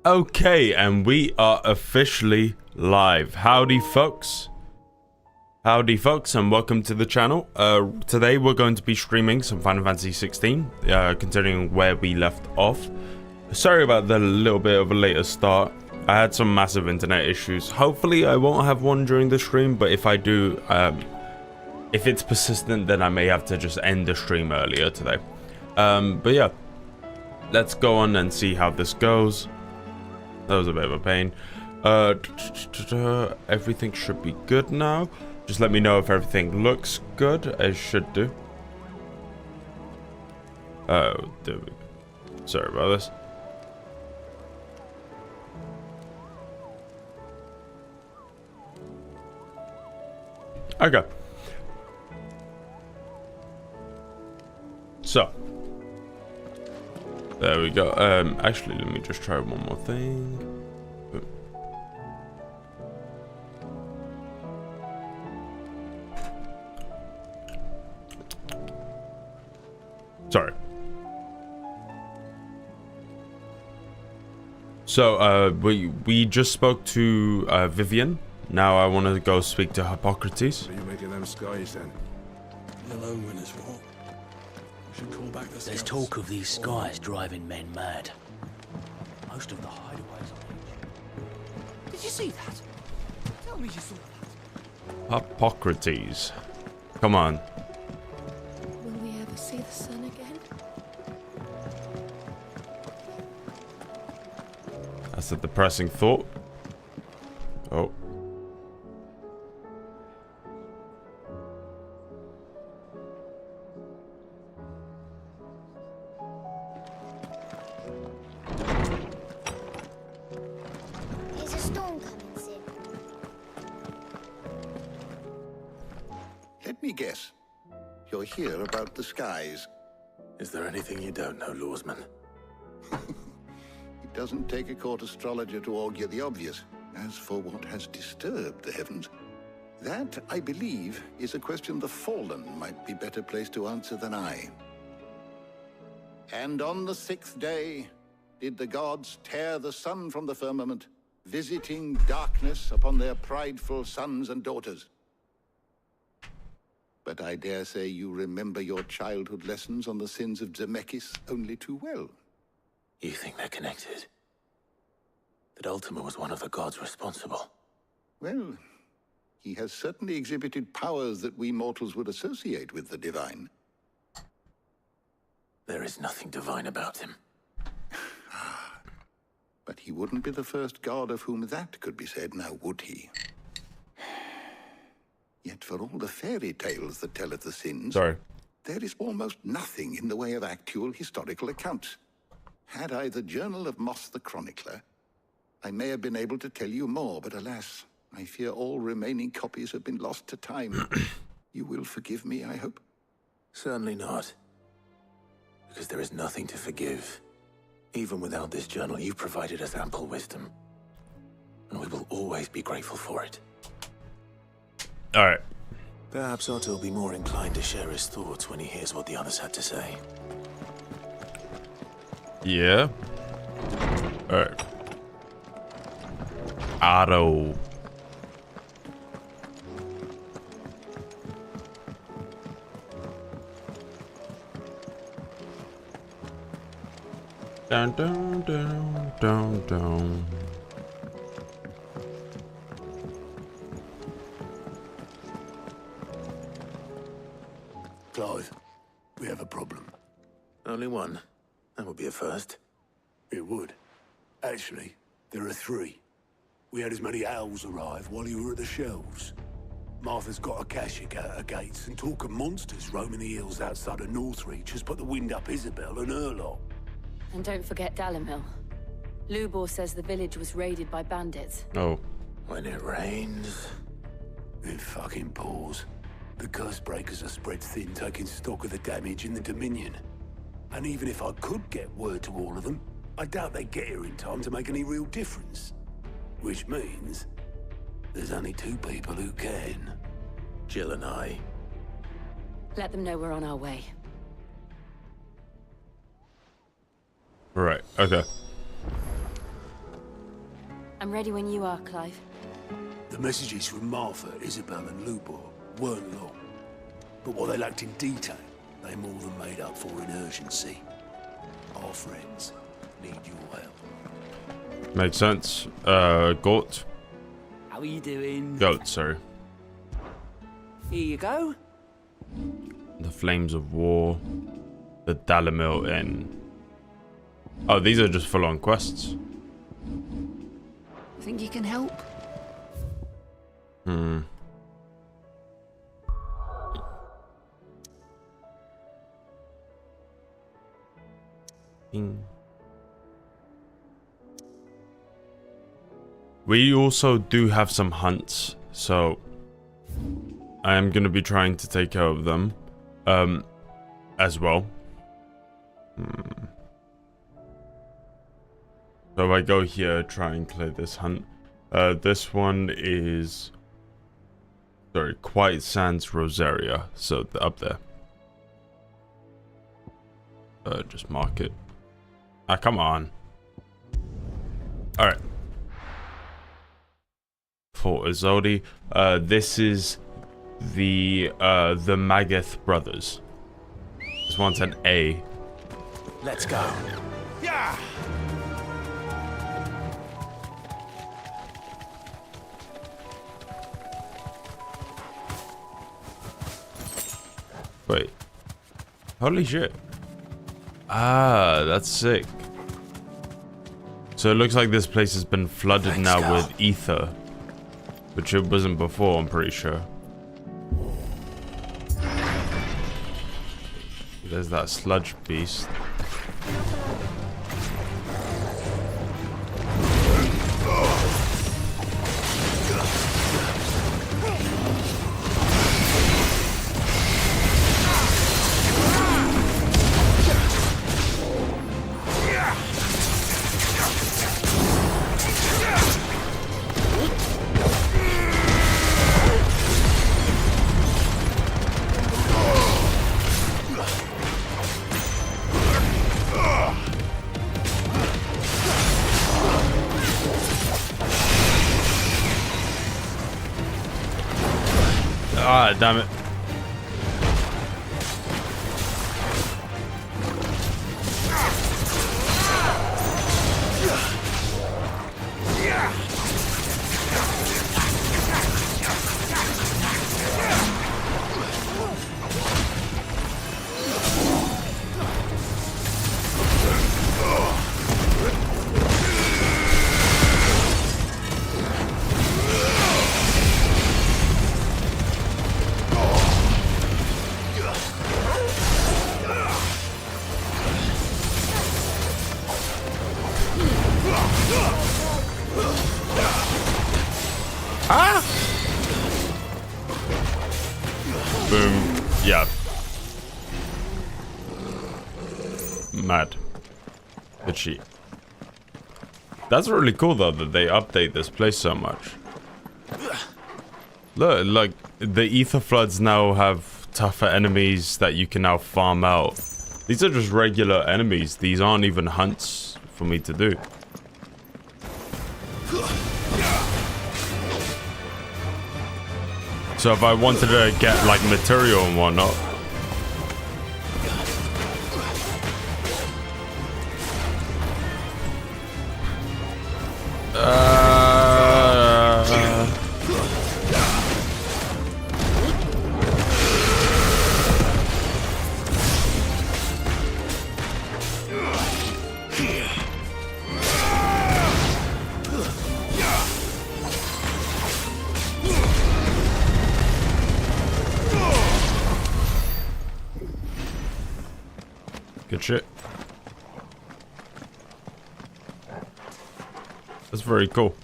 Okay, and we are officially live. Howdy folks, and welcome to the channel. Today we're going to be streaming some Final Fantasy XVI, continuing where we left off. Sorry about the little bit of a later start. I had some massive internet issues. Hopefully I won't have one during the stream, but if I do, if it's persistent, then I may have to just end the stream earlier today. But yeah, let's go on and see how this goes. That was a bit of a pain. Everything should be good now. Just let me know if everything looks good. It should do. Oh, there we go. Sorry about this. Okay. So. There we go. Actually, let me just try one more thing. Sorry. So, we just spoke to Vivian. Now I want to go speak to Hippocrates. What are you making them skies then? The lone winners what? Should call back the There's talk of these skies driving men mad. Most of the hideaways are... Did you see that? Tell me you saw that. Hippocrates. Come on. Will we ever see the sun again? That's a depressing thought. Oh. There's a storm coming soon. Let me guess. You're here about the skies. Is there anything you don't know, Lawsman? It doesn't take a court astrologer to augur the obvious. As for what has disturbed the heavens, that, I believe, is a question the Fallen might be better placed to answer than I. And on the sixth day did the gods tear the sun from the firmament, visiting darkness upon their prideful sons and daughters. But I dare say you remember your childhood lessons on the sins of Zemeckis only too well. You think they're connected? That Ultima was one of the gods responsible? Well, he has certainly exhibited powers that we mortals would associate with the divine. There is nothing divine about him. But he wouldn't be the first god of whom that could be said, now would he? Yet for all the fairy tales that tell of the sins, Sorry. there is almost nothing in the way of actual historical accounts. Had I the Journal of Moss the Chronicler, I may have been able to tell you more, but alas, I fear all remaining copies have been lost to time. You will forgive me, I hope? Certainly not. Because there is nothing to forgive. Even without this journal, you provided us ample wisdom. And we will always be grateful for it. Alright. Perhaps Otto will be more inclined to share his thoughts when he hears what the others had to say. Yeah. Alright. Otto. Down, down, down, down, down. Clive, we have a problem. Only one. That would be a first. It would. Actually, there are three. We had as many owls arrive while you were at the shelves. Martha's got a Kashyyyk out her gates, and talk of monsters roaming the hills outside of Northreach has put the wind up Isabel and her lot. And don't forget Dalimil. Lubor says the village was raided by bandits. Oh. When it rains... It fucking pours. The curse breakers are spread thin, taking stock of the damage in the Dominion. And even if I could get word to all of them, I doubt they'd get here in time to make any real difference. Which means there's only two people who can. Jill and I. Let them know we're on our way. Right, okay. I'm ready when you are, Clive. The messages from Martha, Isabel and Lubor weren't long. But what they lacked in detail, they more than made up for in urgency. Our friends need your help. Makes sense. Goat. How are you doing? Goat, sorry. Here you go. The Flames of War. The Dalimil Inn. Oh, these are just full-on quests. Think you can help? Hmm. We also do have some hunts, so I am going to be trying to take care of them as well. So if I go here, try and clear this hunt. This one is, sorry, Quiet Sands Rosaria, so up there. Just mark it. Ah, come on. All right. Fort Izodi. This is the Magath brothers. This one's an A. Let's go. Yeah. Wait. Holy shit. Ah, that's sick. So it looks like this place has been flooded now with ether. Which it wasn't before, I'm pretty sure. There's that sludge beast. Ah, damn it. Ah! Boom. Yeah. Mad. Good shit. That's really cool though that they update this place so much. Look, like the ether floods now have tougher enemies that you can now farm out. These are just regular enemies. These aren't even hunts for me to do. So if I wanted to get like material and whatnot. Good shit. That's very cool.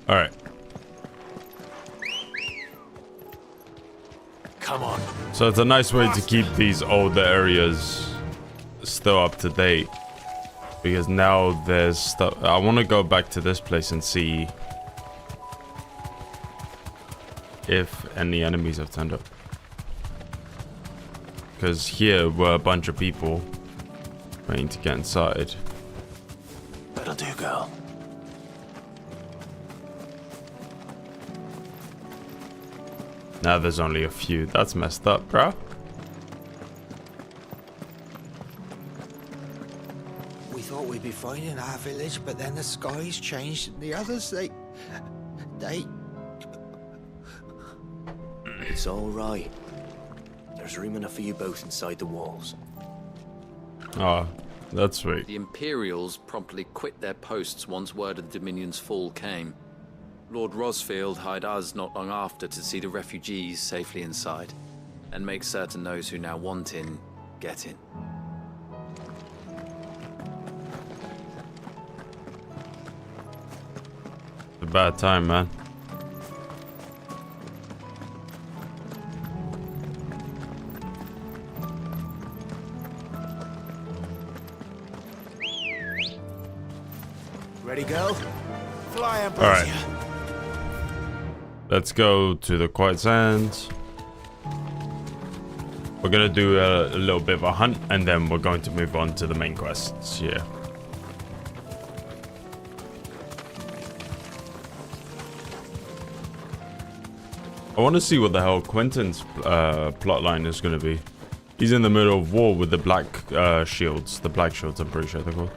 All right. Come on. So it's a nice way to keep these older areas still up to date. Because now there's stuff. I want to go back to this place and see if any enemies have turned up. Because here were a bunch of people waiting to get inside. That'll do, girl. Now there's only a few. That's messed up, bro. We thought we'd be fine in our village, but then the skies changed and the others, they... It's all right. There's room enough for you both inside the walls. Oh, that's sweet. The Imperials promptly quit their posts once word of the Dominion's fall came. Lord Rosfield hired us not long after to see the refugees safely inside, and make certain those who now want in, get in. It's a bad time, man. Ready, girl? Fly, All Ambrosia. right. Let's go to the Quiet Sands. We're gonna do a little bit of a hunt, and then we're going to move on to the main quests. Yeah. I want to see what the hell Quentin's plotline is gonna be. He's in the middle of war with the black shields. The black shields, I'm pretty sure they're called.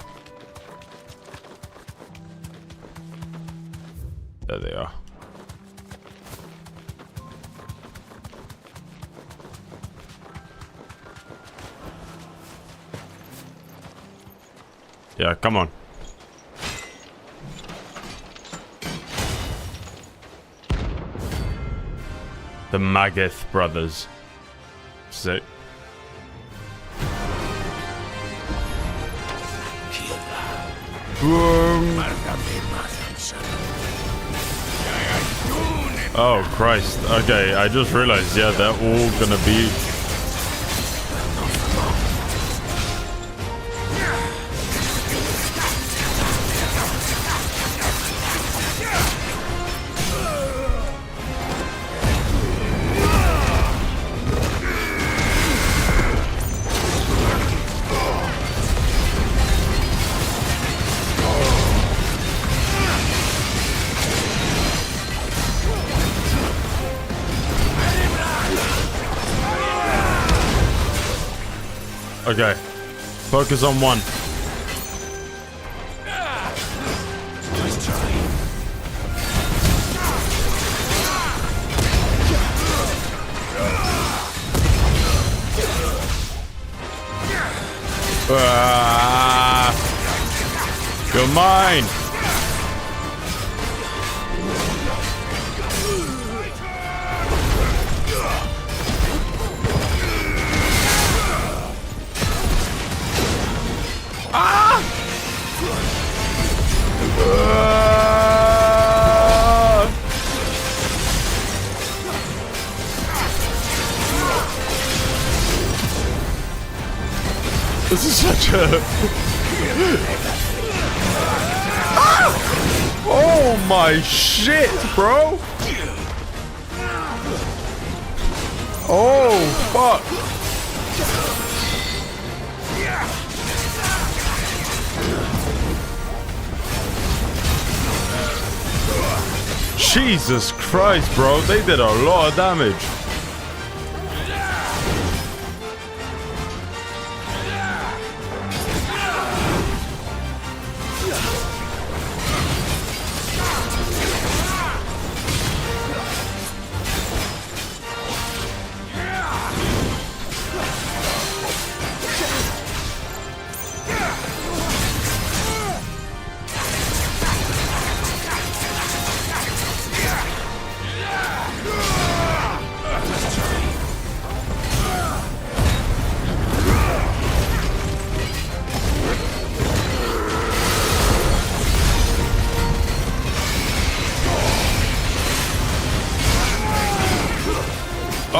There they are. Yeah, come on. The Magath brothers. Sick. Boom. Oh Christ. Okay, I just realized, yeah, they're all gonna be... Okay, focus on one. Nice try. You're mine. This is such a... Oh my shit, bro! Oh, fuck! Jesus Christ, bro, they did a lot of damage.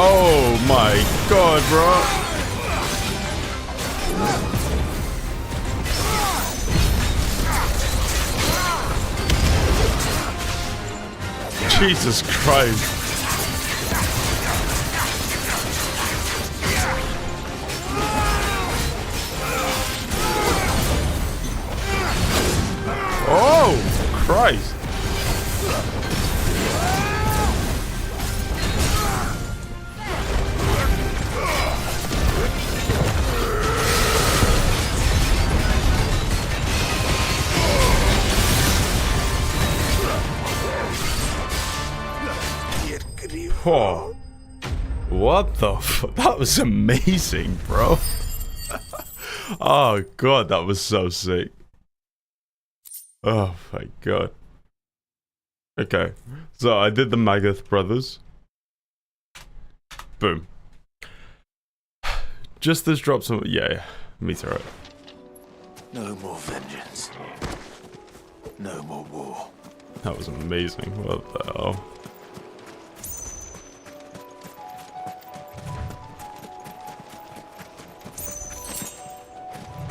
Oh my god, bro. Jesus Christ. Christ. Whoa. What the fuck? That was amazing, bro. Oh god, that was so sick. Oh my god. Okay, so I did the Magath brothers. Boom. Just this drop some. Yeah, meteorite. No more vengeance. No more war. That was amazing. What the hell?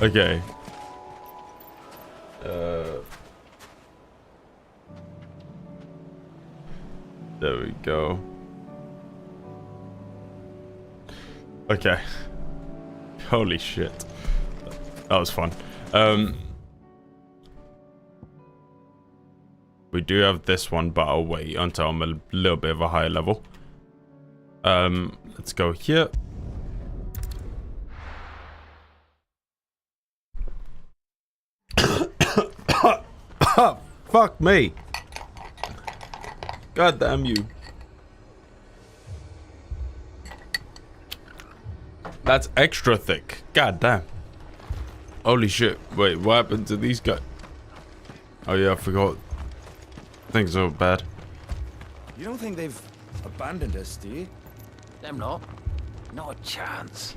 Okay. There we go. Okay. Holy shit. That was fun. We do have this one, but I'll wait until I'm a little bit of a higher level. Let's go here. Fuck me. God damn you. That's extra thick. God damn. Holy shit. Wait, what happened to these guys? Oh yeah, I forgot. Things are bad. You don't think they've abandoned us, do you? Them not. Not a chance.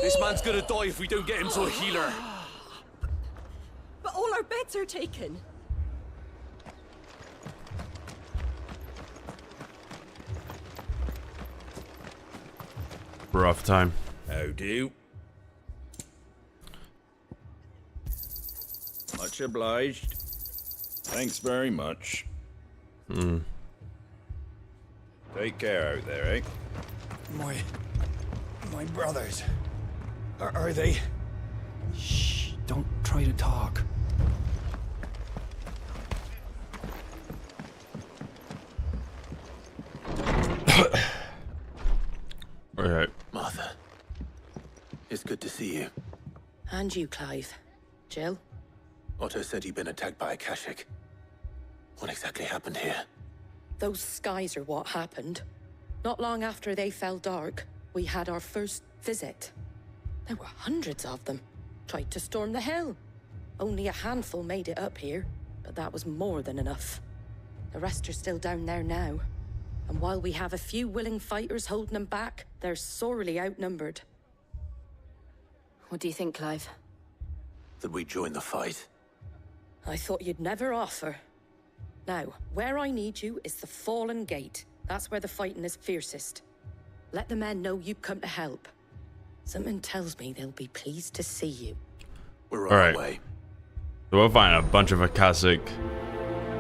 This man's gonna die if we don't get him to a healer. But all our beds are taken. Rough time. How do? Much obliged. Thanks very much. Take care out there, eh? My brothers. Are they? Shh, don't try to talk. Alright. Martha, it's good to see you. And you, Clive. Jill? Otto said you'd been attacked by a Kashik. What exactly happened here? Those skies are what happened. Not long after they fell dark, we had our first visit. There were hundreds of them. Tried to storm the hill. Only a handful made it up here, but that was more than enough. The rest are still down there now. And while we have a few willing fighters holding them back, they're sorely outnumbered. What do you think, Clive? That we join the fight? I thought you'd never offer. Now, where I need you is the Fallen Gate. That's where the fighting is fiercest. Let the men know you've come to help. Something tells me they'll be pleased to see you. We're on our way. So we'll find a bunch of Akashic.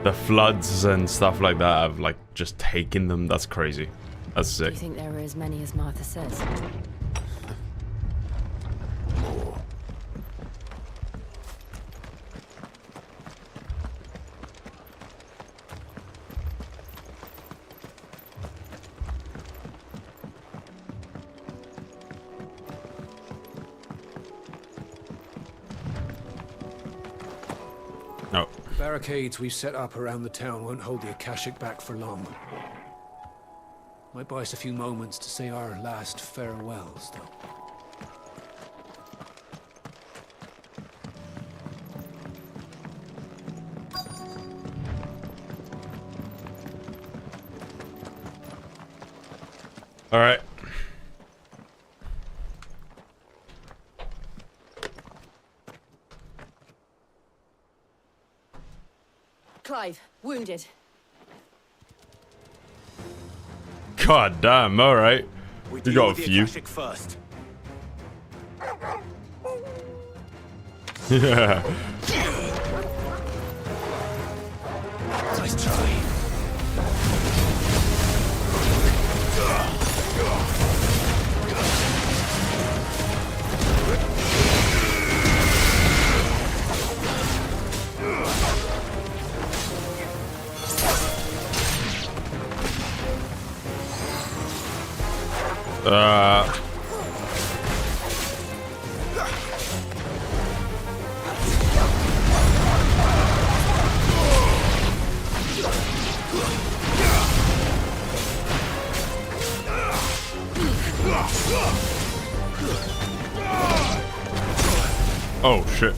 The floods and stuff like that have like just taken them. That's crazy. That's sick. Do you think there are as many as Martha says? More. No. The barricades we've set up around the town won't hold the Akashic back for long. Might buy us a few moments to say our last farewells, though. All right. Clive, wounded. God damn, alright. You got a few. First. Yeah. Nice try. Oh shit.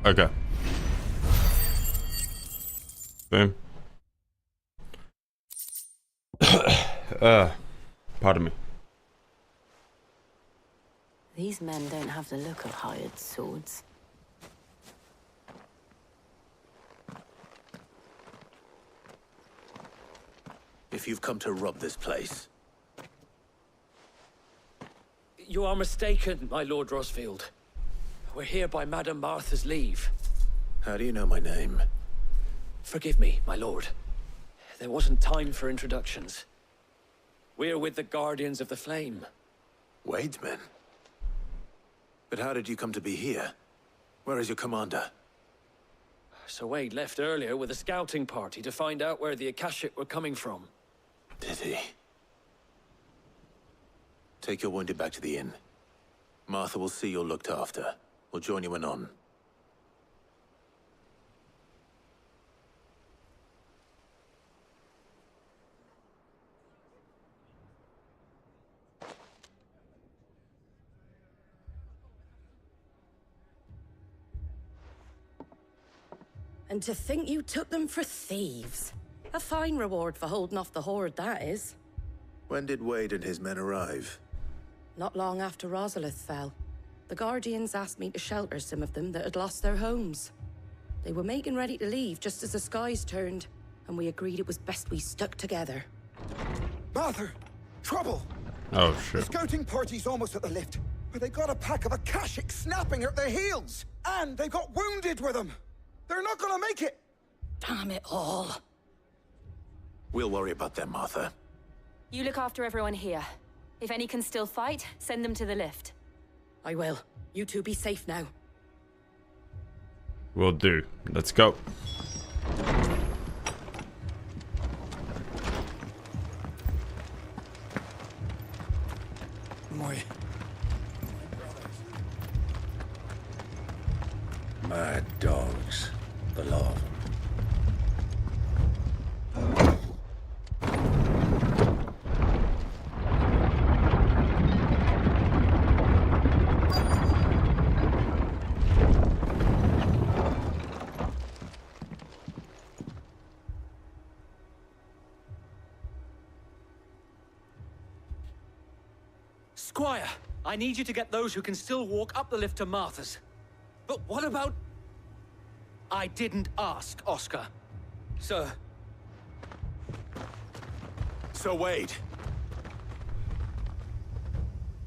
Okay. Boom. Pardon me. These men don't have the look of hired swords. If you've come to rob this place, You are mistaken, my Lord Rosfield. We're here by Madame Martha's leave. how do you know my name? Forgive me, my lord. There wasn't time for introductions. We're with the Guardians of the Flame. Wade's men? But how did you come to be here? Where is your commander? Sir Wade left earlier with a scouting party to find out where the Akashic were coming from. Did he? Take your wounded back to the inn. Martha will see you're looked after. We'll join you anon. And to think you took them for thieves. A fine reward for holding off the horde, that is. When did Wade and his men arrive? Not long after Rosalith fell. The Guardians asked me to shelter some of them that had lost their homes. They were making ready to leave just as the skies turned, and we agreed it was best we stuck together. Martha! Trouble! Oh The shit. scouting party's almost at the lift, but they got a pack of Akashic snapping at their heels! And they got wounded with them! They're not gonna make it! Damn it all. We'll worry about them, Martha. You look after everyone here. If any can still fight, send them to the lift. I will. You two be safe now. Will do. Let's go. Mad dogs. The law of them. Squire, I need you to get those who can still walk up the lift to Martha's. But what about... I didn't ask, Oscar. Sir. Sir Wade.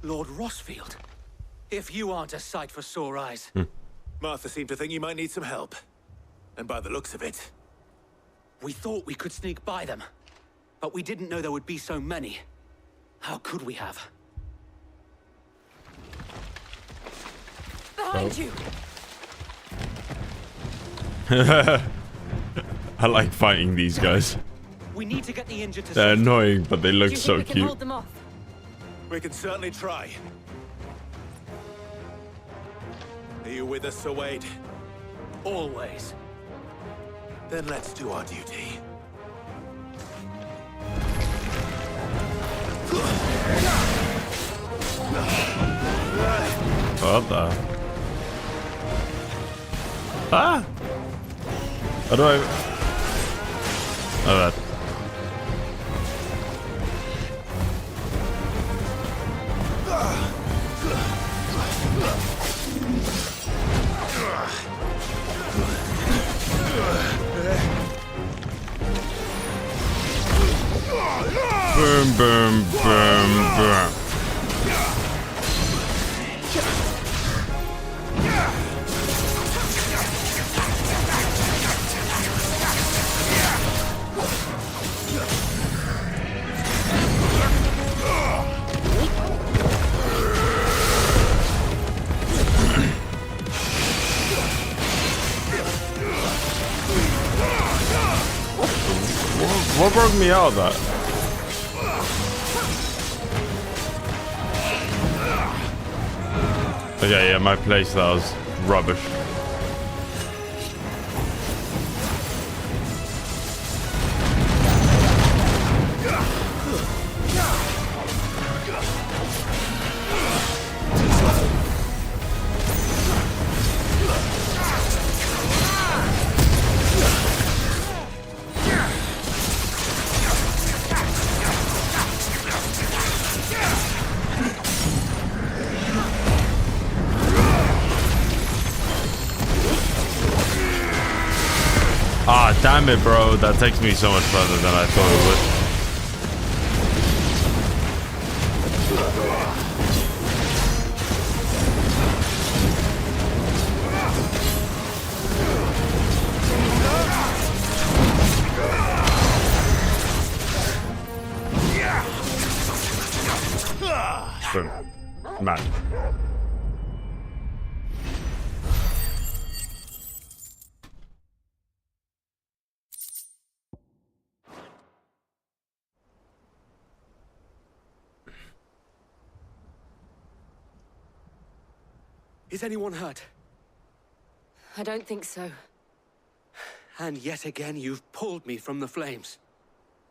Lord Rosfield. If you aren't a sight for sore eyes. Martha seemed to think you might need some help. And by the looks of it... We thought we could sneak by them. But we didn't know there would be so many. How could we have? Behind you! I like fighting these guys. We need to get the injured to They're safety. annoying, but they look Do you so think we can cute. hold them off? We can certainly try. Are you with us, Sir Wade? Always. Then let's do our duty. What the? Ah! How do I... Oh, that. Boom, boom, boom, boom. What broke me out of that? Okay, yeah, my place that was rubbish. Ah, damn it, bro. That takes me so much further than I thought it would. Boom. Man. Is anyone hurt? I don't think so. And yet again, you've pulled me from the flames.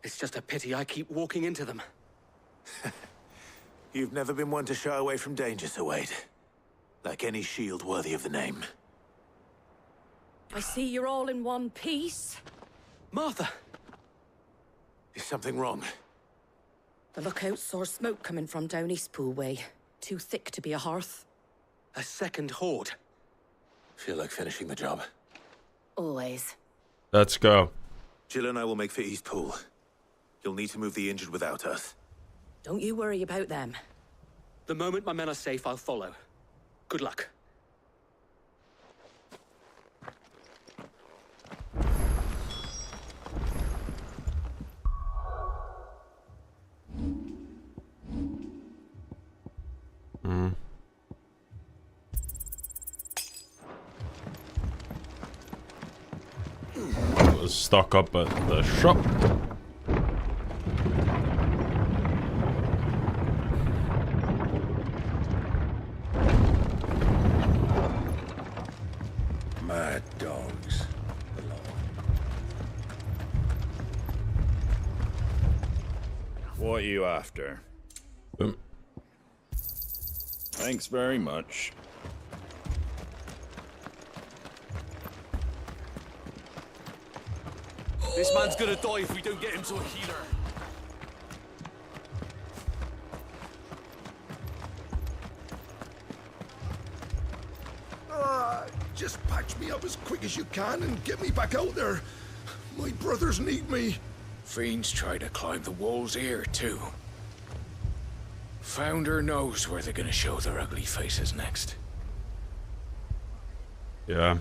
It's just a pity I keep walking into them. You've never been one to shy away from danger, Sir Wade. Like any shield worthy of the name. I see you're all in one piece. Martha! Is something wrong? The lookout saw smoke coming from down Eastpool way. Too thick to be a hearth. A second horde. Feel like finishing the job. Always. Let's go. Jill and I will make for Eastpool. You'll need to move the injured without us. Don't you worry about them. The moment my men are safe, I'll follow. Good luck. Let's stock up at the shop. Mad dogs. What are you after? Boom. Thanks very much. This man's gonna die if we don't get him to a healer. Just patch me up as quick as you can and get me back out there. My brothers need me. Fiends try to climb the walls here, too. Founder knows where they're gonna show their ugly faces next. Yeah.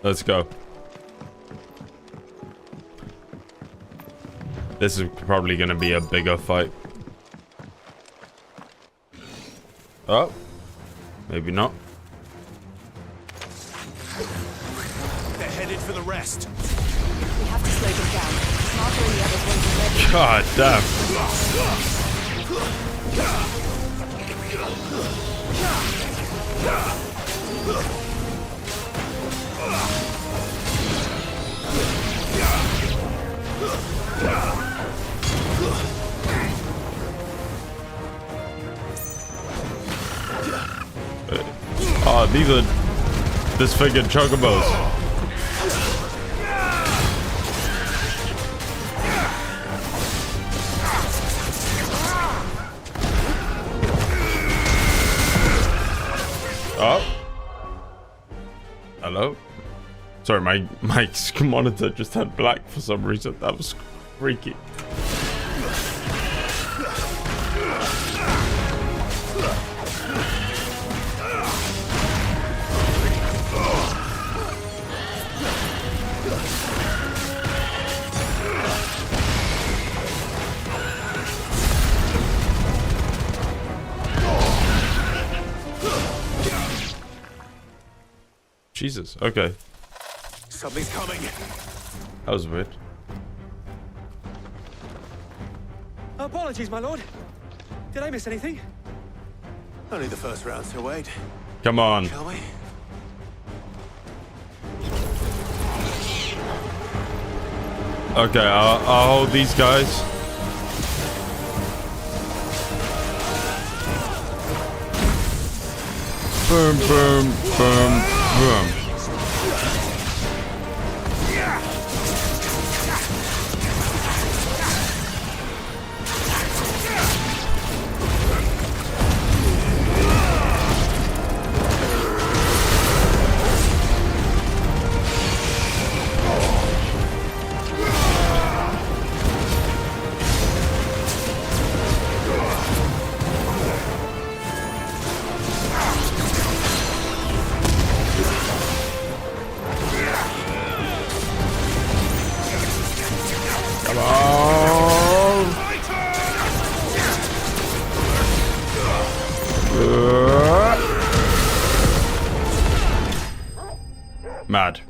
Let's go. This is probably gonna be a bigger fight. Oh. Maybe not. They're headed for the rest. We have to slow them down. Martha and the others won't be ready. God damn. Oh, these are disfigured chocobos. Oh. Hello? Sorry, my monitor just turned black for some reason. That was freaky. Jesus, okay. Something's coming. That was weird. Apologies, my lord. Did I miss anything? Only the first round, so wait. Come on. Shall we? Okay, I'll hold these guys. Boom, boom, boom, boom. Mad.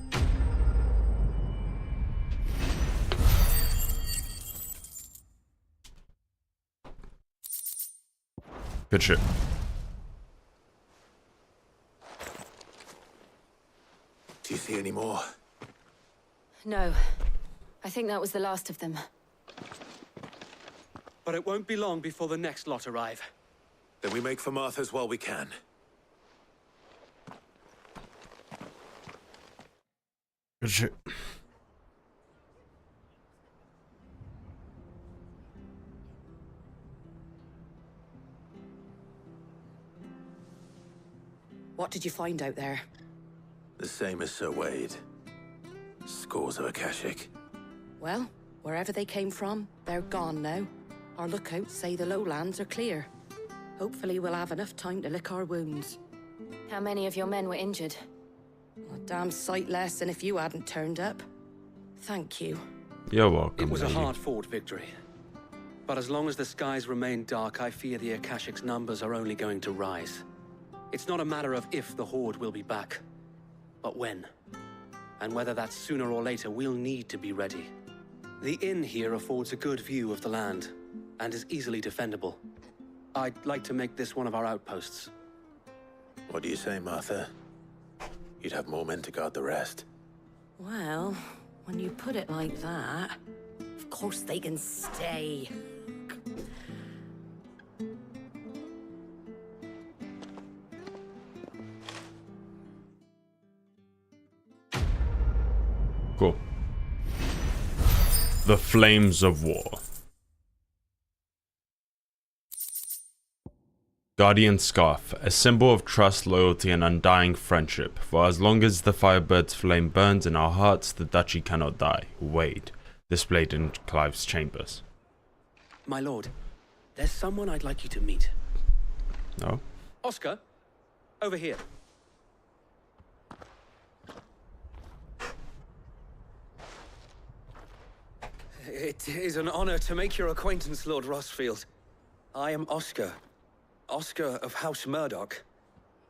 Good shit. Do you see any more? No. I think that was the last of them. But it won't be long before the next lot arrive. Then we make for Martha's while we can. Good shit. What did you find out there? The same as Sir Wade. Scores of Akashic. Well, wherever they came from, they're gone now. Our lookouts say the lowlands are clear. Hopefully we'll have enough time to lick our wounds. How many of your men were injured? A damn sight less than if you hadn't turned up. Thank you. You're welcome. It was a lady. hard-fought victory. But as long as the skies remain dark, I fear the Akashic's numbers are only going to rise. It's not a matter of if the Horde will be back, but when. And whether that's sooner or later, we'll need to be ready. The inn here affords a good view of the land, and is easily defendable. I'd like to make this one of our outposts. What do you say, Martha? You'd have more men to guard the rest. Well, when you put it like that, of course they can stay. Cool. The Flames of War. Guardian Scarf, a symbol of trust, loyalty, and undying friendship. For as long as the Firebird's flame burns in our hearts, the duchy cannot die. Wade, displayed in Clive's chambers. My lord, there's someone I'd like you to meet. No? Oscar, over here. It is an honor to make your acquaintance, Lord Rosfield. I am Oscar. Oscar of House Murdoch.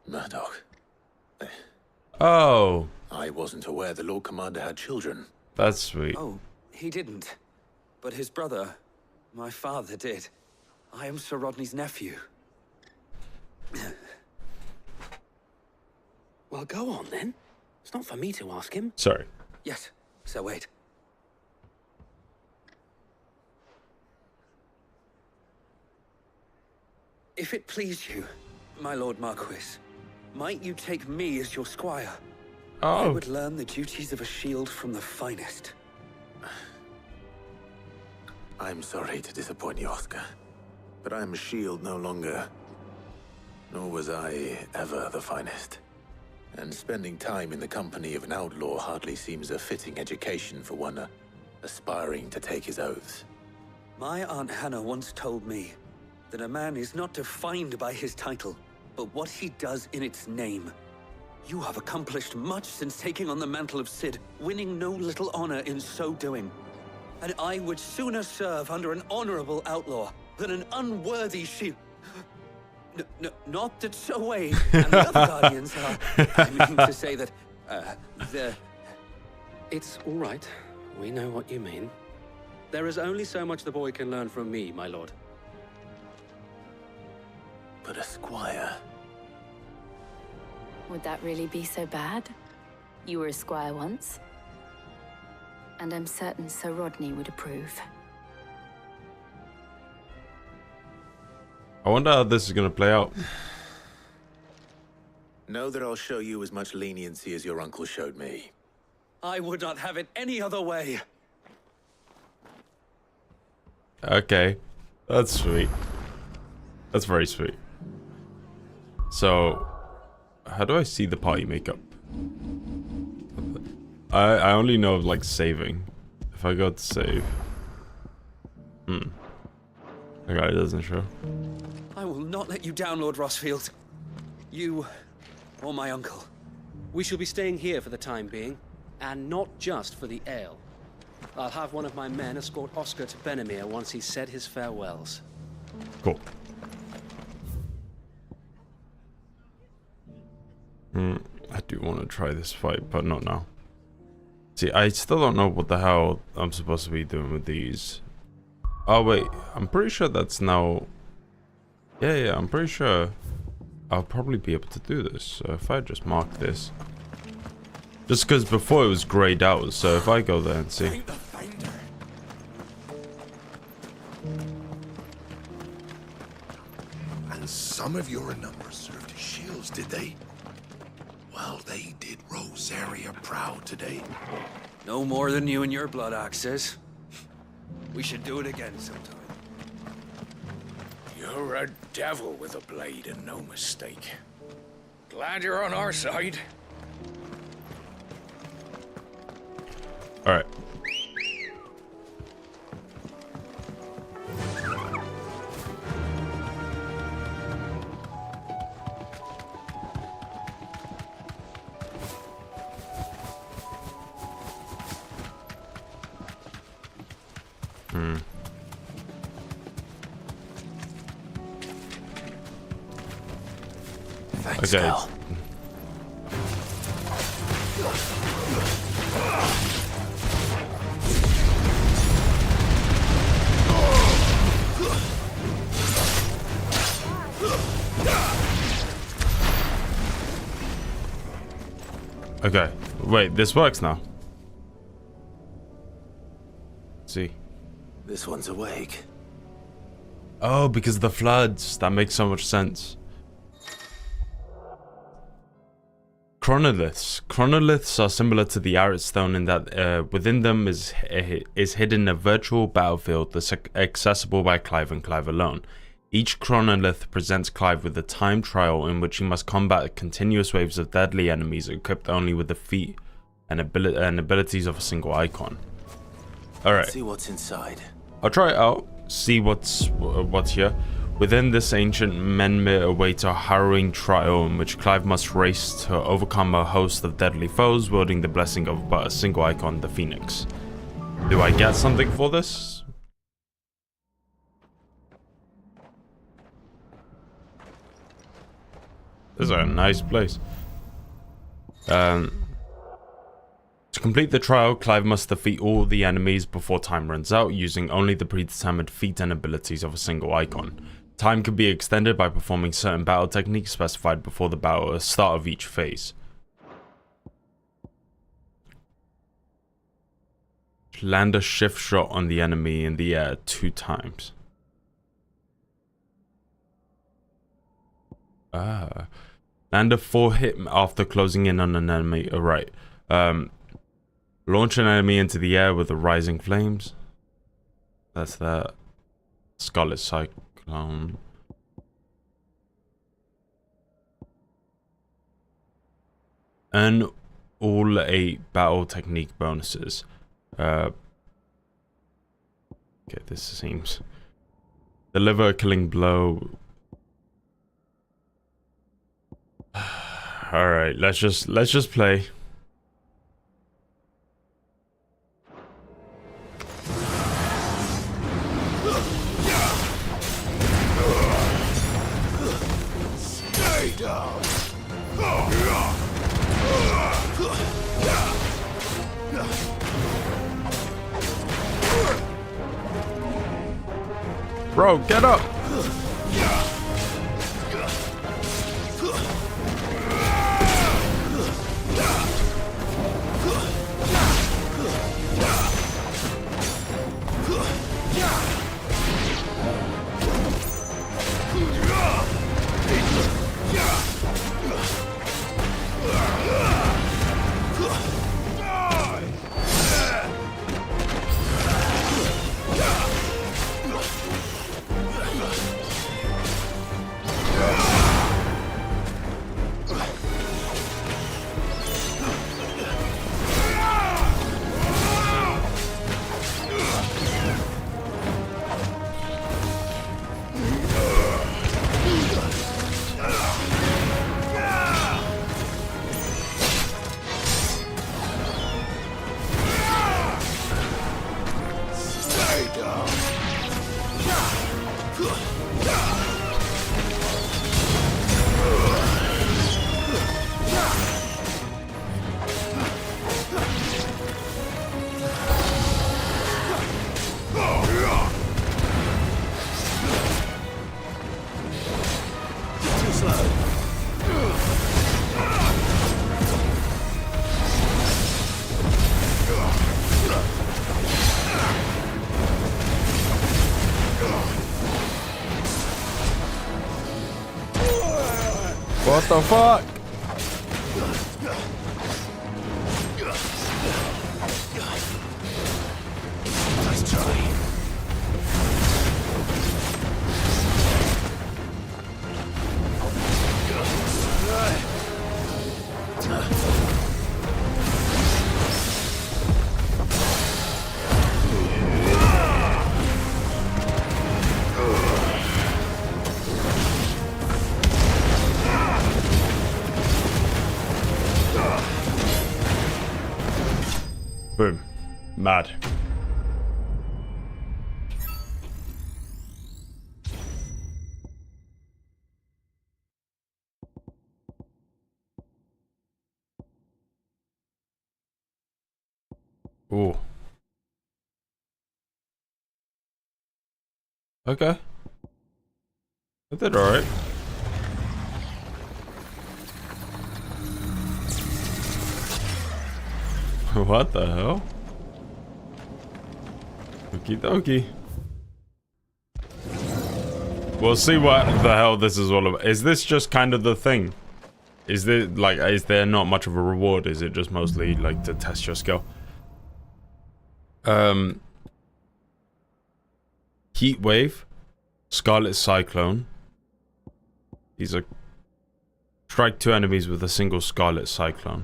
Murdoch? Oh. I wasn't aware the Lord Commander had children. That's sweet. Oh, he didn't. But his brother, my father, did. I am Sir Rodney's nephew. Well, go on then. It's not for me to ask him. Sorry. Yes, Sir Wade. If it please you, my Lord Marquis, might you take me as your squire? I would learn the duties of a shield from the finest. I'm sorry to disappoint you, Oscar, but I am a shield no longer. Nor was I ever the finest. And spending time in the company of an outlaw hardly seems a fitting education for one aspiring to take his oaths. My Aunt Hannah once told me that a man is not defined by his title, but what he does in its name. You have accomplished much since taking on the mantle of Cid, winning no little honor in so doing. And I would sooner serve under an honorable outlaw than an unworthy shield. Not that Soe and the other guardians are. I mean to say that, It's all right. We know what you mean. There is only so much the boy can learn from me, my lord. But a squire... Would that really be so bad? You were a squire once. And I'm certain Sir Rodney would approve. I wonder how this is going to play out. Know that I'll show you as much leniency as your uncle showed me. I would not have it any other way. Okay. That's sweet. That's very sweet. So, how do I see the party makeup? I only know of like saving. If I go to save. Okay, it doesn't show. I will not let you down, Lord Rosfield. You or my uncle. We shall be staying here for the time being, and not just for the ale. I'll have one of my men escort Oscar to Benimir once he's said his farewells. Cool. I do want to try this fight, but not now. See, I still don't know what the hell I'm supposed to be doing with these. Oh wait, I'm pretty sure that's now... Yeah, I'm pretty sure I'll probably be able to do this. So if I just mark this... Just because before it was grayed out, so if I go there and see... And some of your numbers served as shields, did they? Well, they did Rosaria proud today. No more than you and your blood axes. We should do it again sometime. You're a devil with a blade and no mistake. Glad you're on our side. Alright. Thanks, Okay. Cal. Okay. Wait, this works now. Let's see. This one's awake. Oh, because of the floods. That makes so much sense. Chronoliths. Chronoliths are similar to the Arid Stone in that within them is hidden a virtual battlefield that's accessible by Clive and Clive alone. Each chronolith presents Clive with a time trial in which he must combat continuous waves of deadly enemies equipped only with the feat and abilities of a single icon. Alright. See what's inside. I'll try it out, see what's here. Within this ancient menmir awaits a harrowing trial in which Clive must race to overcome a host of deadly foes wielding the blessing of but a single icon, the Phoenix. Do I get something for this? This is a nice place. To complete the trial, Clive must defeat all the enemies before time runs out, using only the predetermined feat and abilities of a single icon. Time can be extended by performing certain battle techniques specified before the battle at the start of each phase. Land a shift shot on the enemy in the air 2 times. Land a 4 hit after closing in on an enemy. Alright. Launch an enemy into the air with the rising flames. That's that. Scarlet Cyclone. Earn all 8 battle technique bonuses. Okay, this seems... Deliver a killing blow. Alright, let's just play. Stay down. Bro, get up. What the fuck? Nice try. Boom. Mad. Ooh. Okay. I did alright. What the hell? Okie dokie. We'll see what the hell this is all about. Is this just kind of the thing? Is there not much of a reward? Is it just mostly like to test your skill? Heat Wave, Scarlet Cyclone. These are strike 2 enemies with a single Scarlet Cyclone.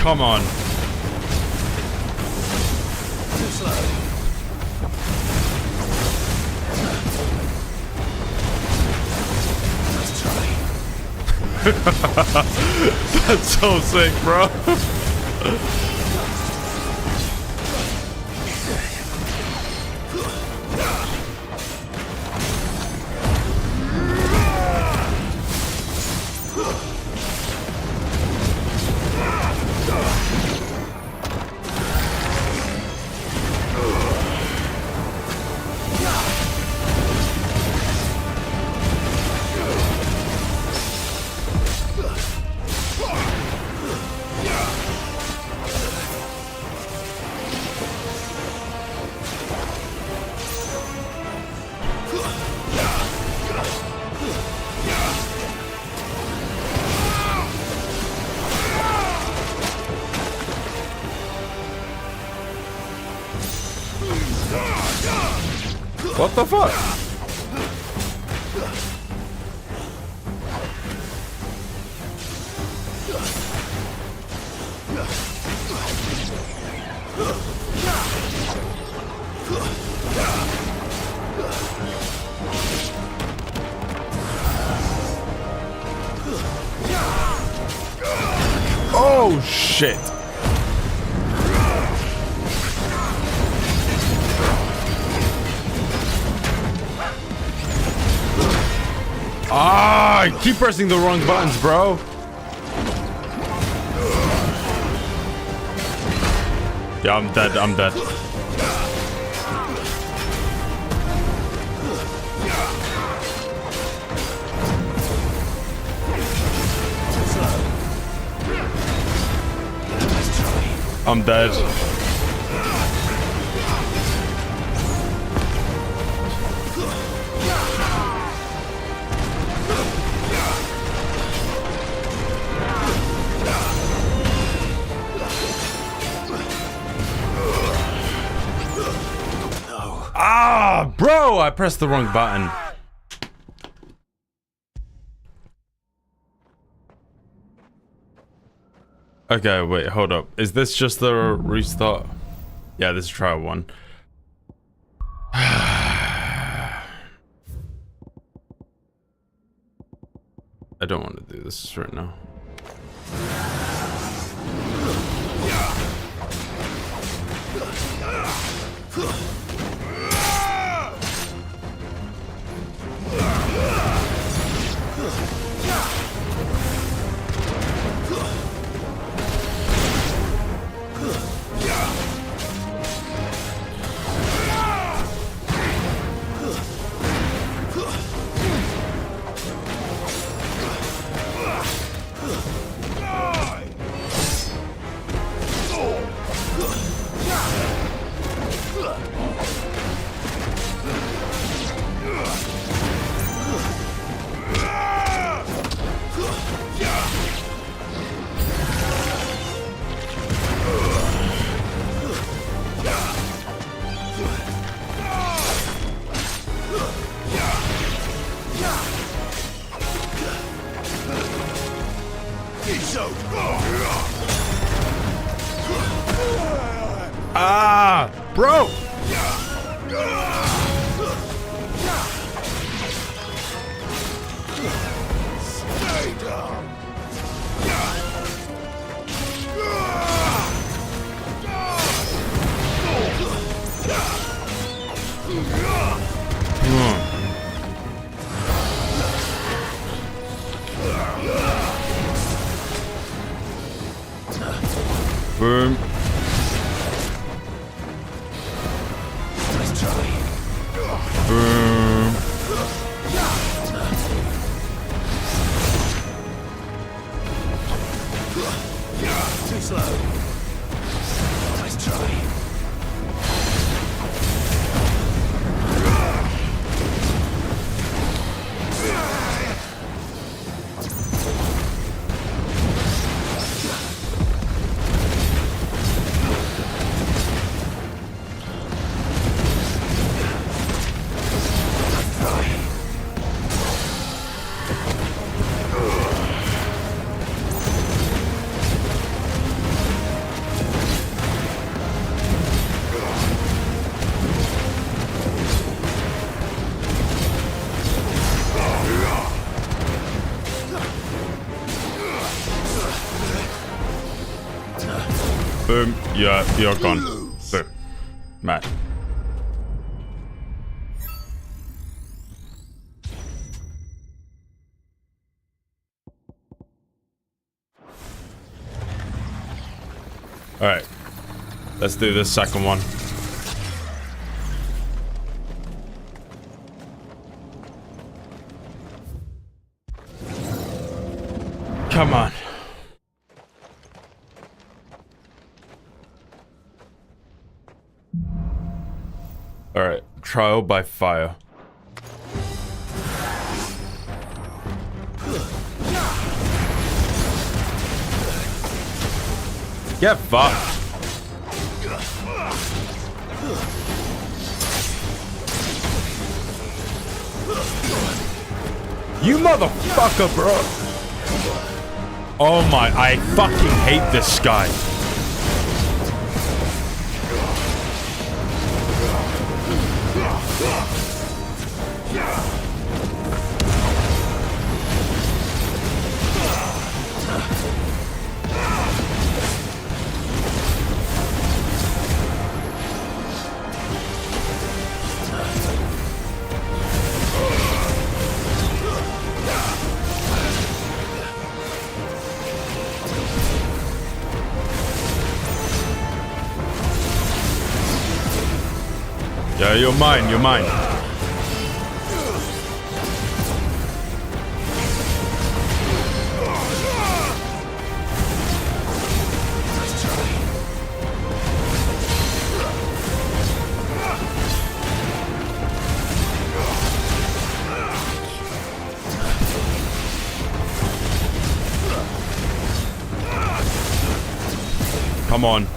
come on. Too slow. That's so sick, bro. What the fuck? Oh shit. Ah, I keep pressing the wrong buttons, bro. Yeah, I'm dead. I'm dead. I'm dead. Ah, bro, I pressed the wrong button. Okay, wait, hold up. Is this just the restart? Yeah, this is trial one. I don't want to do this right now. Ah, bro. Stay down. Boom. Boom. Too slow. Nice try. Boom. Yeah, you're gone. Boom. Matt. Alright. Let's do this second one. Come on. Alright. Trial by fire. Get fucked. You motherfucker, bro. Oh my, I fucking hate this guy. Yeah, you're mine, you're mine. Come on.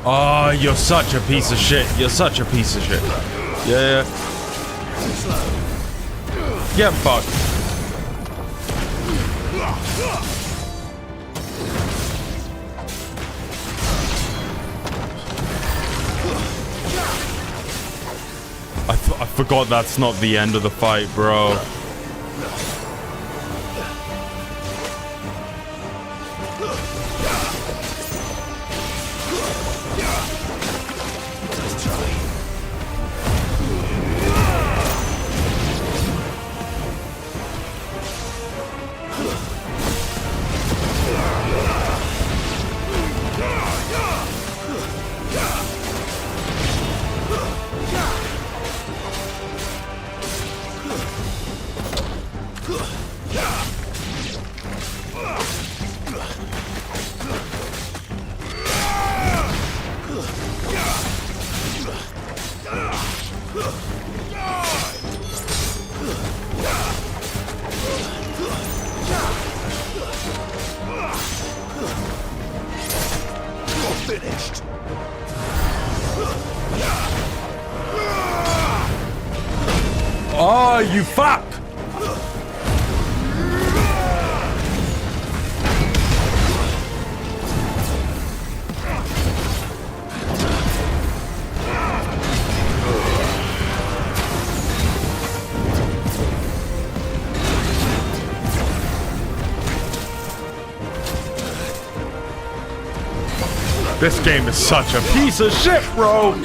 Oh, you're such a piece of shit. You're such a piece of shit. Yeah. Get fucked. I forgot that's not the end of the fight, bro. Finished. Oh, you fuck! This game is such a piece of shit, bro!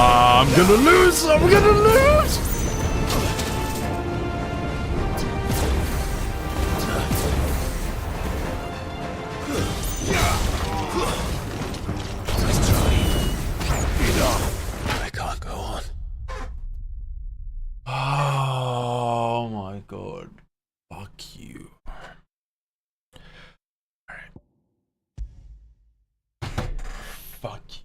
I'm gonna lose! I'm gonna lose! I can't go on. Oh my god. Fuck you. Alright. Fuck you.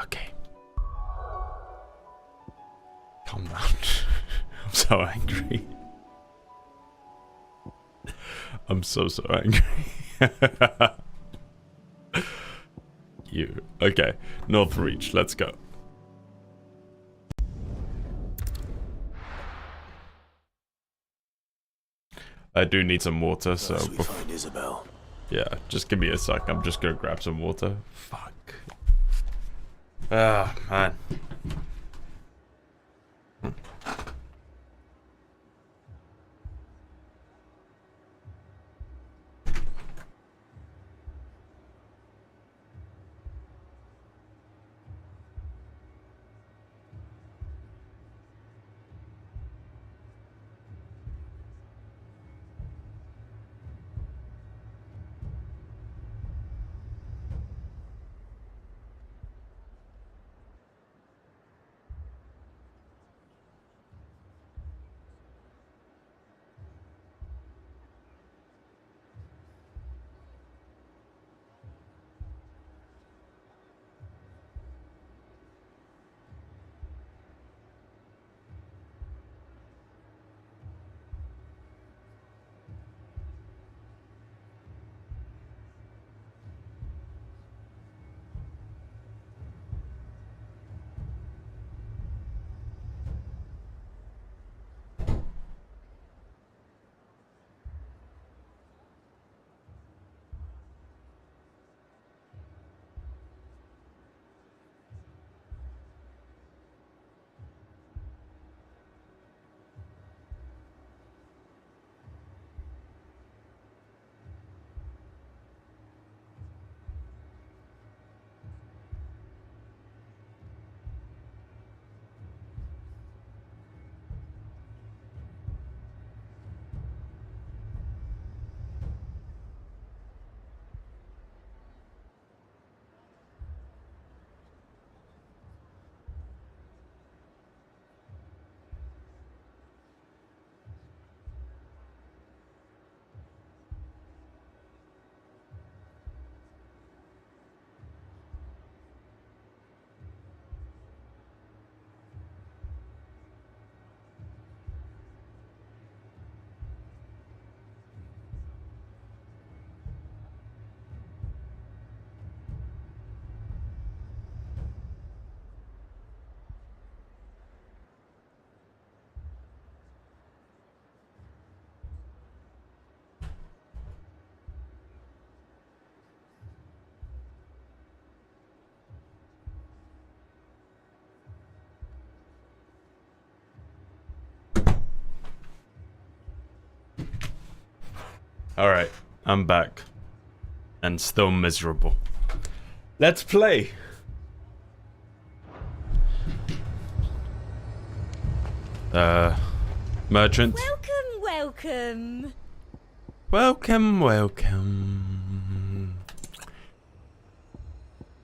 Okay. Calm down. I'm so angry. I'm so angry. you. Okay, North Reach, let's go. I do need some water, so... we find Isabel. Yeah, just give me a sec. I'm just gonna grab some water. Fuck. Ah, man. Alright, I'm back. And still miserable. Let's play! Merchant. Welcome. Welcome.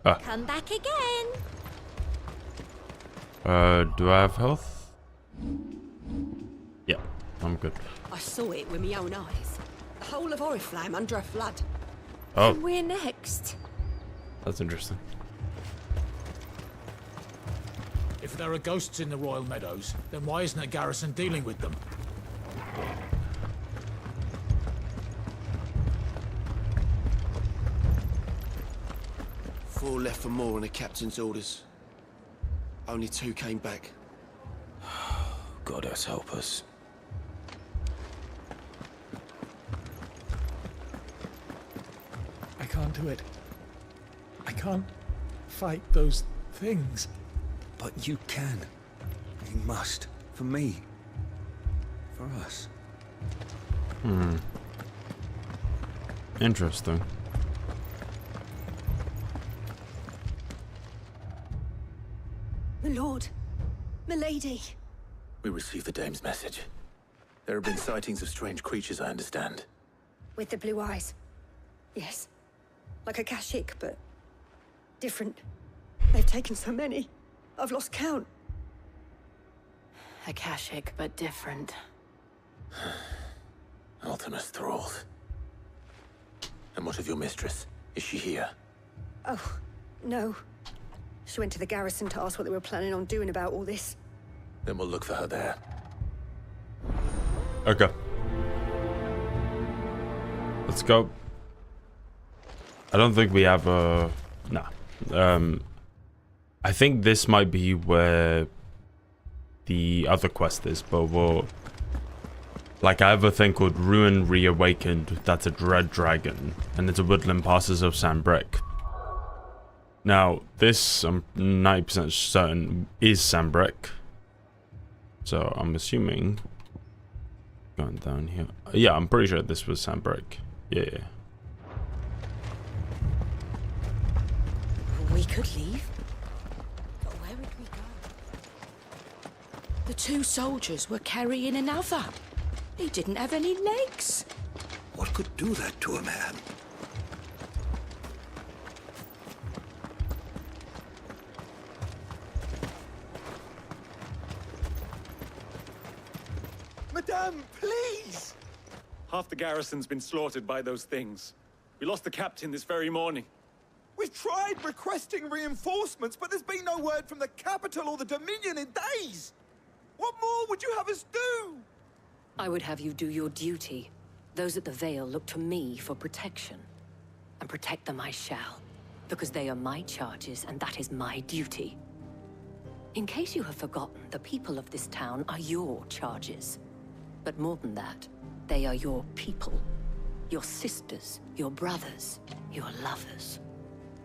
Come back again. Do I have health? Yeah, I'm good. I saw it with my own eyes. The whole of Oriflamme under a flood. Oh. And we're next. That's interesting. If there are ghosts in the Royal Meadows, then why isn't a garrison dealing with them? Four left for more on the captain's orders. Only 2 came back. God has help us. I can't do it. I can't fight those things. But you can. You must. For me. For us. Interesting. My lord. Milady. We received the dame's message. There have been sightings of strange creatures, I understand. With the blue eyes. Yes. Like a Kashik, but different. They've taken so many. I've lost count. Akashic, but different. Ultimus thralls. And what of your mistress? Is she here? Oh, no. She went to the garrison to ask what they were planning on doing about all this. Then we'll look for her there. Okay. Let's go. I don't think we have a... Nah. I think this might be where the other quest is, but we'll... Like, I have a thing called Ruin Reawakened, that's a Dread Dragon, and it's a woodland passes of Sambrek. Now, this, I'm 90% certain, is Sambrek. So, I'm assuming... Going down here. Yeah, I'm pretty sure this was Sambrek. Yeah. We could leave. But where would we go? The two soldiers were carrying another. He didn't have any legs. What could do that to a man? Madame, please! Half the garrison's been slaughtered by those things. We lost the captain this very morning. We've tried requesting reinforcements, but there's been no word from the capital or the Dominion in days! What more would you have us do? I would have you do your duty. Those at the Vale look to me for protection. And protect them I shall. Because they are my charges, and that is my duty. In case you have forgotten, the people of this town are your charges. But more than that, they are your people. Your sisters, your brothers, your lovers.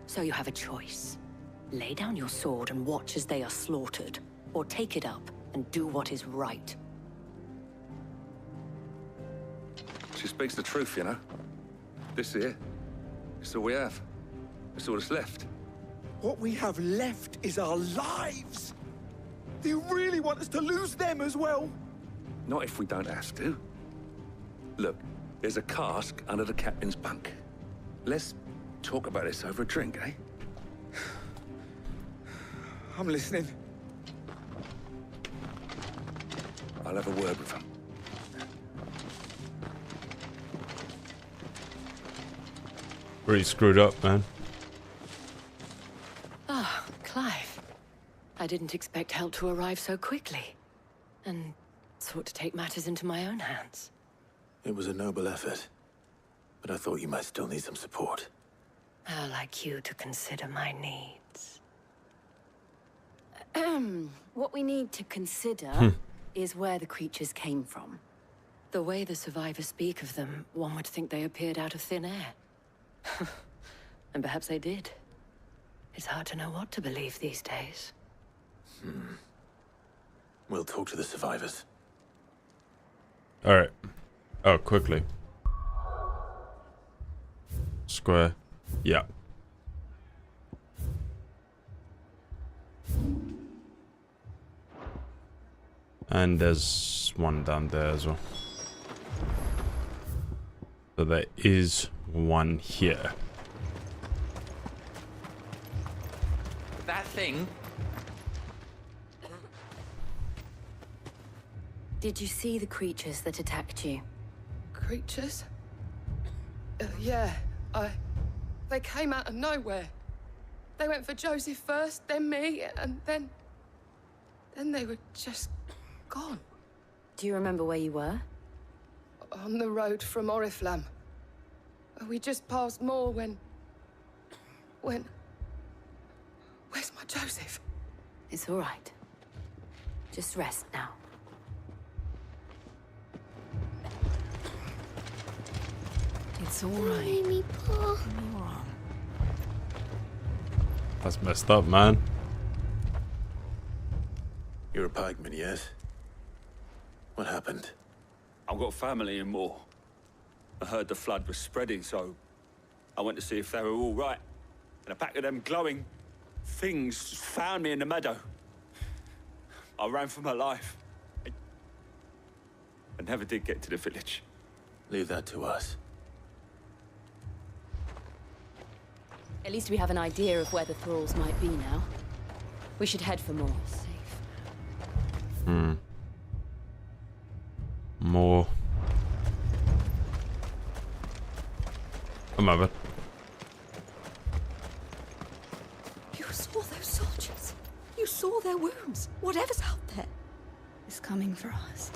So you have a choice. Lay down your sword and watch as they are slaughtered, or take it up and do what is right. She speaks the truth, you know. This here, it's all we have. It's all that's left. What we have left is our lives! Do you really want us to lose them as well? Not if we don't have to. Look, there's a cask under the captain's bunk. Let's talk about this over a drink, eh? I'm listening. I'll have a word with him. Pretty screwed up, man. Ah, Clive. I didn't expect help to arrive so quickly. And sought to take matters into my own hands. It was a noble effort. But I thought you might still need some support. How like you to consider my needs. What we need to consider is where the creatures came from. The way the survivors speak of them, one would think they appeared out of thin air. And perhaps they did. It's hard to know what to believe these days. We'll talk to the survivors. Alright. Oh, quickly. Square. Yeah. And there's one down there as well. So there is one here. That thing? Did you see the creatures that attacked you? Creatures? Yeah, they came out of nowhere. They went for Joseph first, then me, and then they were just gone. Do you remember where you were? On the road from Oriflamme. We just passed Moor when... Where's my Joseph? It's all right. Just rest now. It's all right. Me, Paul. That's messed up, man. You're a pikeman, yes? What happened? I've got family in Moor. I heard the flood was spreading, so I went to see if they were all right. And a pack of them glowing things found me in the meadow. I ran for my life. I never did get to the village. Leave that to us. At least we have an idea of where the thralls might be now. We should head for more. More. I'm over. You saw those soldiers. You saw their wounds. Whatever's out there is coming for us.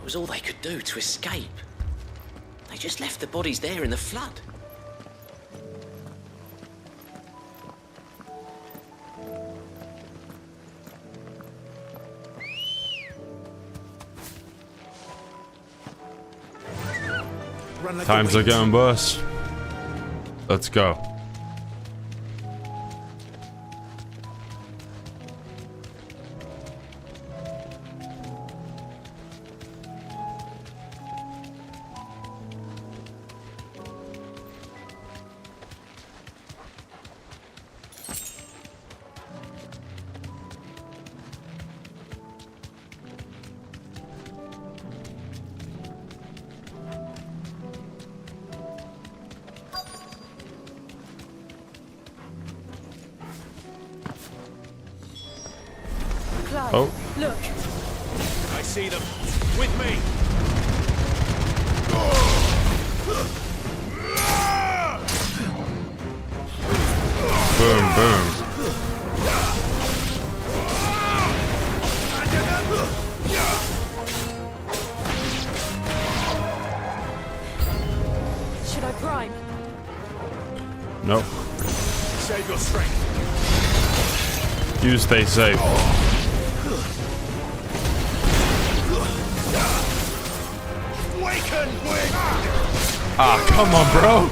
was all they could do to escape. They just left the bodies there in the flood. Times are getting worse. Let's go. Oh. Look. I see them. With me. Boom, boom. Should I prime? Nope. Save your strength. You stay safe. Ah, come on, bro.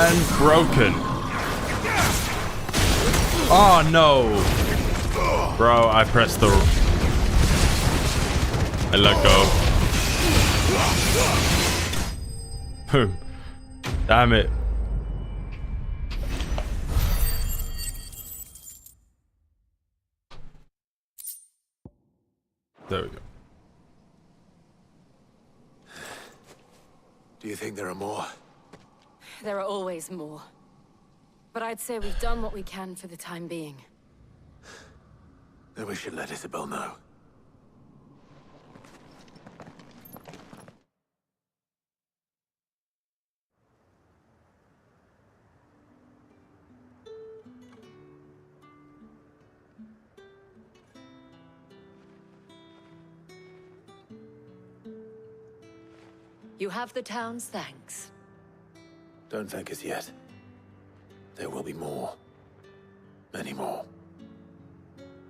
And broken. Oh no. Bro, I pressed the... I let go. Boom. Damn it. There we go. Do you think there are more? There are always more. But I'd say we've done what we can for the time being. Then we should let Isabel know. You have the town's thanks. Don't thank us yet. There will be more. Many more.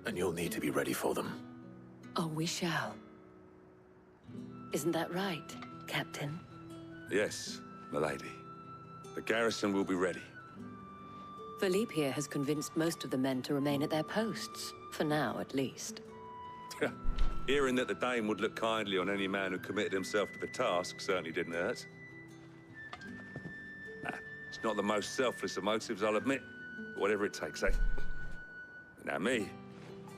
And you'll need to be ready for them. Oh, we shall. Isn't that right, Captain? Yes, milady. The garrison will be ready. Philippe here has convinced most of the men to remain at their posts. For now, at least. Hearing that the Dane would look kindly on any man who committed himself to the task certainly didn't hurt. It's not the most selfless of motives, I'll admit. But whatever it takes, eh? Now me,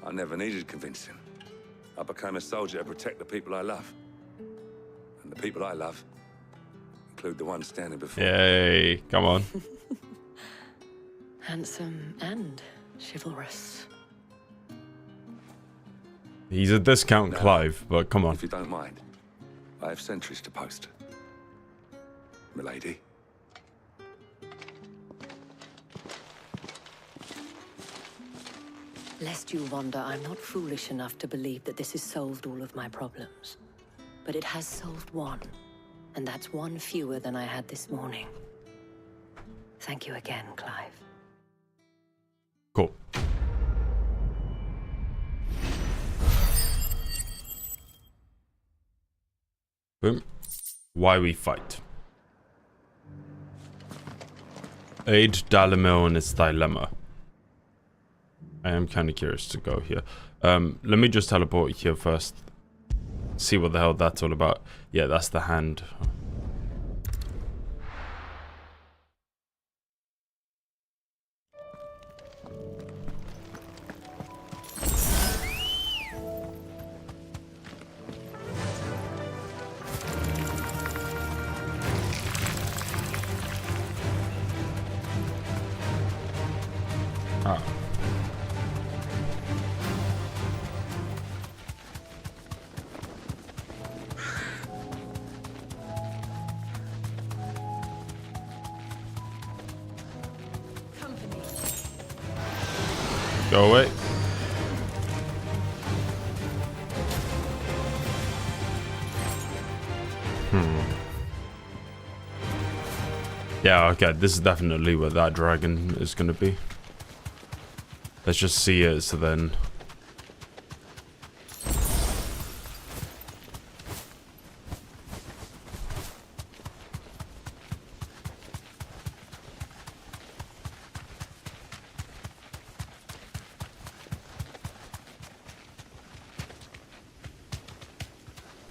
I never needed convincing. I became a soldier to protect the people I love. And the people I love include the ones standing before me. Yay, come on. Handsome and chivalrous. He's a discount Now, Clive, but come on. If you don't mind, I have sentries to post. Milady. Lest you wonder, I'm not foolish enough to believe that this has solved all of my problems. but it has solved one. And that's one fewer than I had this morning. Thank you again, Clive. Cool. Boom. Why we fight. Aid Dalimil in its dilemma. I am kind of curious to go here. Let me just teleport here first. See what the hell that's all about. Yeah, that's the hand. Ah. Go away. Yeah, okay, this is definitely where that dragon is gonna be. Let's just see it, so then...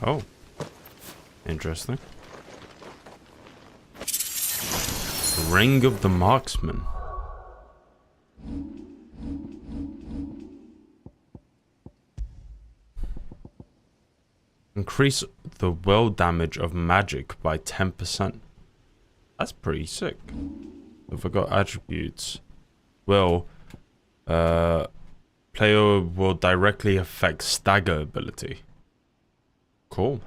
Oh. Interesting. Ring of the Marksman. Increase the will damage of magic by 10%. That's pretty sick. I forgot attributes. Will. Player will directly affect stagger ability. Cool.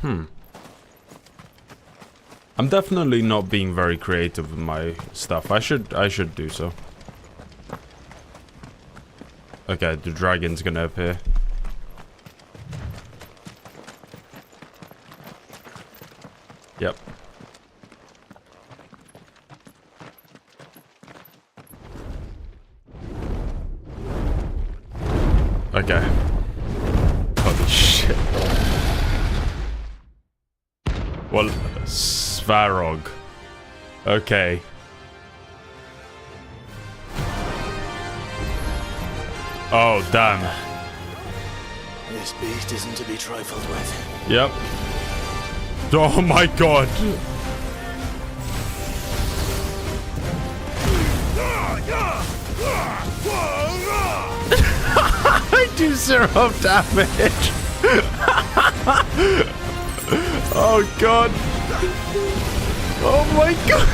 I'm definitely not being very creative with my stuff. I should do so. Okay, the dragon's gonna appear. Yep. Okay. Holy shit. Well, Svarog. Okay. Oh, damn. This beast isn't to be trifled with. Yep. Oh my god. I do 0 damage. Oh god. Oh my god.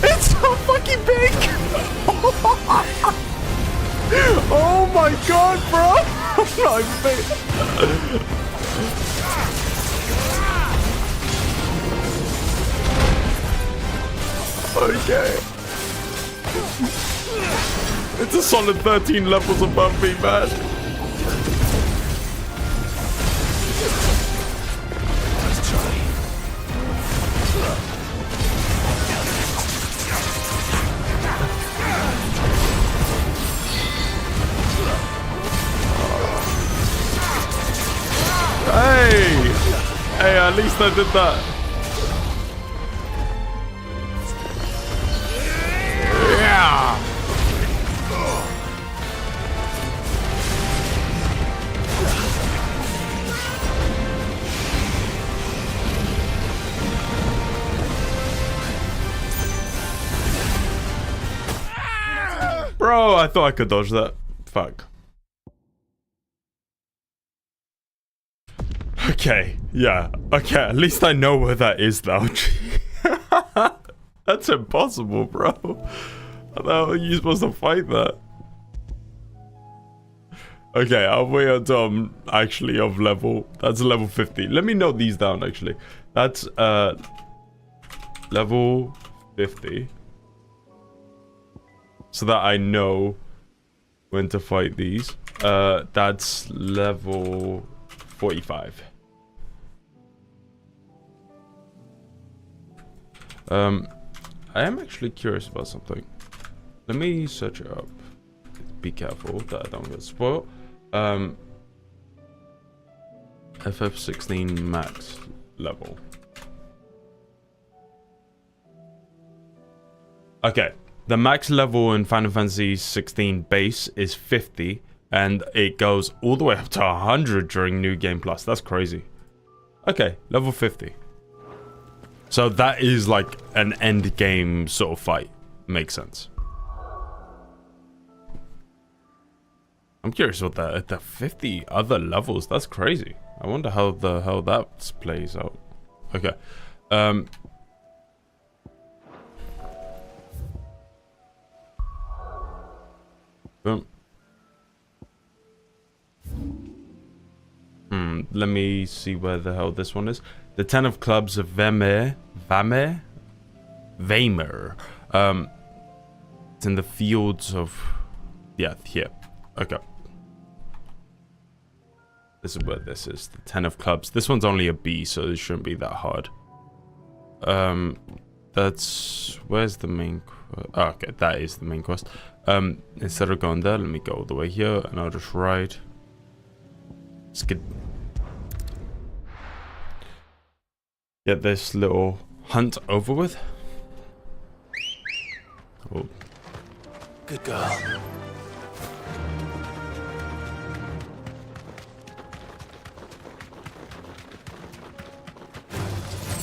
It's so fucking big. Oh my god, bro. I'm big. Okay. It's a solid 13 levels above me, man. Let's try. Hey! Hey, at least I did that. Yeah! Bro, I thought I could dodge that. Fuck. Okay, yeah. Okay, at least I know where that is now. That's impossible, bro. How the hell are you supposed to fight that? Okay, I'll wait until I'm actually of level. That's level 50. Let me note these down, actually. That's level 50. So that I know when to fight these. That's level 45. I am actually curious about something. Let me search it up. Be careful that I don't get spoiled. FF16 max level. Okay, the max level in Final Fantasy XVI base is 50, and it goes all the way up to 100 during New Game Plus. That's crazy. Okay, level 50. So that is like an end game sort of fight. Makes sense. I'm curious what the 50 other levels. That's crazy. I wonder how the hell that plays out. Okay. Boom. Let me see where the hell this one is. The 10 of clubs of Vamer. It's in the fields of... Yeah, here. Okay. This is where this is. The 10 of clubs. This one's only a B, so it shouldn't be that hard. That's... Where's the main... Oh, okay, that is the main quest. Instead of going there, let me go all the way here, and I'll just ride. Let's get this little hunt over with. Oh. Good girl.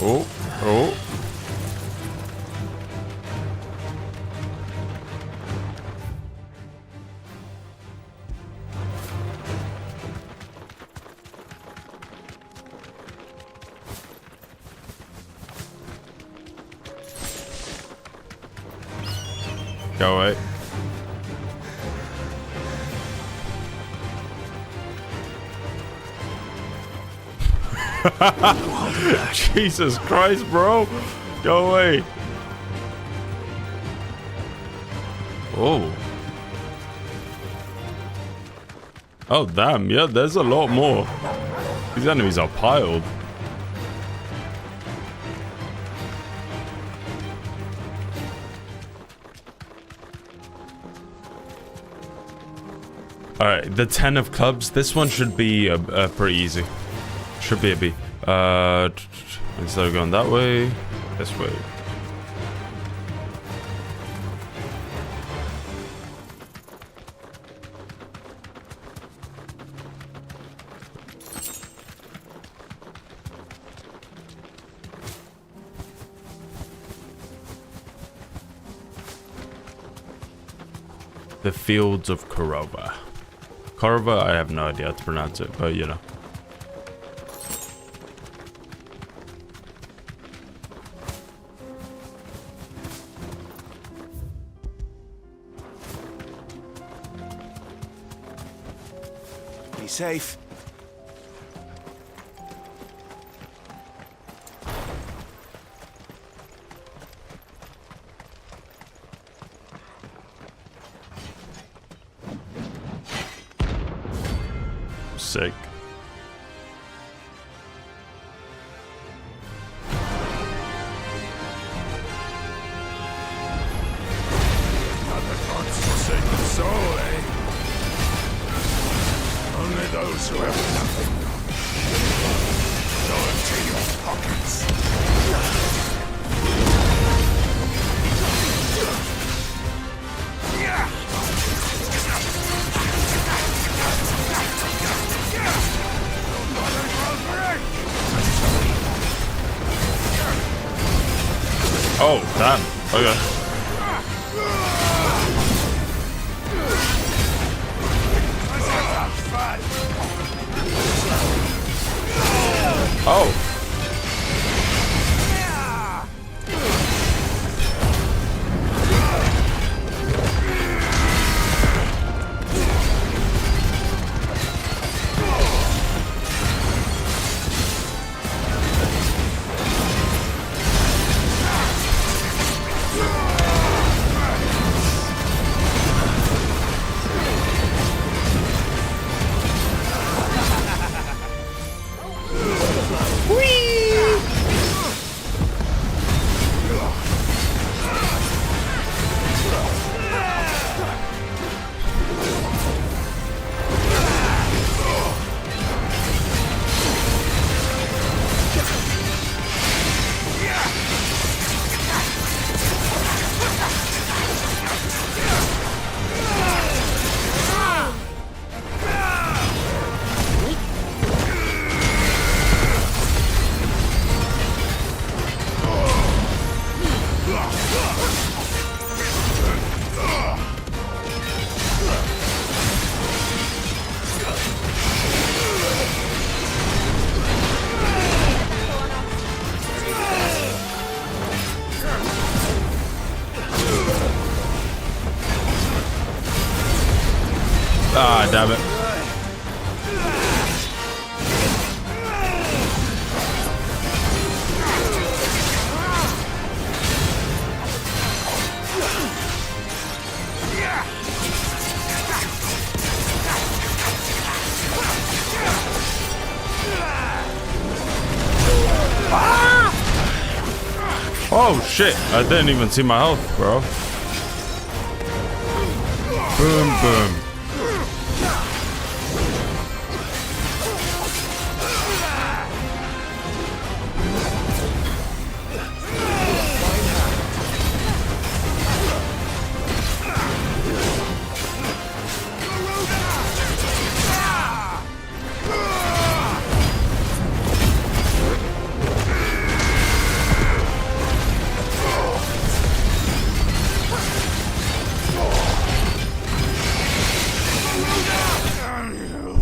Oh. Go away. Jesus Christ, bro. Go away. Oh. Oh, damn. Yeah, there's a lot more. These enemies are piled. Alright, the 10 of clubs. This one should be pretty easy. Should be a B. Instead of going that way, this way. The fields of Korova. Korova, I have no idea how to pronounce it, but you know. Be safe. Sick. Another godforsaken soul, eh? Only those who have nothing go into your pockets. Oh, damn. Okay. Oh. Ah, damn it. Oh shit, I didn't even see my health, bro. Boom, boom.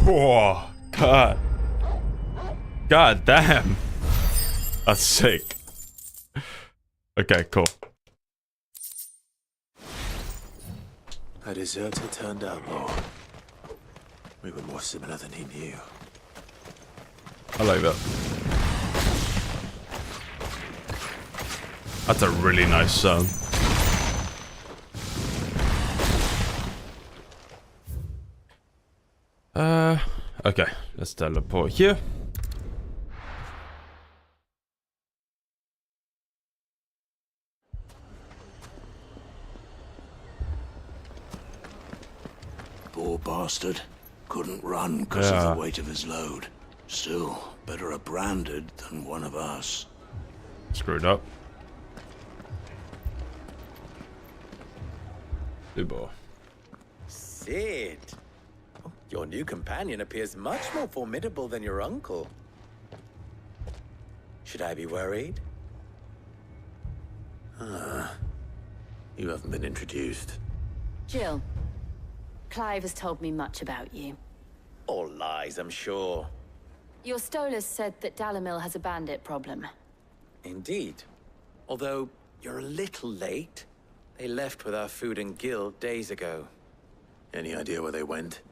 Oh, God. God damn. That's sick. Okay, cool. A deserter turned up, Lord. We were more similar than he knew. I like that. That's a really nice song. Okay, let's teleport here. Poor bastard. Couldn't run because of the weight of his load. Still, better a branded than one of us. Screwed up. Super. Sid. Your new companion appears much more formidable than your uncle. Should I be worried? You haven't been introduced. Jill, Clive has told me much about you. All lies, I'm sure. Your Stolas said that Dalimil has a bandit problem. Indeed. Although, you're a little late. They left with our food and guild days ago. Any idea where they went?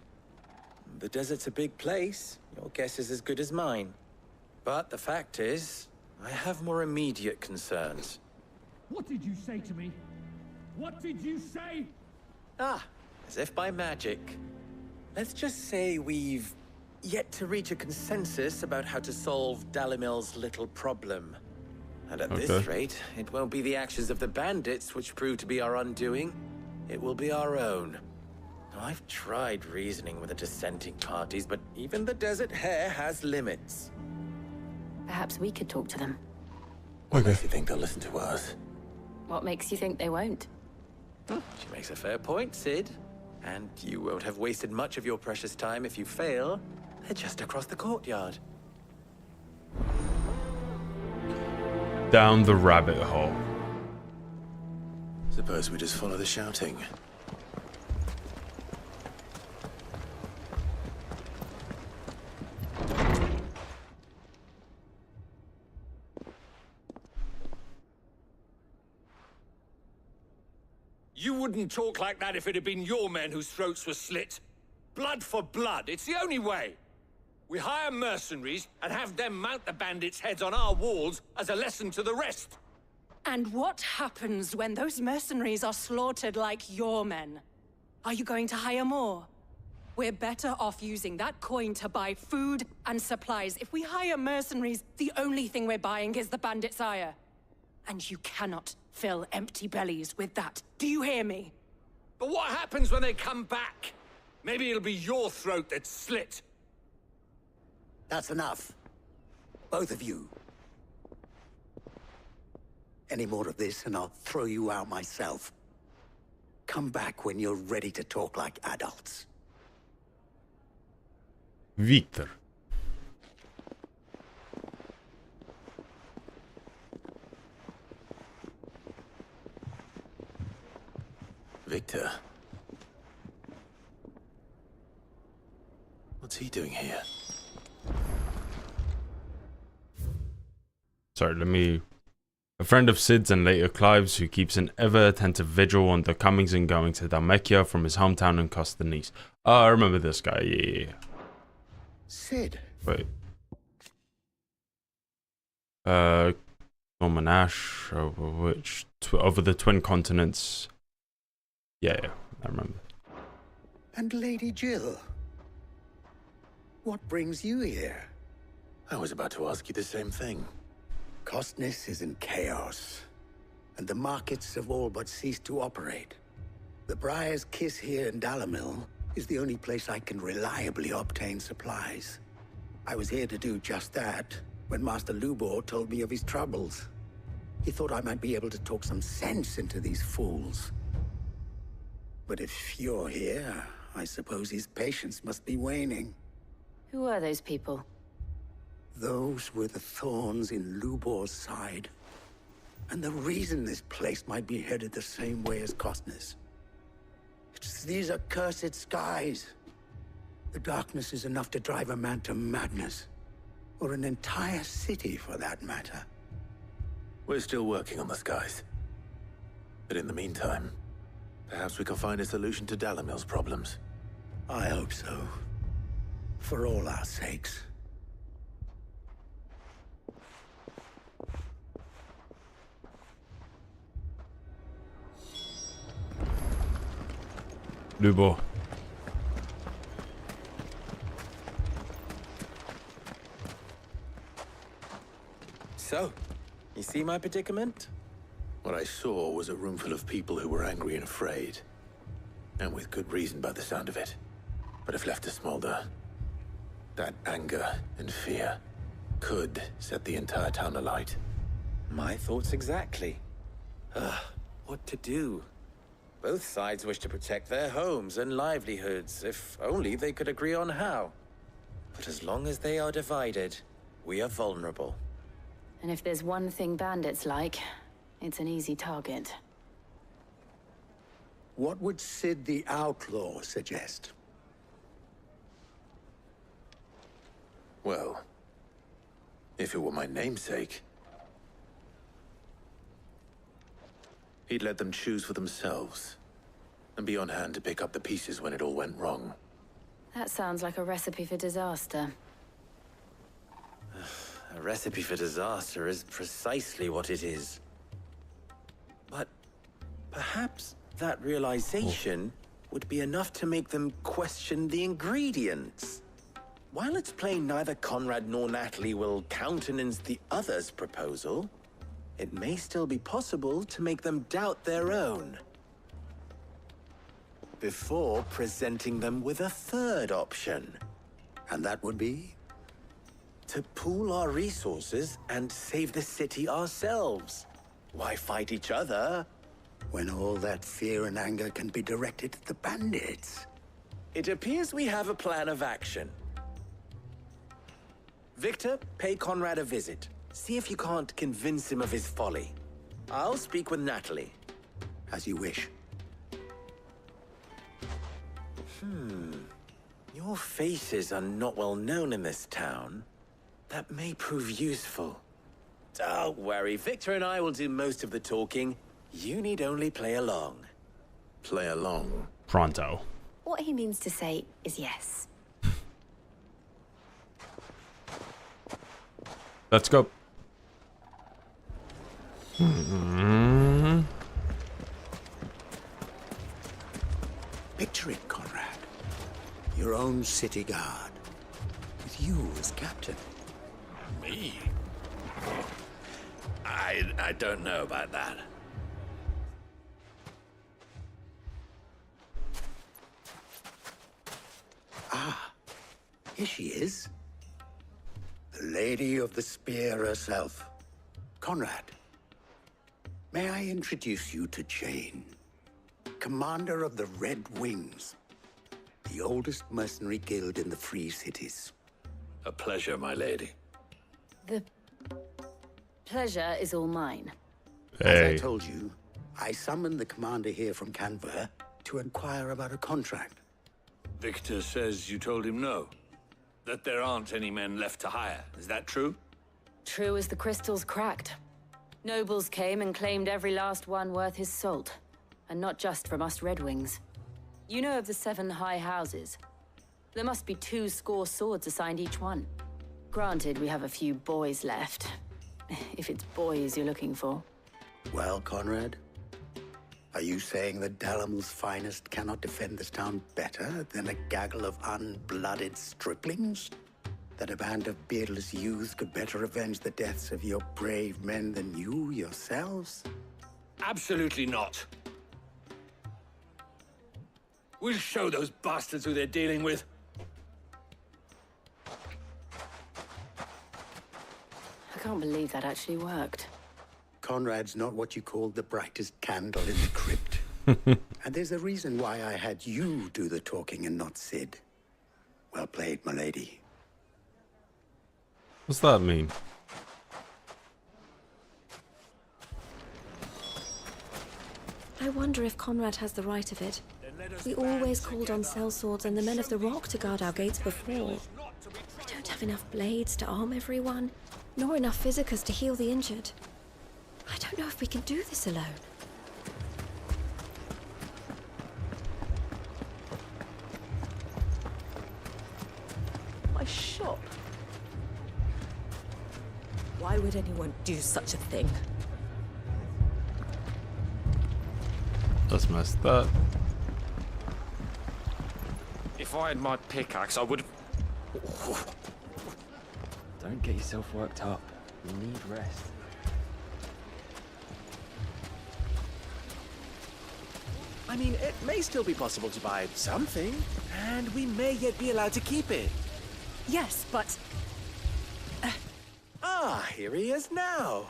The desert's a big place. Your guess is as good as mine. But the fact is, I have more immediate concerns. What did you say to me? What did you say? Ah, as if by magic. Let's just say we've yet to reach a consensus about how to solve Dalimil's little problem. And at this rate, it won't be the actions of the bandits which prove to be our undoing. It will be our own. Now, I've tried reasoning with the dissenting parties, but even the Desert Hare has limits. Perhaps we could talk to them. What makes you think they'll listen to us? What makes you think they won't? She makes a fair point, Sid. And you won't have wasted much of your precious time if you fail. They're just across the courtyard. Down the rabbit hole. Suppose we just follow the shouting. You wouldn't talk like that if it had been your men whose throats were slit. Blood for blood, it's the only way. We hire mercenaries and have them mount the bandits' heads on our walls as a lesson to the rest. And what happens when those mercenaries are slaughtered like your men? Are you going to hire more? We're better off using that coin to buy food and supplies. If we hire mercenaries, the only thing we're buying is the bandits' ire. And you cannot fill empty bellies with that. Do you hear me? But what happens when they come back? Maybe it'll be your throat that's slit. That's enough. Both of you. Any more of this and I'll throw you out myself. Come back when you're ready to talk like adults. Victor. Victor. What's he doing here? Sorry, let me A friend of Sid's and later Clive's, who keeps an ever-attentive vigil on the comings and goings to Dhalmekia from his hometown in Costanese. Oh, I remember this guy, yeah. Sid. Wait. Norman Ash, over the twin continents. Yeah, I remember. And Lady Jill. What brings you here? I was about to ask you the same thing. Costness is in chaos, and the markets have all but ceased to operate. The Briar's Kiss here in Dalimil is the only place I can reliably obtain supplies. I was here to do just that when Master Lubor told me of his troubles. He thought I might be able to talk some sense into these fools. But if you're here, I suppose his patience must be waning. Who are those people? Those were the thorns in Lubor's side. And the reason this place might be headed the same way as Costness. It's these accursed skies. The darkness is enough to drive a man to madness. Or an entire city, for that matter. We're still working on the skies. But in the meantime, perhaps we can find a solution to Dalimil's problems. I hope so. For all our sakes. Lubor. So, you see my predicament? What I saw was a room full of people who were angry and afraid. And with good reason by the sound of it. But if left to smolder, that anger and fear could set the entire town alight. My thoughts exactly. What to do? Both sides wish to protect their homes and livelihoods, if only they could agree on how. But as long as they are divided, we are vulnerable. And if there's one thing bandits like, it's an easy target. What would Sid the Outlaw suggest? Well, if it were my namesake, he'd let them choose for themselves, and be on hand to pick up the pieces when it all went wrong. That sounds like a recipe for disaster. A recipe for disaster is precisely what it is. But perhaps that realization would be enough to make them question the ingredients. While it's plain neither Conrad nor Natalie will countenance the other's proposal, it may still be possible to make them doubt their own. Before presenting them with a third option. And that would be? To pool our resources and save the city ourselves. Why fight each other? When all that fear and anger can be directed at the bandits. It appears we have a plan of action. Victor, pay Conrad a visit. See if you can't convince him of his folly. I'll speak with Natalie. As you wish. Your faces are not well known in this town. That may prove useful. Don't worry, Victor and I will do most of the talking. You need only play along. Play along? Pronto. What he means to say is yes. Let's go. Picture it, Conrad. Your own city guard. With you as captain. Me? I don't know about that. Ah, here she is. The Lady of the Spear herself. Conrad, may I introduce you to Jane, commander of the Red Wings, the oldest mercenary guild in the Free Cities. A pleasure, my lady. The pleasure is all mine. As I told you, I summoned the commander here from Canver to inquire about a contract. Victor says you told him no. That there aren't any men left to hire. Is that true? True as the crystal's cracked. Nobles came and claimed every last one worth his salt. And not just from us Red Wings. You know of the 7 high houses. There must be 2 swords assigned each one. Granted, we have a few boys left. If it's boys you're looking for. Well, Conrad, are you saying that Dalamil's finest cannot defend this town better than a gaggle of unblooded striplings? That a band of beardless youths could better avenge the deaths of your brave men than you yourselves? Absolutely not. We'll show those bastards who they're dealing with. I can't believe that actually worked. Conrad's not what you call the brightest candle in the crypt. And there's a reason why I had you do the talking and not Sid. Well played, my lady. What's that mean? I wonder if Conrad has the right of it. We always called on sellswords and the men of the Rock to guard our gates before. We don't have enough blades to arm everyone, nor enough physicers to heal the injured. I don't know if we can do this alone. My shop? Why would anyone do such a thing? That's messed up. If I had my pickaxe, I would have... Don't get yourself worked up. You need rest. I mean, it may still be possible to buy something, and we may yet be allowed to keep it. Yes, but... Ah, here he is now.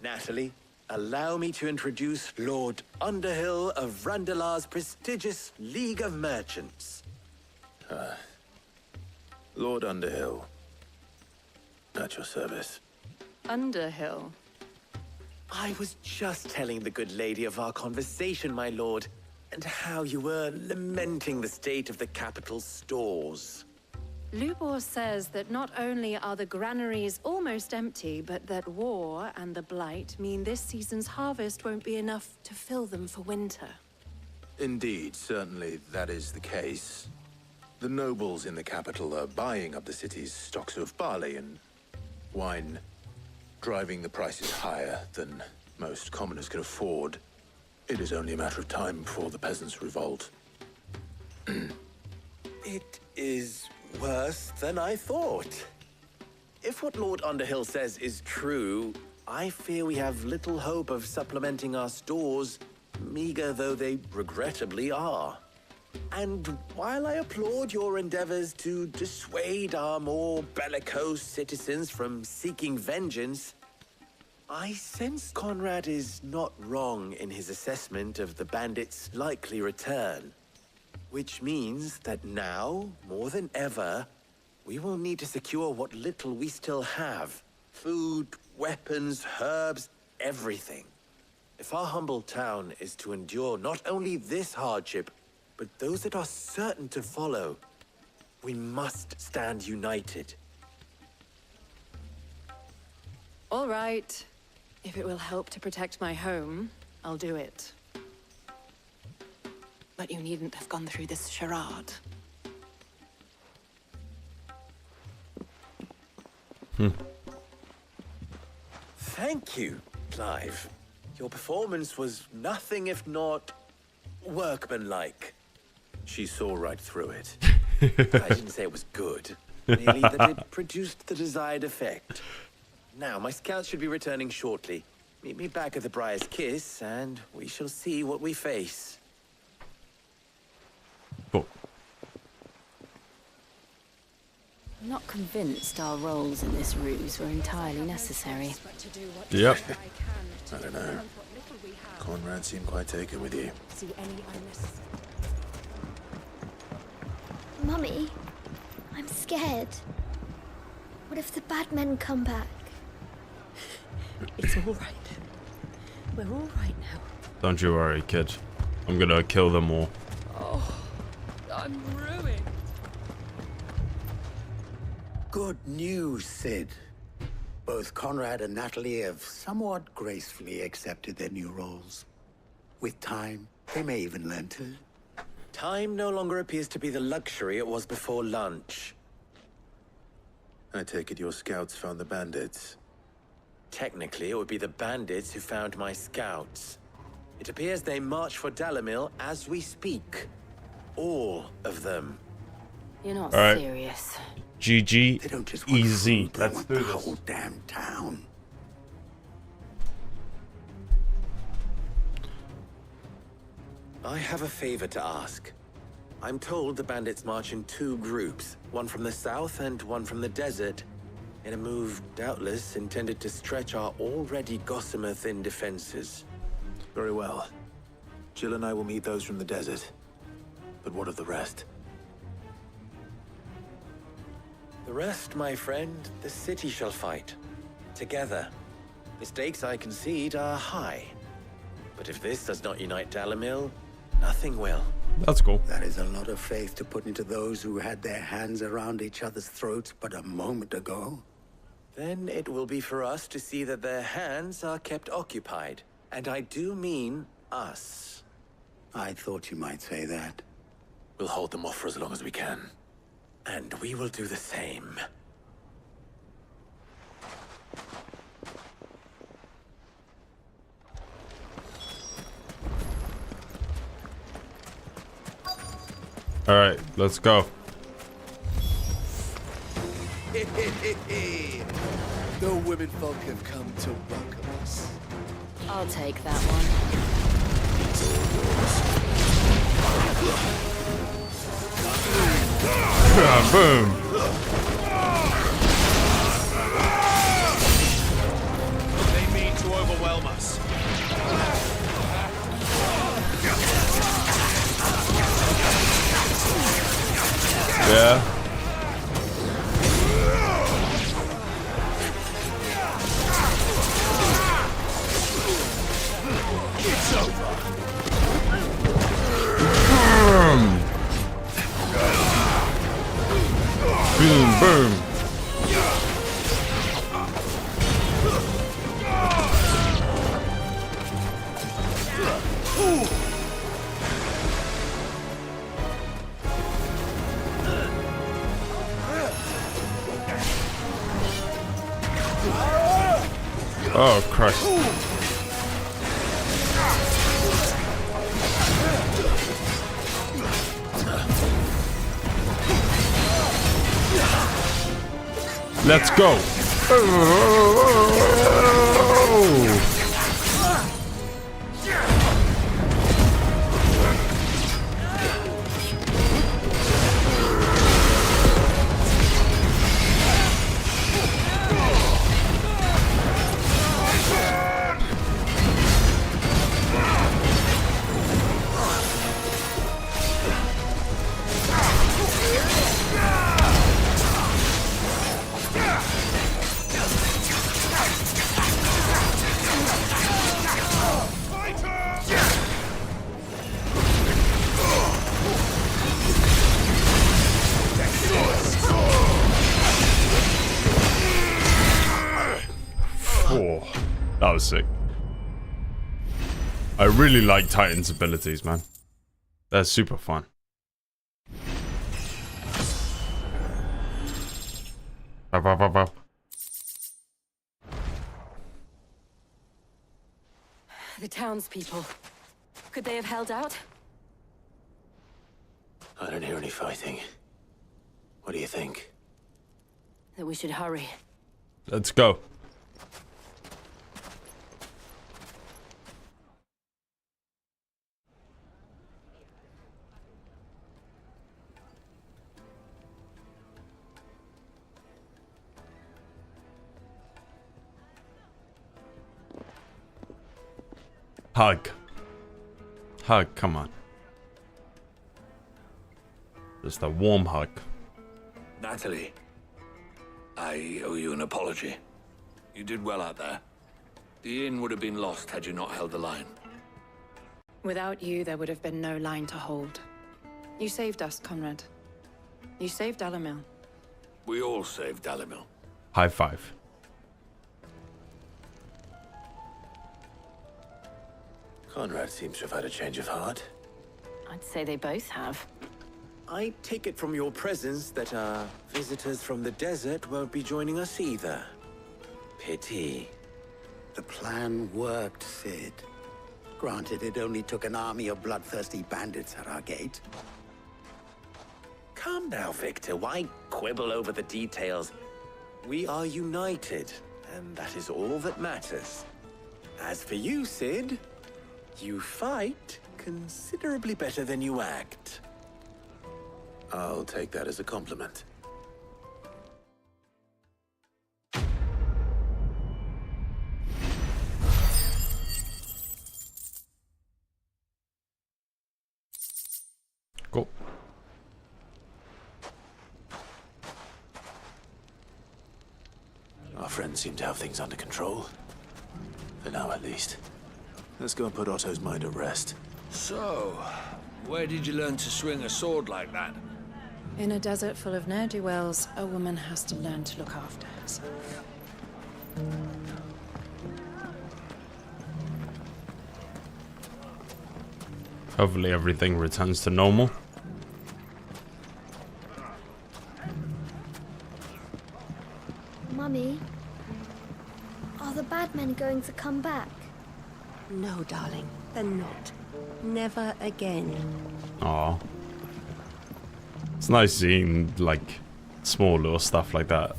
Natalie, allow me to introduce Lord Underhill of Randalar's prestigious League of Merchants. Lord Underhill. At your service. Underhill? I was just telling the good lady of our conversation, my lord, and how you were lamenting the state of the capital's stores. Lubor says that not only are the granaries almost empty, but that war and the Blight mean this season's harvest won't be enough to fill them for winter. Indeed, certainly that is the case. The nobles in the capital are buying up the city's stocks of barley and wine, driving the prices higher than most commoners can afford. It is only a matter of time before the peasants revolt. It is worse than I thought. If what Lord Underhill says is true, I fear we have little hope of supplementing our stores, meager though they regrettably are. And while I applaud your endeavors to dissuade our more bellicose citizens from seeking vengeance, I sense Conrad is not wrong in his assessment of the bandits' likely return. Which means that now, more than ever, we will need to secure what little we still have. Food, weapons, herbs, everything. If our humble town is to endure not only this hardship, but those that are certain to follow, we must stand united. All right. If it will help to protect my home, I'll do it. But you needn't have gone through this charade. Thank you, Clive. Your performance was nothing if not workmanlike. She saw right through it. I didn't say it was good, merely that it produced the desired effect. Now, my scouts should be returning shortly. Meet me back at the Briar's Kiss, and we shall see what we face. Cool. I'm not convinced our roles in this ruse were entirely necessary. Yep. I don't know. Conrad seemed quite taken with you. Mummy, I'm scared. What if the bad men come back? It's all right. We're all right now. Don't you worry, kid. I'm gonna kill them all. Oh, I'm ruined. Good news, Sid. Both Conrad and Natalie have somewhat gracefully accepted their new roles. With time, they may even learn to. Time no longer appears to be the luxury it was before lunch. I take it your scouts found the bandits. Technically, it would be the bandits who found my scouts. It appears they march for Dalimil as we speak. All of them. You're not All right. serious. GG. They don't just want Easy. food, they Let's want do the this. whole damn town. I have a favor to ask. I'm told the bandits march in 2 groups, one from the south and one from the desert, in a move doubtless intended to stretch our already gossamer-thin defenses. Very well. Jill and I will meet those from the desert. But what of the rest? The rest, my friend, the city shall fight. Together. The stakes, I concede, are high. But if this does not unite Dalimil, nothing will. That's cool. That is a lot of faith to put into those who had their hands around each other's throats but a moment ago. Then it will be for us to see that their hands are kept occupied. And I do mean us. I thought you might say that. We'll hold them off for as long as we can. And we will do the same. All right, let's go. The women folk have come to welcome us. I'll take that one. Boom. They mean to overwhelm us. Yeah. It's over. Boom, boom. Oh, Christ. Let's go. Oh, that was sick. I really like Titan's abilities, man. They're super fun. Up, up, up, up. The townspeople. Could they have held out? I don't hear any fighting. What do you think? That we should hurry. Let's go. Hug. Hug, come on. Just a warm hug. Natalie, I owe you an apology. You did well out there. The inn would have been lost had you not held the line. Without you, there would have been no line to hold. You saved us, Conrad. You saved Dalimil. We all saved Dalimil. High five. Conrad seems to have had a change of heart. I'd say they both have. I take it from your presence that our visitors from the desert won't be joining us either. Pity. The plan worked, Sid. Granted, it only took an army of bloodthirsty bandits at our gate. Calm now, Victor. Why quibble over the details? We are united, and that is all that matters. As for you, Sid, you fight considerably better than you act. I'll take that as a compliment. Cool. Our friends seem to have things under control. For now, at least. Let's go and put Otto's mind at rest. So, where did you learn to swing a sword like that? In a desert full of ne'er-do-wells, a woman has to learn to look after herself. Hopefully everything returns to normal. Mummy, are the bad men going to come back? No, darling, they're not. Never again. Aw. It's nice seeing, like, small little stuff like that.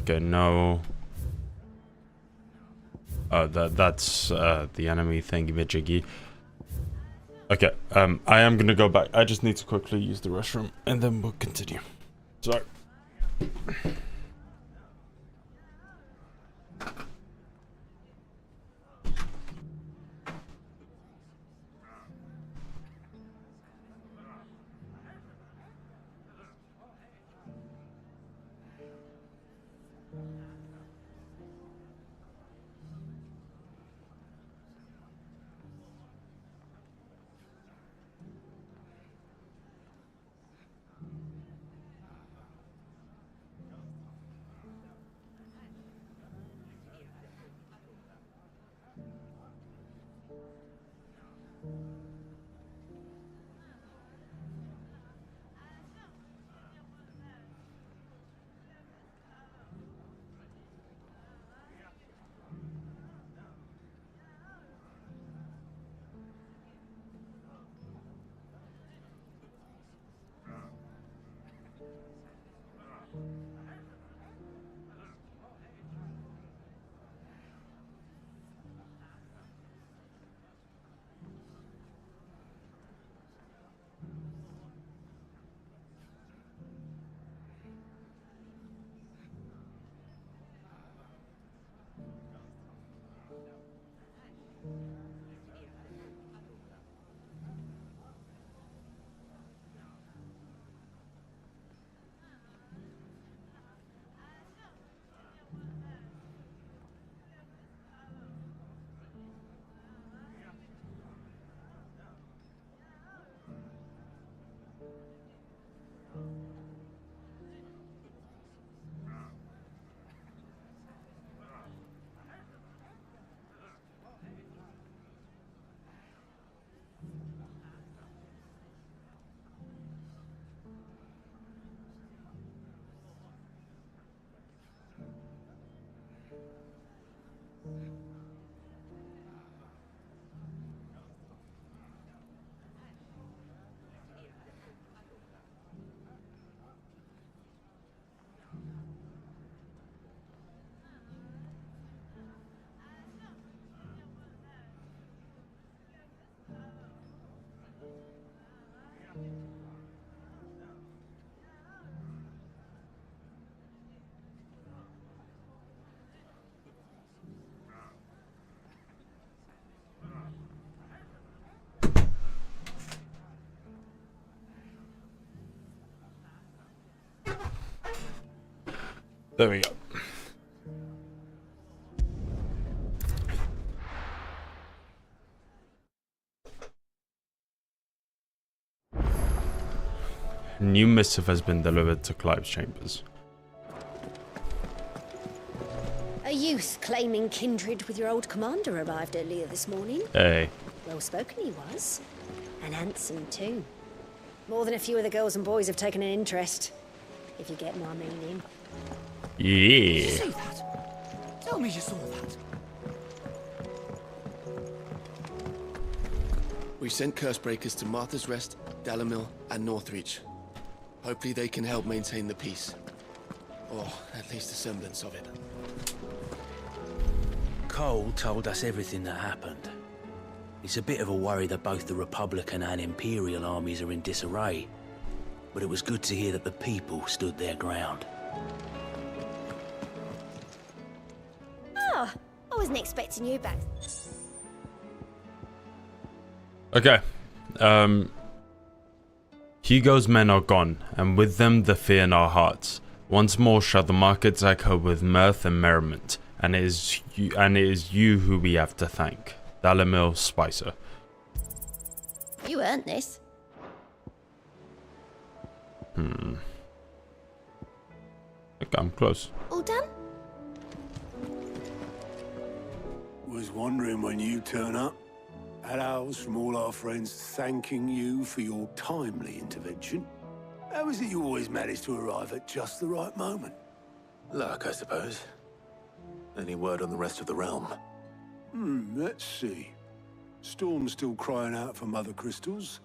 Okay, no. Oh, that's the enemy thingy-majiggy. Okay, I am gonna go back. I just need to quickly use the restroom, and then we'll continue. Sorry. There we go. New missive has been delivered to Clive's chambers. youth claiming kindred with your old commander arrived earlier this morning. Hey. Well spoken he was. And handsome too. More than a few of the girls and boys have taken an interest. If you get my meaning. Yeah. Did you see that? Tell me you saw that. We sent Cursebreakers to Martha's Rest, Dalamil, and Northreach. Hopefully they can help maintain the peace. Or at least a semblance of it. Cole told us everything that happened. It's a bit of a worry that both the Republican and Imperial armies are in disarray. But it was good to hear that the people stood their ground. Ah, I wasn't expecting you back. Okay. Hugo's men are gone, and with them the fear in our hearts. Once more shall the markets echo with mirth and merriment, and it is you who we have to thank. Dalamil Spicer. You earned this. Okay, I'm close. All done? Was wondering when you turn up. Had owls from all our friends thanking you for your timely intervention. How is it you always manage to arrive at just the right moment? Luck, I suppose. Any word on the rest of the realm? Let's see. Storm's still crying out for mother crystals.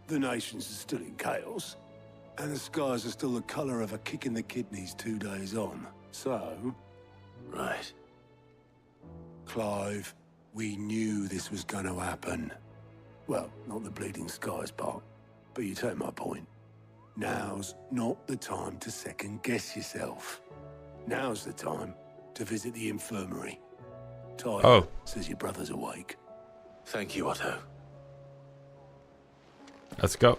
The nations are still in chaos. And the skies are still the color of a kick in the kidneys 2 days on. So... Right. Clive, we knew this was going to happen. Well, not the bleeding skies part, but you take my point. Now's not the time to second-guess yourself. Now's the time to visit the infirmary. Tyler says your brother's awake. Thank you, Otto. Let's go.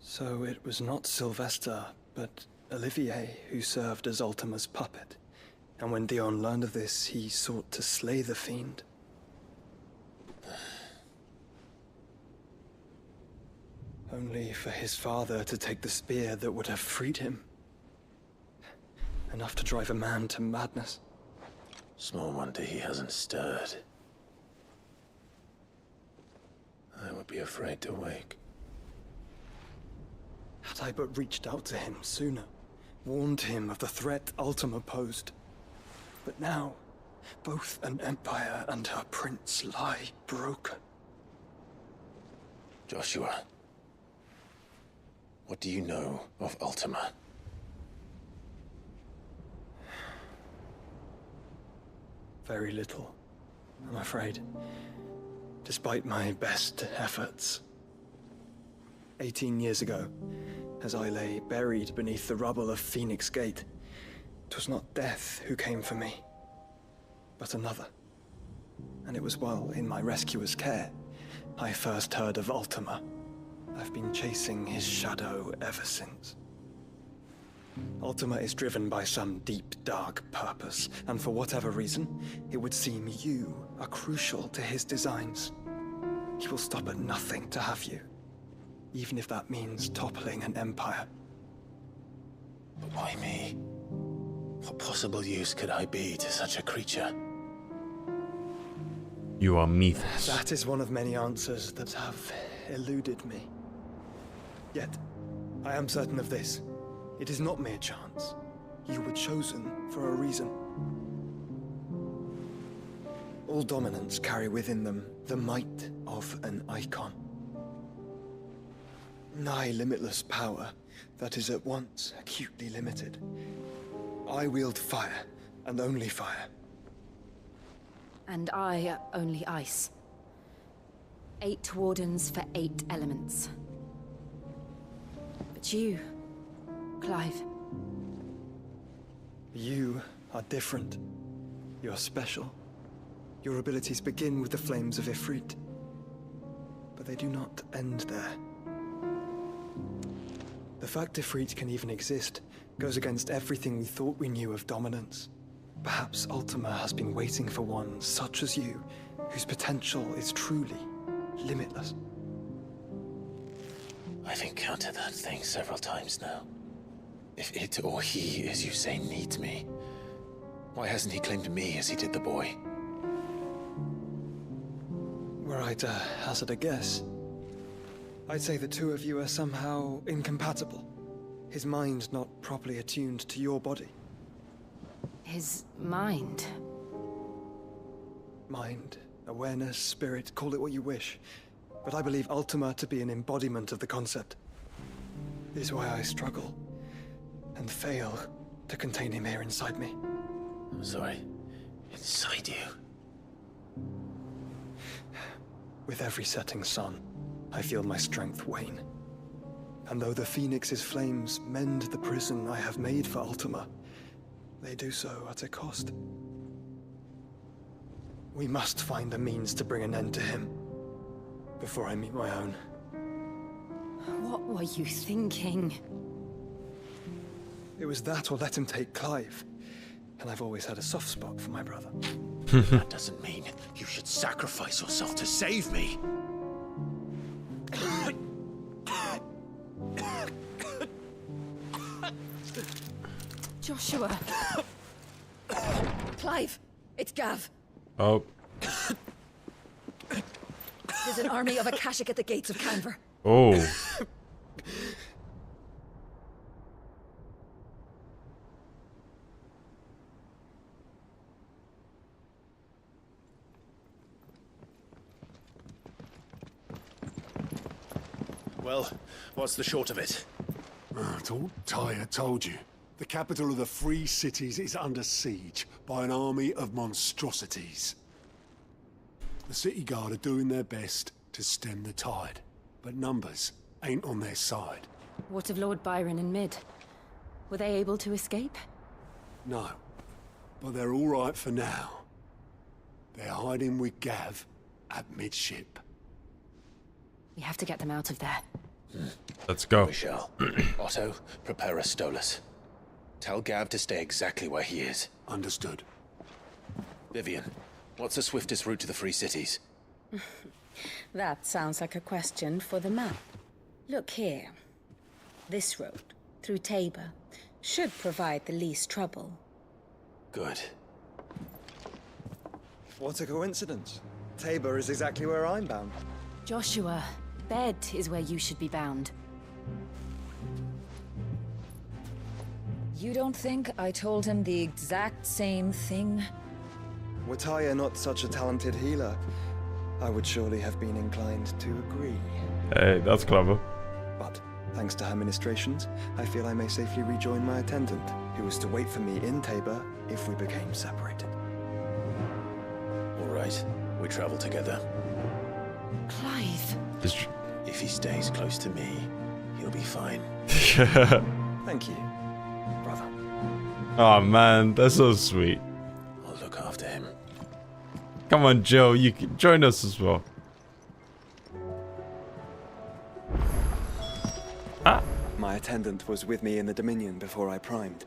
So it was not Sylvester, but Olivier who served as Ultima's puppet. And when Dion learned of this, he sought to slay the fiend. Only for his father to take the spear that would have freed him. Enough to drive a man to madness. Small wonder he hasn't stirred. I would be afraid to wake. Had I but reached out to him sooner, warned him of the threat Ultima posed. But now, both an empire and her prince lie broken. Joshua, what do you know of Ultima? Very little, I'm afraid. Despite my best efforts. 18 years ago, as I lay buried beneath the rubble of Phoenix Gate, 'twas not death who came for me, but another. And it was while in my rescuer's care, I first heard of Ultima. I've been chasing his shadow ever since. Ultima is driven by some deep, dark purpose, and for whatever reason, it would seem you are crucial to his designs. He will stop at nothing to have you. Even if that means toppling an empire. But why me? What possible use could I be to such a creature? You are Methus. That is one of many answers that have eluded me. Yet, I am certain of this. It is not mere chance. You were chosen for a reason. All dominants carry within them the might of an icon. Nigh limitless power that is at once acutely limited. I wield fire, and only fire. And I only ice. 8 wardens for 8 elements. But you, Clive. You are different. You're special. Your abilities begin with the flames of Ifrit. But they do not end there. The fact Ifrit can even exist goes against everything we thought we knew of dominance. Perhaps Ultima has been waiting for one such as you, whose potential is truly limitless. I've encountered that thing several times now. If it or he, as you say, needs me, why hasn't he claimed me as he did the boy? Were I to hazard a guess, I'd say the two of you are somehow incompatible. His mind not properly attuned to your body. His mind? Mind, awareness, spirit, call it what you wish. But I believe Ultima to be an embodiment of the concept. This is why I struggle and fail to contain him here inside me. I'm sorry. Inside you? With every setting sun, I feel my strength wane. And though the Phoenix's flames mend the prison I have made for Ultima, they do so at a cost. We must find a means to bring an end to him before I meet my own. What were you thinking? It was that or let him take Clive. And I've always had a soft spot for my brother. That doesn't mean you should sacrifice yourself to save me. Joshua. Clive, it's Gav. Oh. There's an army of Akashic at the gates of Canver. Oh. Well, what's the short of it? I thought Tyre told you. The capital of the Free Cities is under siege by an army of monstrosities. The city guard are doing their best to stem the tide, but numbers ain't on their side. What of Lord Byron and Mid? Were they able to escape? No, but they're all right for now. They're hiding with Gav at midship. We have to get them out of there. Let's go. We shall. Otto, prepare a Stolas. Tell Gav to stay exactly where he is. Understood. Vivian, what's the swiftest route to the Free Cities? That sounds like a question for the map. Look here. This road, through Tabor, should provide the least trouble. Good. What a coincidence. Tabor is exactly where I'm bound. Joshua, bed is where you should be bound. You don't think I told him the exact same thing? Were Tyre not such a talented healer, I would surely have been inclined to agree. Hey, that's clever. But, thanks to her ministrations, I feel I may safely rejoin my attendant, who was to wait for me in Tabor if we became separated. All right, we travel together. Clive. If he stays close to me, he'll be fine. Thank you, brother. Oh man, that's so sweet. I'll look after him. Come on, Joe, you can join us as well. My attendant was with me in the Dominion before I primed.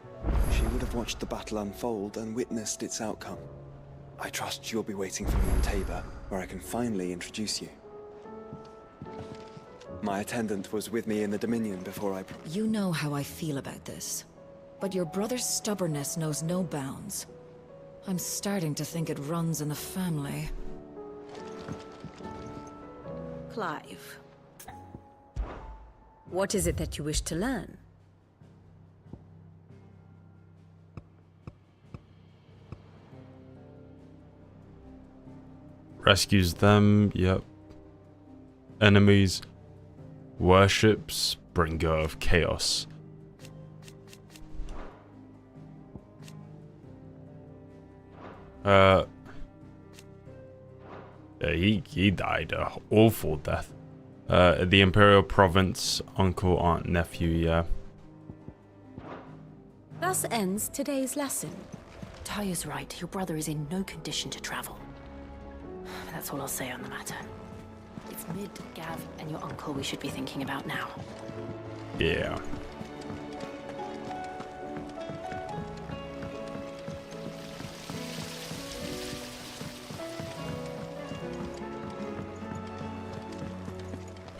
She would have watched the battle unfold and witnessed its outcome. I trust you'll be waiting for me in Tabor, where I can finally introduce you. My attendant was with me in the Dominion before I... You know how I feel about this. But your brother's stubbornness knows no bounds. I'm starting to think it runs in the family. Clive. What is it that you wish to learn? Rescues them, yep. Enemies. Worships, bringer of chaos. Yeah, he died an awful death. The Imperial Province, uncle, aunt, nephew, yeah. Thus ends today's lesson. Tyre's right, your brother is in no condition to travel. That's all I'll say on the matter. It's Mid, Gav, and your uncle we should be thinking about now.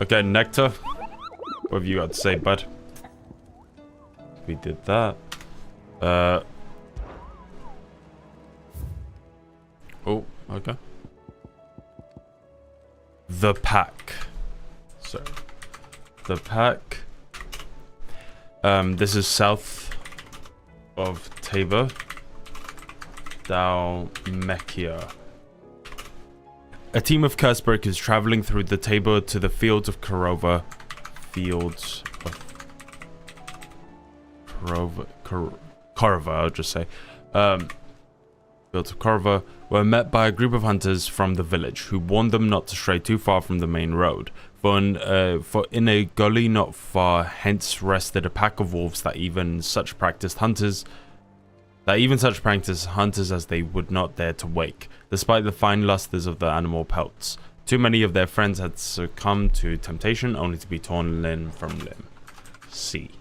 Okay, Nectar. What have you got to say, bud? We did that. Oh, okay. The Pack. So, the Pack. This is south of Tabor. Dalmekia. A team of Cursebreakers traveling through the Tabor to the fields of Korova. Korova, I'll just say. Fields of Korova were met by a group of hunters from the village who warned them not to stray too far from the main road. For in a gully not far hence rested a pack of wolves that even such practiced hunters as they would not dare to wake, despite the fine lustres of the animal pelts. Too many of their friends had succumbed to temptation, only to be torn limb from limb. See.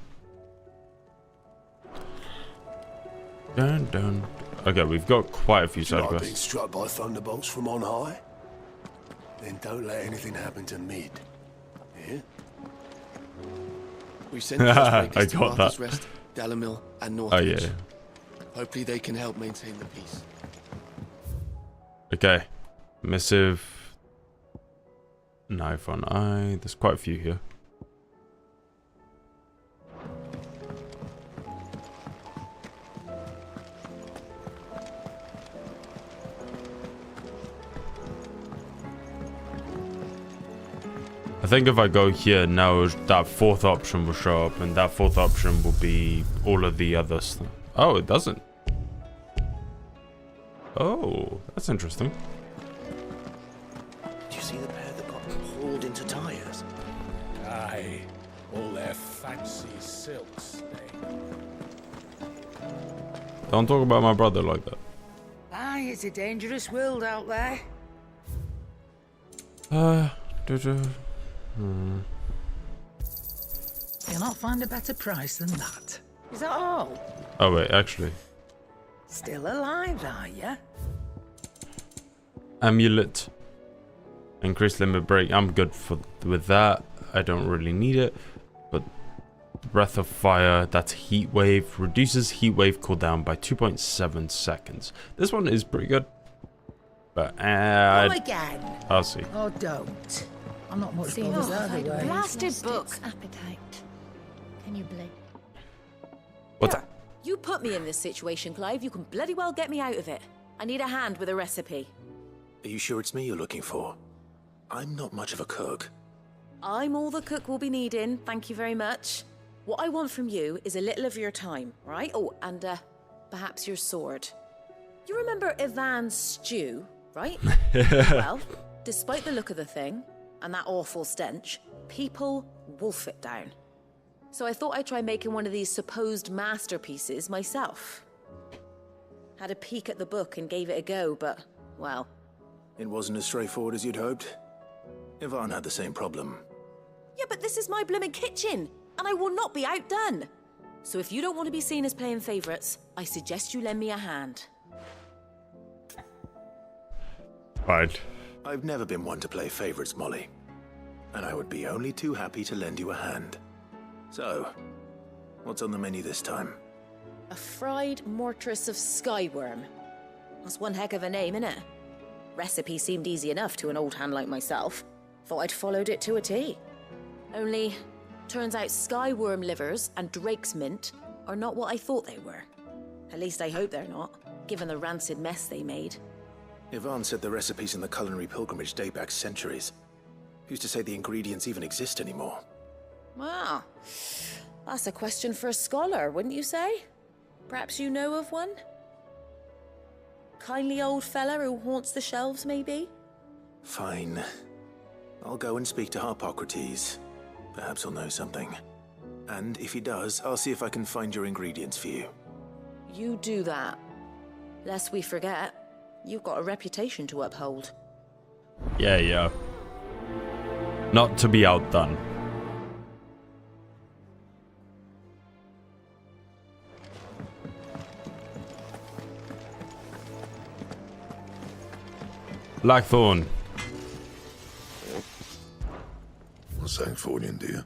Dun, dun. Okay, we've got quite a few side quests. Being struck by thunderbolts from on high? Then don't let anything happen to Mid. Yeah? We sent Cursebreakers to got Martha's that. Rest, Dalamil, and Northridge. Oh yeah. Hopefully they can help maintain the peace. Okay. Missive. Knife on eye. There's quite a few here. I think if I go here now, that fourth option will show up, and that fourth option will be all of the other stuff. Oh, it doesn't. Oh, that's interesting. Do you see the pair that got hauled into tires? Aye, all their fancy silks. Don't talk about my brother like that. Aye, it's a dangerous world out there. You'll not find a better price than that. Is that all? Oh wait, actually. Still alive, are ya? Amulet. Increased limit break. I'm good with that. I don't really need it. But Breath of Fire, that's Heat Wave. Reduces Heat Wave cooldown by 2.7 seconds. This one is pretty good. But again. I'll see. Oh, don't. I'm not much Seems bothered like either way. blasted book. Appetite. Can you blink? What's that? You put me in this situation, Clive. You can bloody well get me out of it. I need a hand with a recipe. Are you sure it's me you're looking for? I'm not much of a cook. I'm all the cook will be needing, thank you very much. What I want from you is a little of your time, right? Oh, and perhaps your sword. You remember Ivan's stew, right? Well, despite the look of the thing, and that awful stench, people wolf it down. So I thought I'd try making one of these supposed masterpieces myself. Had a peek at the book and gave it a go, but, well... It wasn't as straightforward as you'd hoped. Ivan had the same problem. Yeah, but this is my blimmin' kitchen, and I will not be outdone. So if you don't want to be seen as playing favourites, I suggest you lend me a hand. Fine. I've never been one to play favourites, Molly. And I would be only too happy to lend you a hand. So, what's on the menu this time? A fried mortress of skyworm. That's one heck of a name, innit? Recipe seemed easy enough to an old hand like myself. Thought I'd followed it to a T. Only, turns out skyworm livers and drake's mint are not what I thought they were. At least I hope they're not, given the rancid mess they made. Ivan said the recipes in the culinary pilgrimage date back centuries. Who's to say the ingredients even exist anymore? Wow. That's a question for a scholar, wouldn't you say? Perhaps you know of one? Kindly old fella who haunts the shelves, maybe? Fine. I'll go and speak to Harpocrates. Perhaps he'll know something. And if he does, I'll see if I can find your ingredients for you. You do that. Lest we forget, you've got a reputation to uphold. Yeah. Not to be outdone. Blackthorn. Want something for you, do you?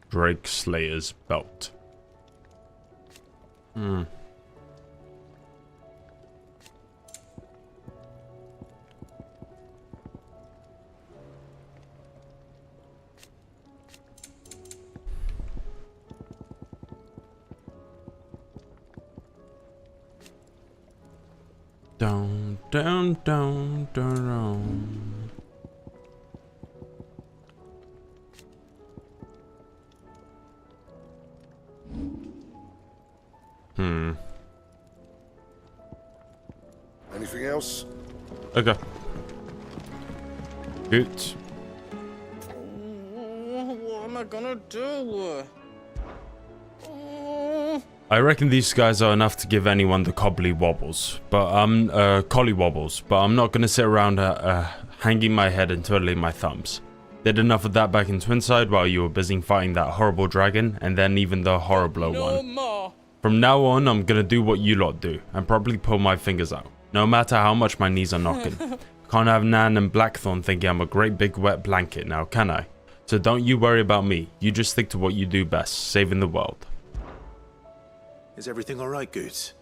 Drake Slayer's belt. Hmm. Down, down, down, down. Anything else? Okay. Good. What am I gonna do? I reckon these guys are enough to give anyone the collie wobbles, but I'm not gonna sit around hanging my head and twiddling my thumbs. Did enough of that back in Twinside while you were busy fighting that horrible dragon, and then even the horribler one. More. From now on, I'm gonna do what you lot do, and probably pull my fingers out, no matter how much my knees are knocking. Can't have Nan and Blackthorn thinking I'm a great big wet blanket now, can I? So don't you worry about me, you just stick to what you do best, saving the world. Is everything alright, Goots?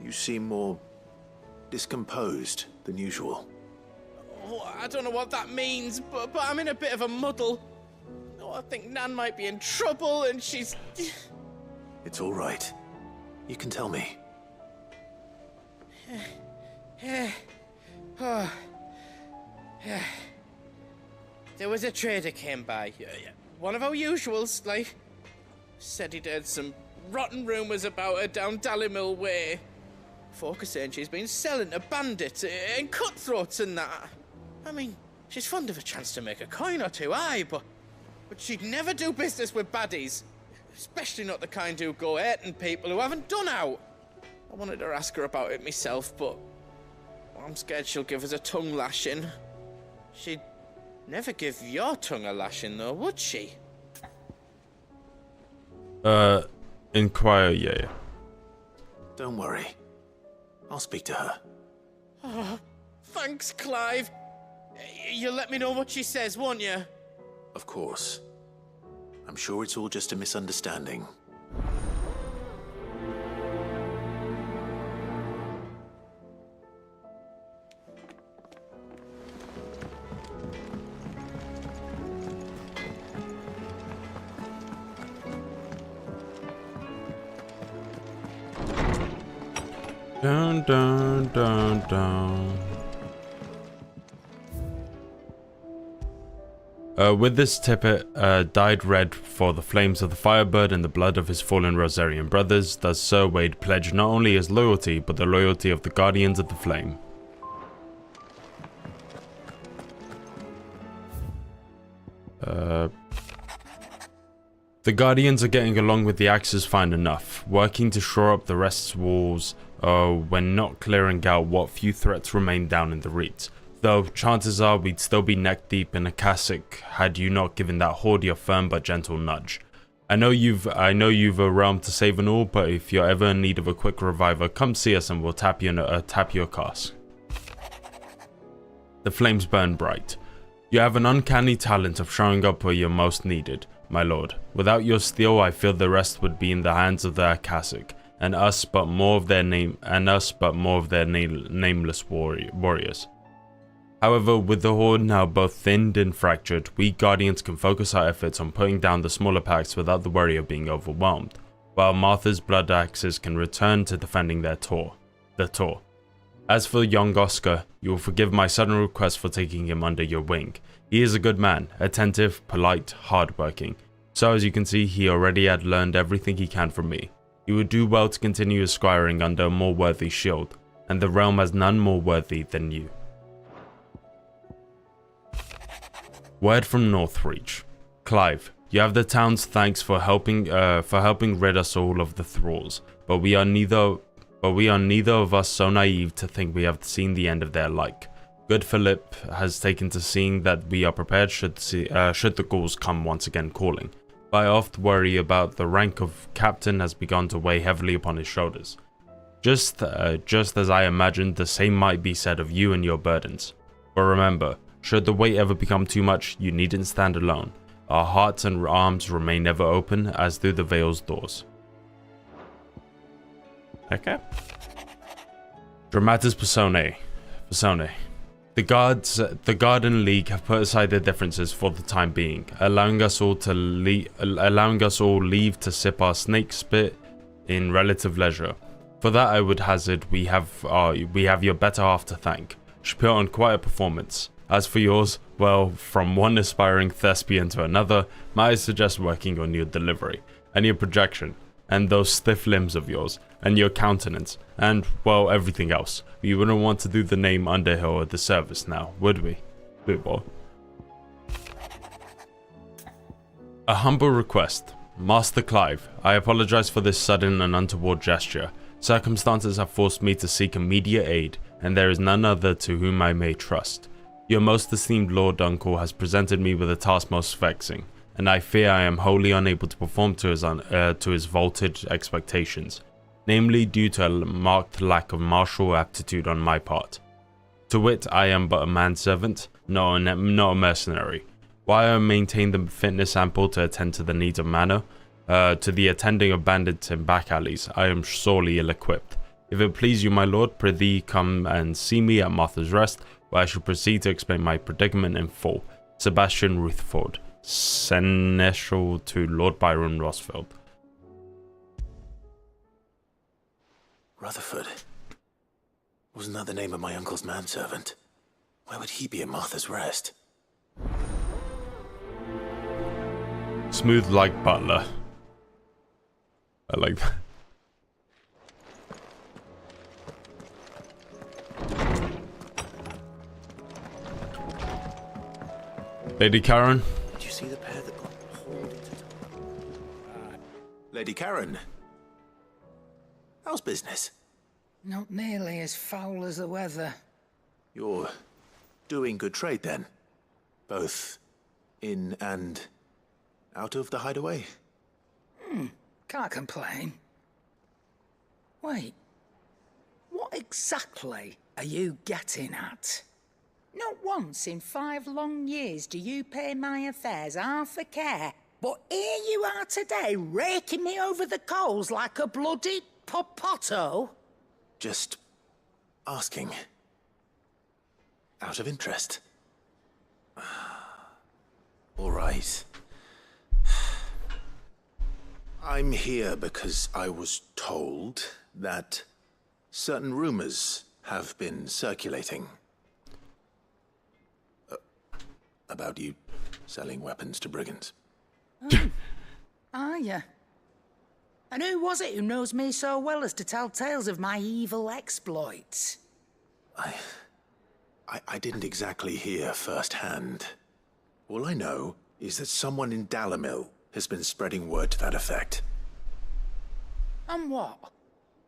You seem more discomposed than usual. Oh, I don't know what that means, but I'm in a bit of a muddle. Oh, I think Nan might be in trouble and she's... It's alright. You can tell me. There was a trader came by. One of our usuals, like. Said he'd heard some rotten rumours about her down Dalimil way. Folk are saying she's been selling to bandits and cutthroats and that. I mean, she's fond of a chance to make a coin or two, aye, but she'd never do business with baddies. Especially not the kind who go hurting people who haven't done out. I wanted to ask her about it myself, but I'm scared she'll give us a tongue lashing. She'd never give your tongue a lashing, though, would she? Inquire, yeah. Don't worry. I'll speak to her. Oh, thanks, Clive. You'll let me know what she says, won't you? Of course. I'm sure it's all just a misunderstanding. Dun, dun, dun, dun. With this tippet dyed red for the flames of the Firebird and the blood of his fallen Rosarian brothers, does Sir Wade pledge not only his loyalty, but the loyalty of the Guardians of the Flame. The Guardians are getting along with the Axes fine enough, working to shore up the rest's walls when not clearing out what few threats remain down in the reeds. Though chances are we'd still be neck deep in a cassock had you not given that horde your firm but gentle nudge. I know you've a realm to save and all, but if you're ever in need of a quick reviver, come see us and we'll tap you a cask. The flames burn bright. You have an uncanny talent of showing up where you're most needed, my lord. Without your steel, I feel the rest would be in the hands of their cassock, and us but more of their nameless warriors. However, with the horde now both thinned and fractured, we Guardians can focus our efforts on putting down the smaller packs without the worry of being overwhelmed, while Martha's blood axes can return to defending the Tor. As for young Oscar, you will forgive my sudden request for taking him under your wing. He is a good man, attentive, polite, hardworking. So as you can see, he already had learned everything he can from me. He would do well to continue squiring under a more worthy shield, and the realm has none more worthy than you. Word from Northreach. Clive, you have the town's thanks for helping rid us all of the thralls, but we are neither of us so naive to think we have seen the end of their like. Good Philip has taken to seeing that we are prepared should the ghouls come once again calling. But I oft worry about the rank of captain has begun to weigh heavily upon his shoulders. Just as I imagined, the same might be said of you and your burdens. But remember, should the weight ever become too much, you needn't stand alone. Our hearts and arms remain ever open, as do the Vale's doors. Okay. Dramatis Personae. The Garden League have put aside their differences for the time being, allowing us all leave to sip our snake spit in relative leisure. For that, I would hazard we have your better half to thank. She put on quite a performance. As for yours, well, from one aspiring thespian to another, might I suggest working on your delivery, and your projection, and those stiff limbs of yours, and your countenance, and, well, everything else. We wouldn't want to do the name Underhill a disservice now, would we? Bootball. A humble request. Master Clive, I apologize for this sudden and untoward gesture. Circumstances have forced me to seek immediate aid, and there is none other to whom I may trust. Your most esteemed Lord Uncle has presented me with a task most vexing, and I fear I am wholly unable to perform to his vaulted expectations, namely due to a marked lack of martial aptitude on my part. To wit, I am but a manservant, not a mercenary. While I maintain the fitness ample to attend to the needs of manor, to the attending of bandits in back alleys, I am sorely ill-equipped. If it please you, my lord, prithee come and see me at Martha's Rest, where I shall proceed to explain my predicament in full. Sebastian Rutherford, Seneschal to Lord Byron Rosfield. Rutherford? Wasn't that the name of my uncle's manservant? Why would he be at Martha's Rest? Smooth like butler. I like that. Lady Karen? Did you see the pair that got hauled into Lady Karen? How's business? Not nearly as foul as the weather. You're doing good trade then? Both in and out of the hideaway? Can't complain. Wait. What exactly are you getting at? Not once in 5 long years do you pay my affairs half a care. But here you are today, raking me over the coals like a bloody popoto. Just asking. Out of interest. All right. I'm here because I was told that certain rumors have been circulating about you selling weapons to brigands. Are ya? And who was it who knows me so well as to tell tales of my evil exploits? I didn't exactly hear firsthand. All I know is that someone in Dalimil has been spreading word to that effect. And what?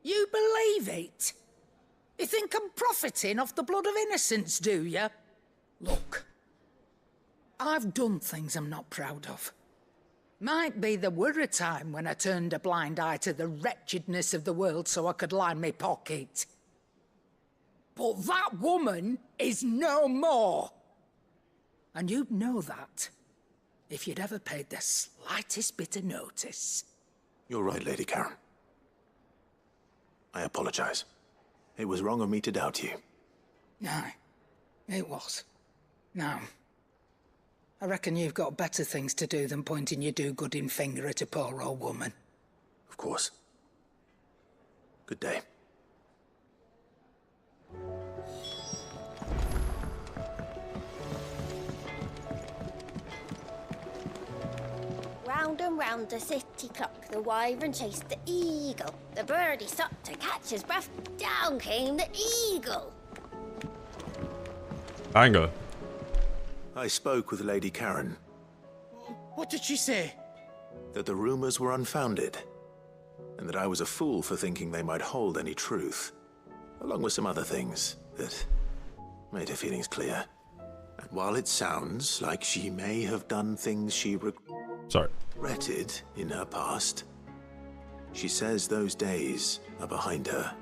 You believe it? You think I'm profiting off the blood of innocents, do you? Look, I've done things I'm not proud of. Might be there were a time when I turned a blind eye to the wretchedness of the world so I could line my pocket. But that woman is no more. And you'd know that if you'd ever paid the slightest bit of notice. You're right, Lady Karen. I apologize. It was wrong of me to doubt you. No, it was. Now, I reckon you've got better things to do than pointing your do-gooding finger at a poor old woman. Of course. Good day. Round and round the city clock, the wyvern chased the eagle. The birdie stopped to catch his breath. Down came the eagle. Banger. I spoke with Lady Karen. What did she say? That the rumors were unfounded, and that I was a fool for thinking they might hold any truth, along with some other things that made her feelings clear. And while it sounds like she may have done things she regretted in her past, she says those days are behind her.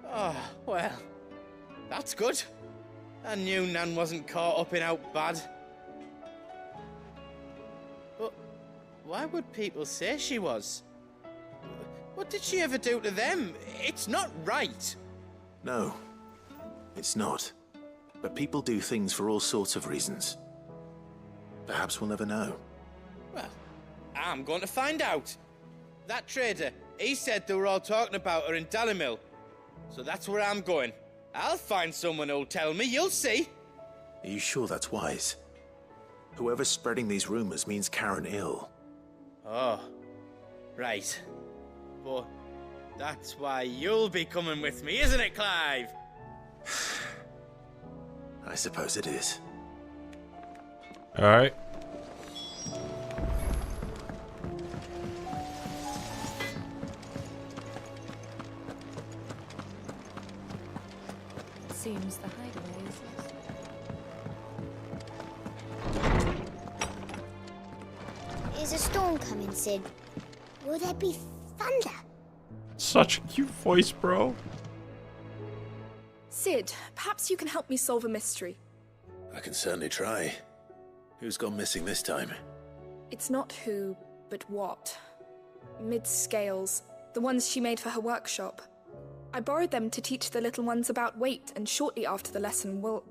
Oh, well, that's good. I knew Nan wasn't caught up in out bad. But why would people say she was? What did she ever do to them? It's not right. No, it's not. But people do things for all sorts of reasons. Perhaps we'll never know. Well, I'm going to find out. That trader, he said they were all talking about her in Dalimil. So that's where I'm going. I'll find someone who'll tell me, you'll see. Are you sure that's wise? Whoever's spreading these rumors means Karen ill. Oh, right. But that's why you'll be coming with me, isn't it, Clive? I suppose it is. Alright. Seems the highway is Is a storm coming, Sid? Will there be thunder? Such a cute voice, bro. Sid, perhaps you can help me solve a mystery. I can certainly try. Who's gone missing this time? It's not who, but what. Mid's scales, the ones she made for her workshop. I borrowed them to teach the little ones about weight, and shortly after the lesson, well,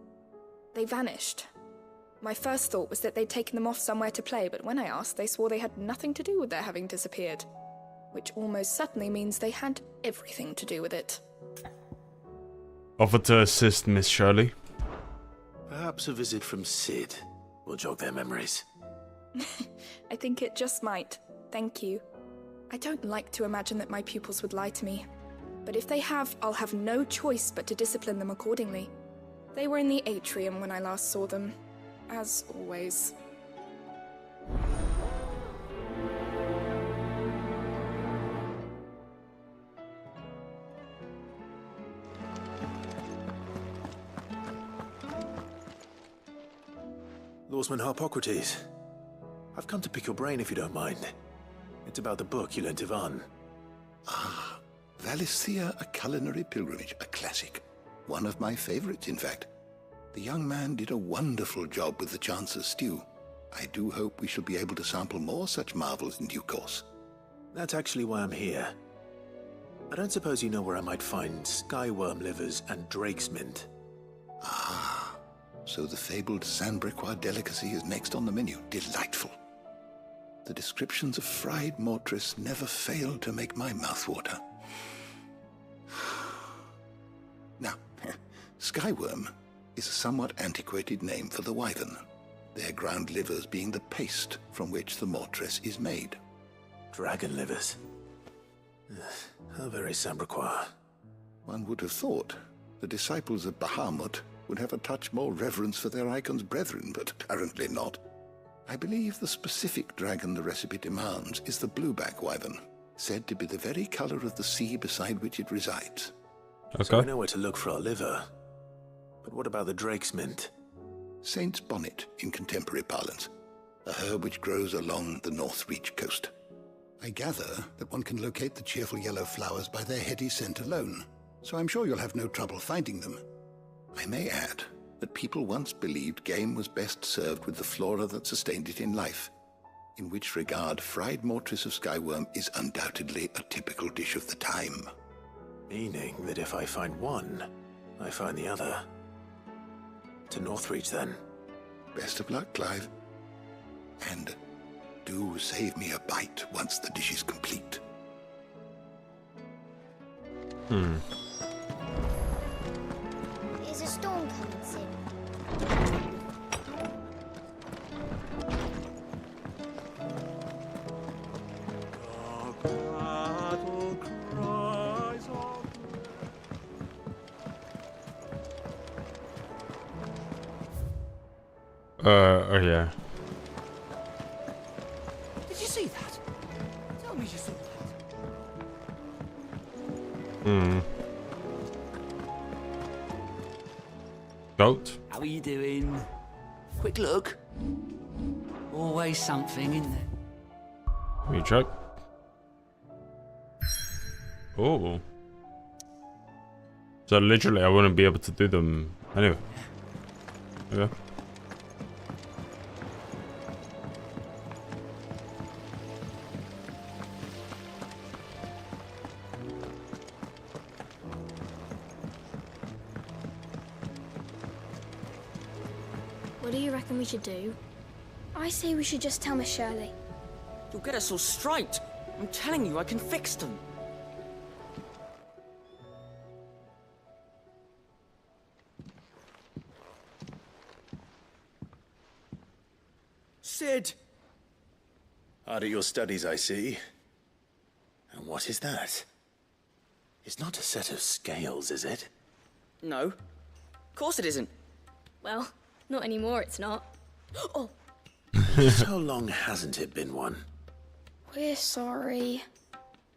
they vanished. My first thought was that they'd taken them off somewhere to play, but when I asked, they swore they had nothing to do with their having disappeared. Which almost certainly means they had everything to do with it. Offer to assist, Miss Shirley. Perhaps a visit from Sid will jog their memories. I think it just might. Thank you. I don't like to imagine that my pupils would lie to me. But if they have, I'll have no choice but to discipline them accordingly. They were in the atrium when I last saw them, as always. Lawsman Harpocrates, I've come to pick your brain if you don't mind. It's about the book you lent Ivan. Ah, Valisthea, A Culinary Pilgrimage, a classic. One of my favorites, in fact. The young man did a wonderful job with the Chance's stew. I do hope we shall be able to sample more such marvels in due course. That's actually why I'm here. I don't suppose you know where I might find skyworm livers and drake's mint. Ah, so the fabled Sandbrequois delicacy is next on the menu. Delightful. The descriptions of fried mortress never fail to make my mouth water. Now, skyworm is a somewhat antiquated name for the wyvern, their ground livers being the paste from which the mortress is made. Dragon livers. How very Sandbrequois. One would have thought the disciples of Bahamut would have a touch more reverence for their icon's brethren, but apparently not. I believe the specific dragon the recipe demands is the blueback wyvern, said to be the very color of the sea beside which it resides. Okay. So we know where to look for our liver. But what about the drake's mint? Saint's bonnet in contemporary parlance, a herb which grows along the North Reach coast. I gather that one can locate the cheerful yellow flowers by their heady scent alone, so I'm sure you'll have no trouble finding them. I may add that people once believed game was best served with the flora that sustained it in life, in which regard fried mortress of skyworm is undoubtedly a typical dish of the time. Meaning that if I find one, I find the other. To Northreach, then. Best of luck, Clive. And do save me a bite once the dish is complete. Is a storm coming, Sid? Oh yeah. Did you see that? Tell me you saw that. Goat. How are you doing? Quick look. Always something, isn't there? Let me check. Oh. So literally I wouldn't be able to do them anyway. Okay. What do you reckon we should do? I say we should just tell Miss Shirley. You'll get us all straight. I'm telling you, I can fix them. Sid! Hard at your studies, I see. And what is that? It's not a set of scales, is it? No. Of course it isn't. Well, not anymore, it's not. Oh! How long hasn't it been one? We're sorry.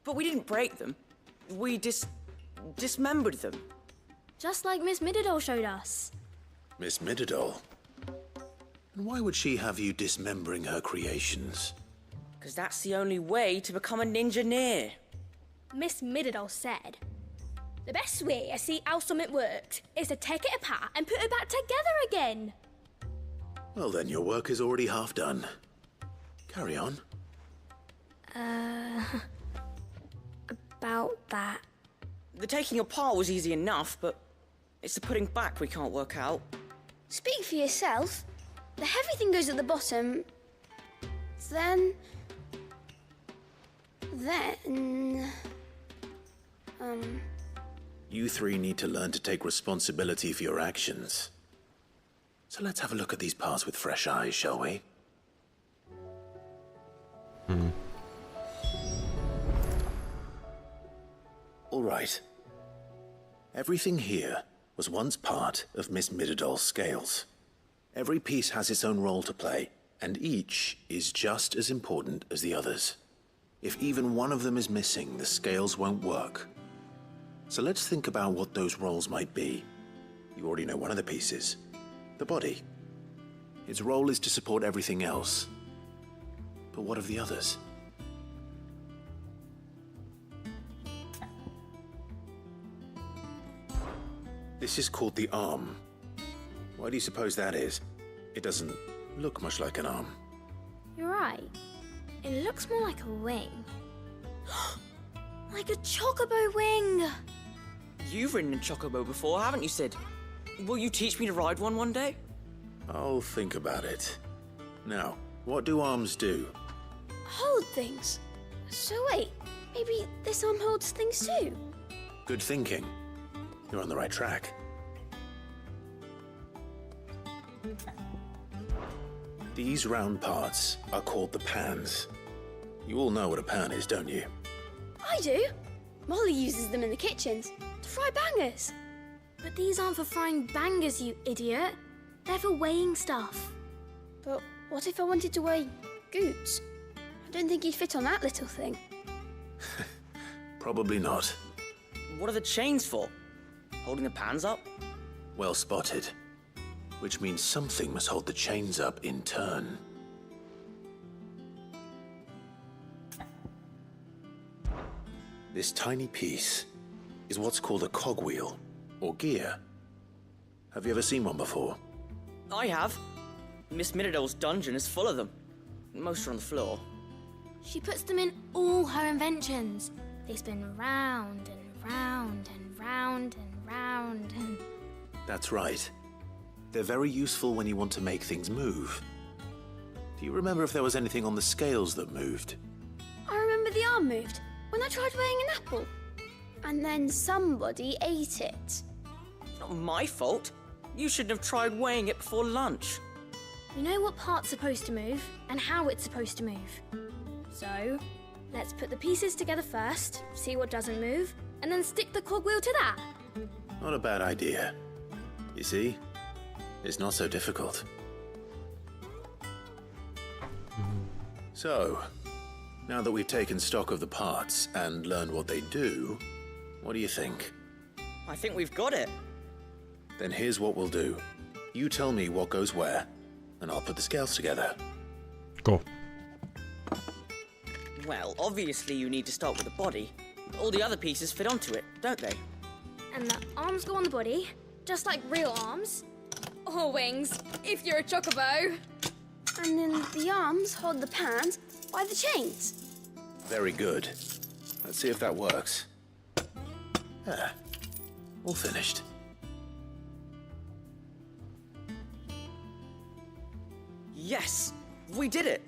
But we didn't break them. We dismembered them. Just like Miss Mididol showed us. Miss Mididol? And why would she have you dismembering her creations? Because that's the only way to become a ninja-neer. Miss Mididol said, the best way to see how something worked is to take it apart and put it back together again. Well then, your work is already half done. Carry on. About that. The taking apart was easy enough, but it's the putting back we can't work out. Speak for yourself. The heavy thing goes at the bottom. Then... You three need to learn to take responsibility for your actions. So let's have a look at these parts with fresh eyes, shall we? All right. Everything here was once part of Miss Mididol's scales. Every piece has its own role to play, and each is just as important as the others. If even one of them is missing, the scales won't work. So let's think about what those roles might be. You already know one of the pieces. The body. Its role is to support everything else. But what of the others? This is called the arm. Why do you suppose that is? It doesn't look much like an arm. You're right. It looks more like a wing. Like a chocobo wing! You've ridden a chocobo before, haven't you, Sid? Will you teach me to ride one day? I'll think about it. Now, what do arms do? Hold things. So wait, maybe this arm holds things too? Good thinking. You're on the right track. These round parts are called the pans. You all know what a pan is, don't you? I do. Molly uses them in the kitchens to fry bangers. But these aren't for frying bangers, you idiot. They're for weighing stuff. But what if I wanted to weigh Goots? I don't think he'd fit on that little thing. Probably not. What are the chains for? Holding the pans up? Well spotted. Which means something must hold the chains up in turn. This tiny piece is what's called a cogwheel, or gear. Have you ever seen one before? I have. Miss Mididol's dungeon is full of them. Most are on the floor. She puts them in all her inventions. They spin round and round and round and round and... That's right. They're very useful when you want to make things move. Do you remember if there was anything on the scales that moved? I remember the arm moved when I tried weighing an apple. And then somebody ate it. It's not my fault. You shouldn't have tried weighing it before lunch. You know what part's supposed to move and how it's supposed to move. So, let's put the pieces together first, see what doesn't move, and then stick the cogwheel to that. Not a bad idea. You see? It's not so difficult. So, now that we've taken stock of the parts and learned what they do, what do you think? I think we've got it. Then here's what we'll do. You tell me what goes where, and I'll put the scales together. Cool. Well, obviously you need to start with the body. All the other pieces fit onto it, don't they? And the arms go on the body, just like real arms. Or wings, if you're a chocobo. And then the arms hold the pans by the chains. Very good. Let's see if that works. Ah, all finished. Yes! We did it!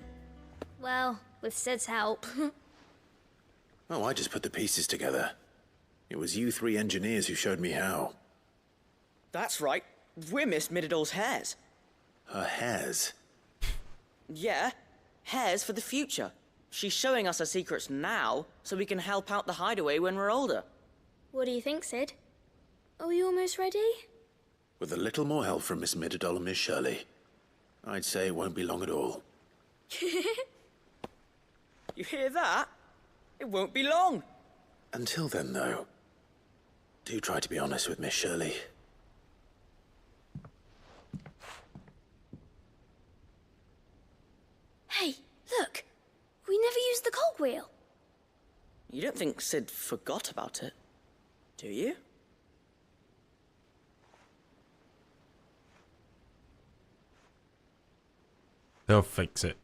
Well, with Sid's help. Oh, I just put the pieces together. It was you three engineers who showed me how. That's right. We're Miss Mididol's hairs. Her hairs? Yeah, hairs for the future. She's showing us her secrets now, so we can help out the hideaway when we're older. What do you think, Sid? Are we almost ready? With a little more help from Miss Mididol and Miss Shirley, I'd say it won't be long at all. You hear that? It won't be long. Until then, though, do try to be honest with Miss Shirley. Hey, look! We never used the cogwheel. You don't think Sid forgot about it, do you? They'll fix it.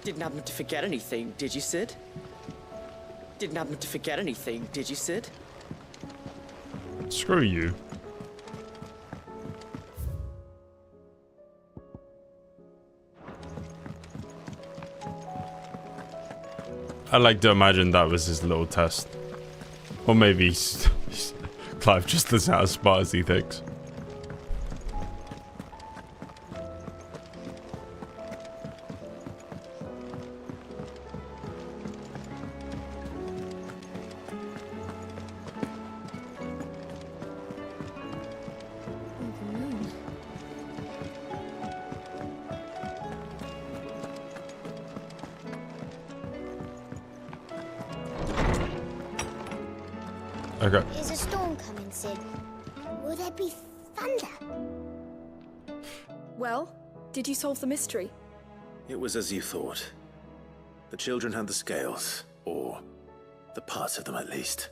Didn't happen to forget anything, did you, Sid? Didn't happen to forget anything, did you, Sid? Screw you. I like to imagine that was his little test. Or maybe Clive just doesn't have as smart as he thinks. Okay. Is a storm coming, Sid? Will there be thunder? Well, did you solve the mystery? It was as you thought. The children had the scales, or the parts of them at least.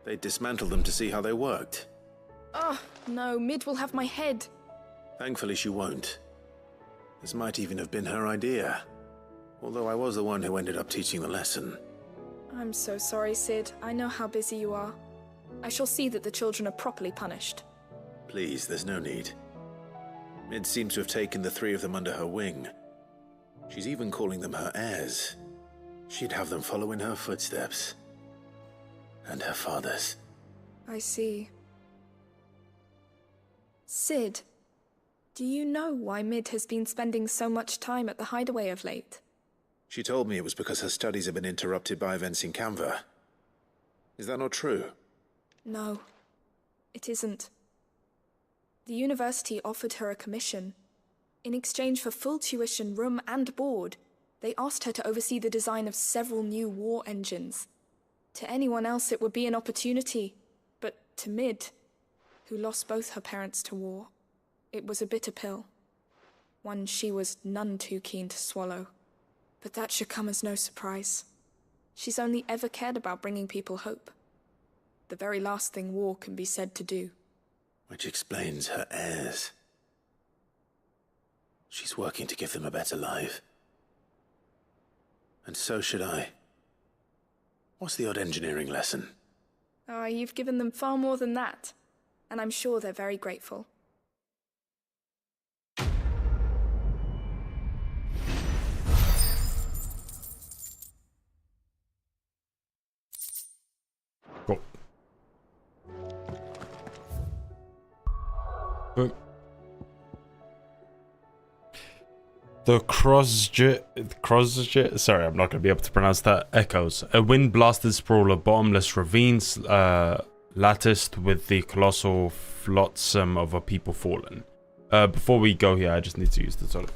They dismantled them to see how they worked. Oh, no, Mid will have my head. Thankfully she won't. This might even have been her idea. Although I was the one who ended up teaching the lesson. I'm so sorry, Sid. I know how busy you are. I shall see that the children are properly punished. Please, there's no need. Mid seems to have taken the three of them under her wing. She's even calling them her heirs. She'd have them follow in her footsteps. And her father's. I see. Sid, do you know why Mid has been spending so much time at the hideaway of late? She told me it was because her studies have been interrupted by events in Canva. Is that not true? No, it isn't. The university offered her a commission. In exchange for full tuition, room and board, they asked her to oversee the design of several new war engines. To anyone else it would be an opportunity, but to Mid, who lost both her parents to war, it was a bitter pill. One she was none too keen to swallow. But that should come as no surprise. She's only ever cared about bringing people hope. The very last thing war can be said to do. Which explains her heirs. She's working to give them a better life. And so should I. What's the odd engineering lesson? Ah, you've given them far more than that. And I'm sure they're very grateful. Cool. Boom. The Crosjet, sorry, I'm not going to be able to pronounce that, echoes. A wind-blasted sprawl of bottomless ravines, latticed with the colossal flotsam of a people fallen. Before we go here, I just need to use the toilet.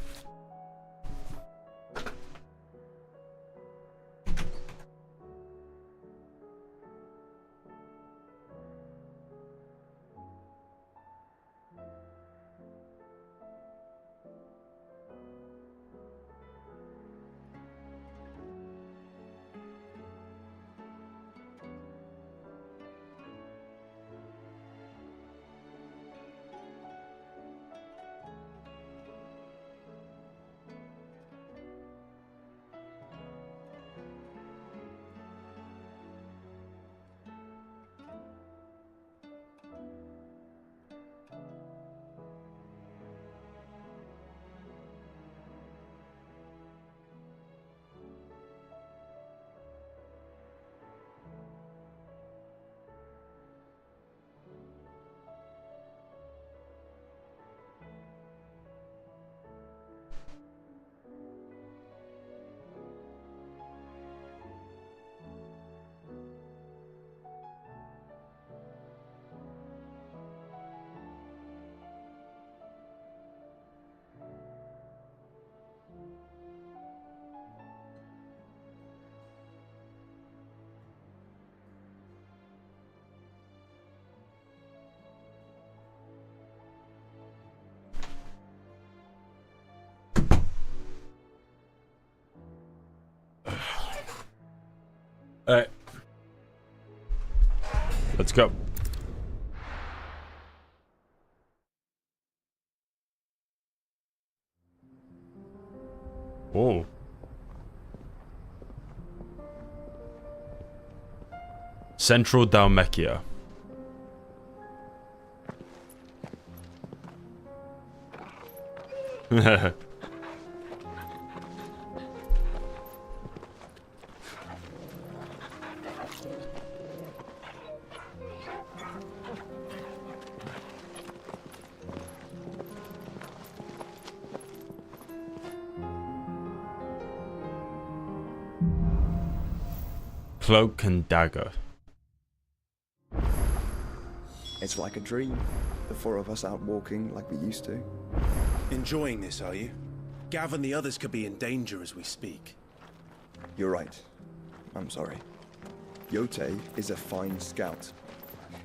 Alright. Let's go. Oh. Central Dalmekia. Cloak and dagger. It's like a dream. The four of us out walking like we used to. Enjoying this, are you? Gav and the others could be in danger as we speak. You're right. I'm sorry. Yote is a fine scout.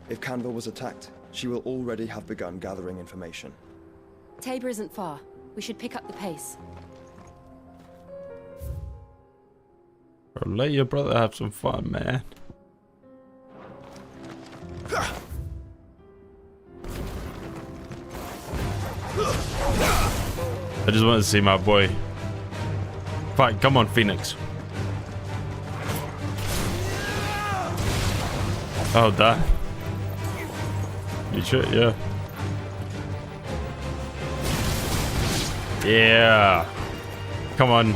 If Canville was attacked, she will already have begun gathering information. Tabor isn't far. We should pick up the pace. Bro, let your brother have some fun, man. I just want to see my boy fight. Come on, Phoenix. Oh, that. You should, yeah. Yeah. Come on,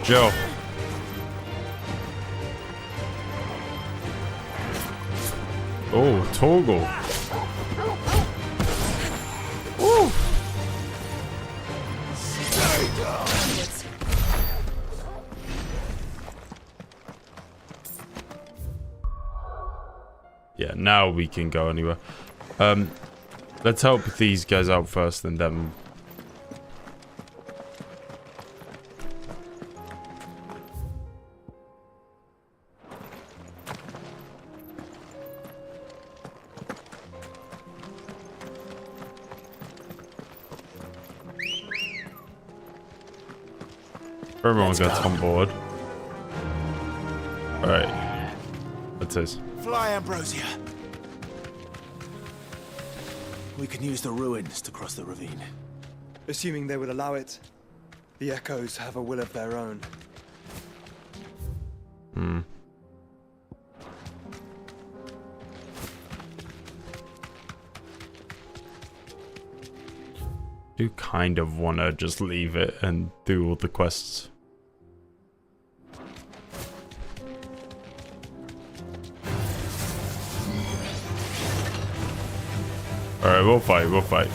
Joe. Oh, Toggle. Ooh. Yeah, now we can go anywhere. Let's help these guys out first and then... Everyone gets on board. Alright. What's this? Fly, Ambrosia. We can use the ruins to cross the ravine. Assuming they will allow it, the Echoes have a will of their own. Hmm. Do kind of want to just leave it and do all the quests. Alright, we'll fight, we'll fight.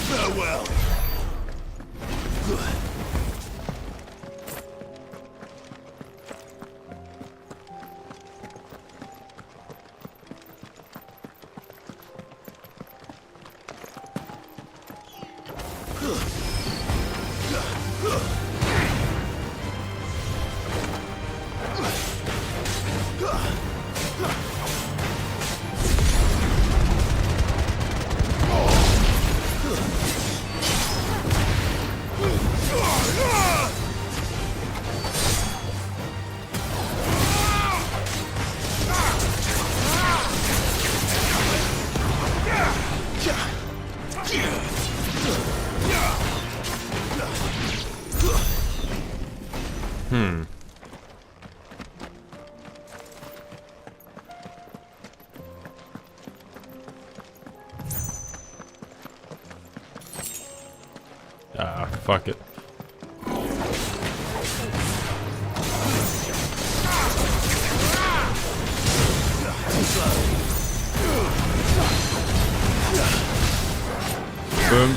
Farewell. Ah, fuck it. Boom.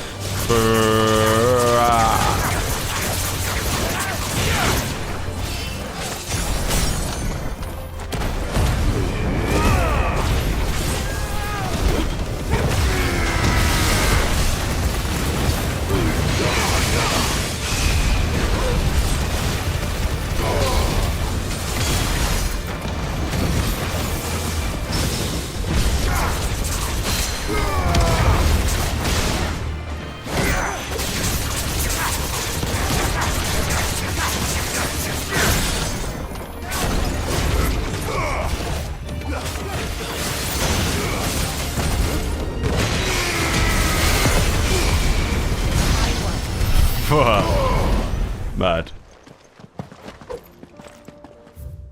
Mad.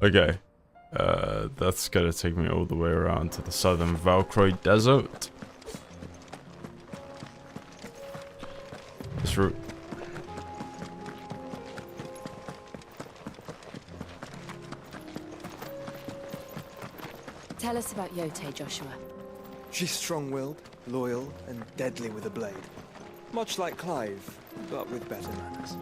Okay. That's gonna take me all the way around to the southern Valkyrie Desert. This route. Tell us about Yote, Joshua. She's strong-willed, loyal, and deadly with a blade. Much like Clive, but with better manners.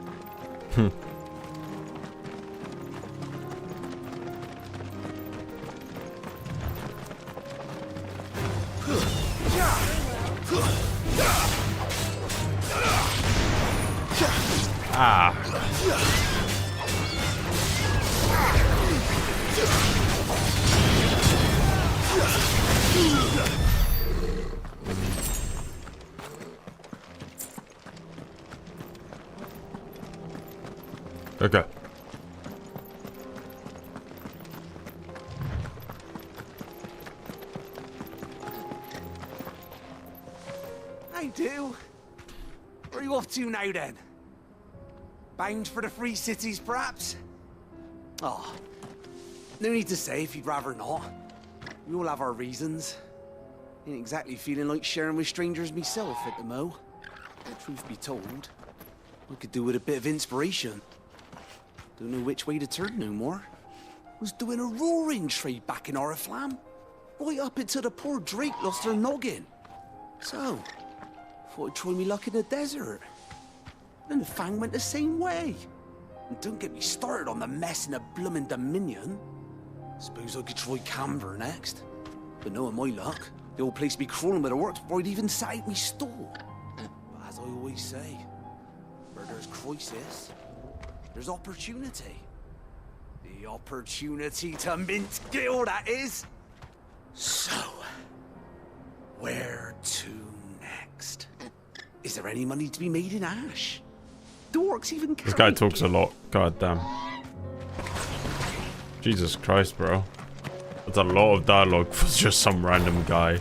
Ah. Okay. I do. Where are you off to now, then? Bound for the Free Cities, perhaps? Oh, no need to say if you'd rather not. We all have our reasons. Ain't exactly feeling like sharing with strangers myself at the mo. Truth be told, I could do with a bit of inspiration. Don't know which way to turn no more. Was doing a roaring trade back in Oriflamme. Right up until the poor Drake lost her noggin. So, thought I'd try me luck in the desert. Then the Fang went the same way. And don't get me started on the mess in the bloomin' Dominion. Suppose I could try Canver next. But knowing my luck, the old place be crawling with the works before I'd even sat out me stall. But as I always say, where there's crisis, there's opportunity. The opportunity to mint gil, that is. So, where to next? Is there any money to be made in Ash? The orcs even This guy talks a lot. God damn. Jesus Christ, bro. That's a lot of dialogue for just some random guy.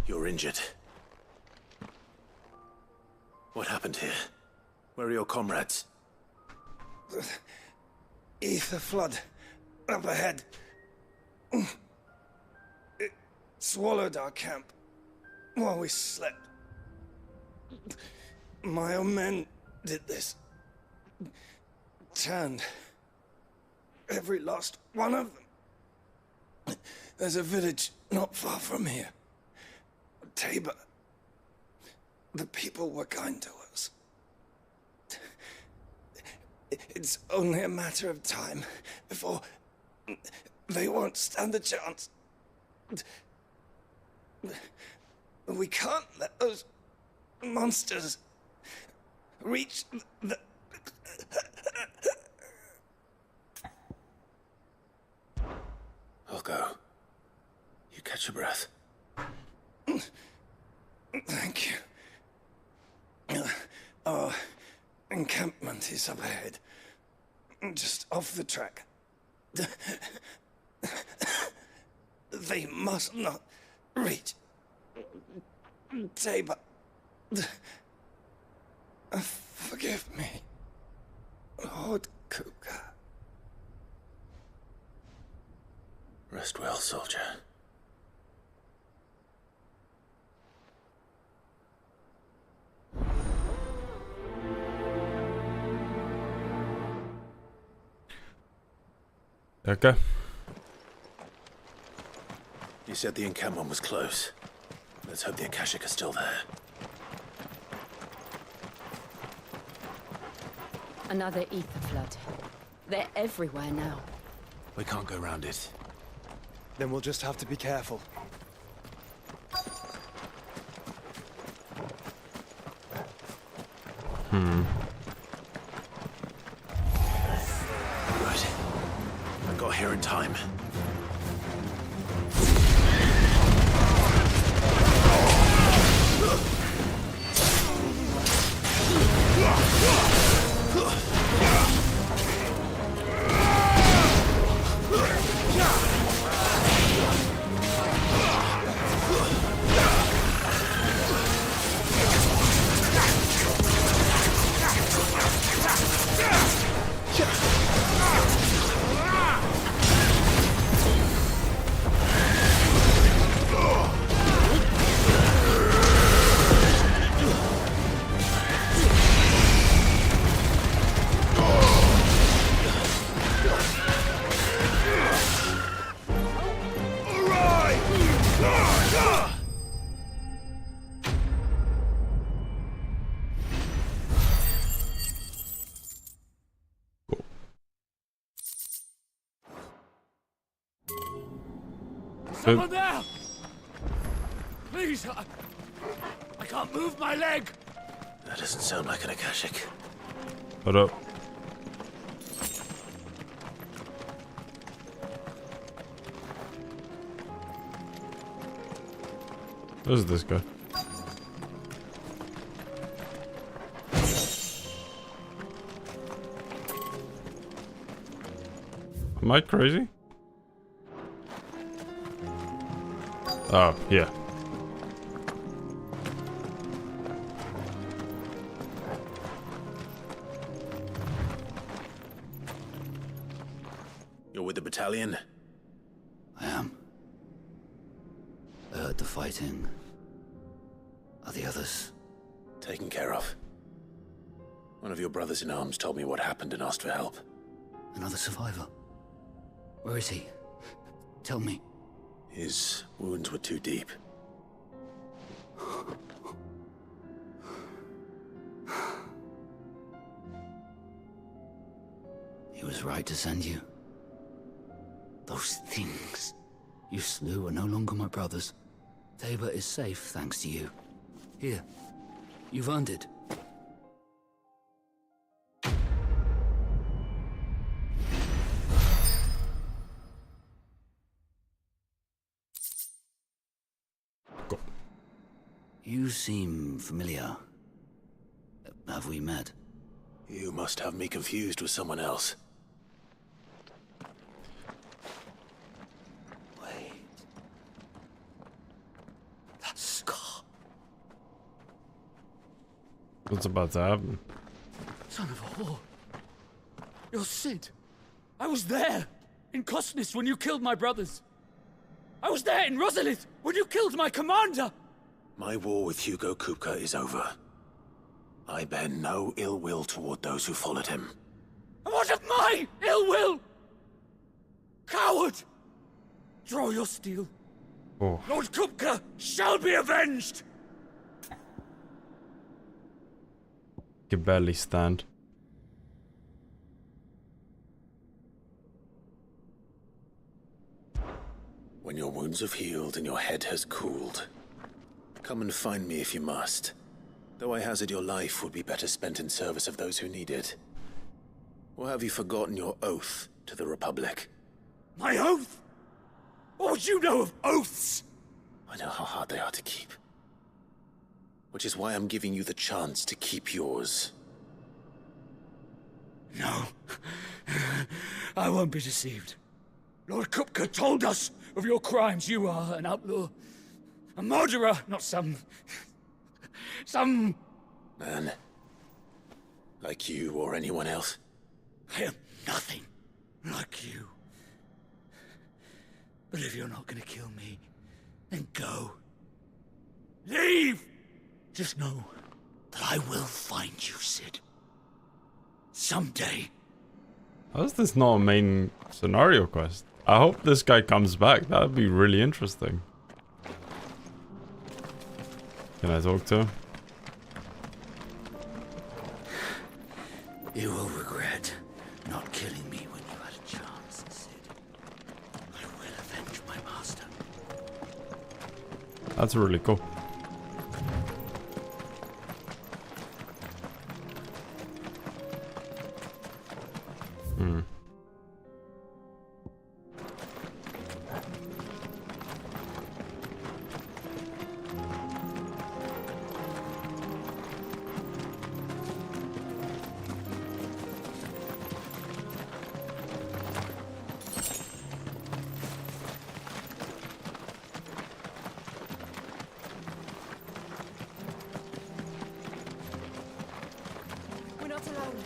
You're injured. What happened here? Where are your comrades? Ether flood. Up ahead. It swallowed our camp while we slept. My own men did this. Turned every last one of them. There's a village not far from here. Tabor. The people were kind to us. It's only a matter of time before they won't stand a chance. We can't let those monsters reach the... I'll go. You catch your breath. Thank you. Our encampment is up ahead. Just off the track. They must not reach Tabor. Forgive me, Lord Kuka. Rest well, soldier. Okay. You said the encampment was close. Let's hope the Akashic are still there. Another ether flood. They're everywhere now. We can't go around it. Then we'll just have to be careful. Good. I got here in time. Someone there! Please, I can't move my leg! That doesn't sound like an Akashic. Hold up. Where's this guy? Am I crazy? Oh, yeah. You're with the battalion? I am. I heard the fighting. Are the others? Taken care of. One of your brothers in arms told me what happened and asked for help. Another survivor? Where is he? Tell me. His wounds were too deep. He was right to send you. Those things you slew are no longer my brothers. Tabor is safe thanks to you. Here, you've earned it. Go. You seem familiar. Have we met? You must have me confused with someone else. Wait. That scar. What's about to happen? Son of a whore. You're Sid. I was there in Cosnis when you killed my brothers. I was there in Rosalith when you killed my commander. My war with Hugo Kupka is over. I bear no ill will toward those who followed him. And what of my ill will? Coward! Draw your steel. Oh. Lord Kupka shall be avenged! Can barely stand. When your wounds have healed and your head has cooled, come and find me if you must. Though I hazard your life would be better spent in service of those who need it. Or have you forgotten your oath to the Republic? My oath? What would you know of oaths? I know how hard they are to keep. Which is why I'm giving you the chance to keep yours. No. I won't be deceived. Lord Kupka told us of your crimes. You are an outlaw. A murderer, not some man. Like you or anyone else. I am nothing like you. But if you're not gonna kill me, then go. Leave! Just know that I will find you, Sid. Someday. How is this not a main scenario quest? I hope this guy comes back. That would be really interesting. Can I talk to him? You will regret not killing me when you had a chance, Sid. I will avenge my master. That's really cool. We're not alone.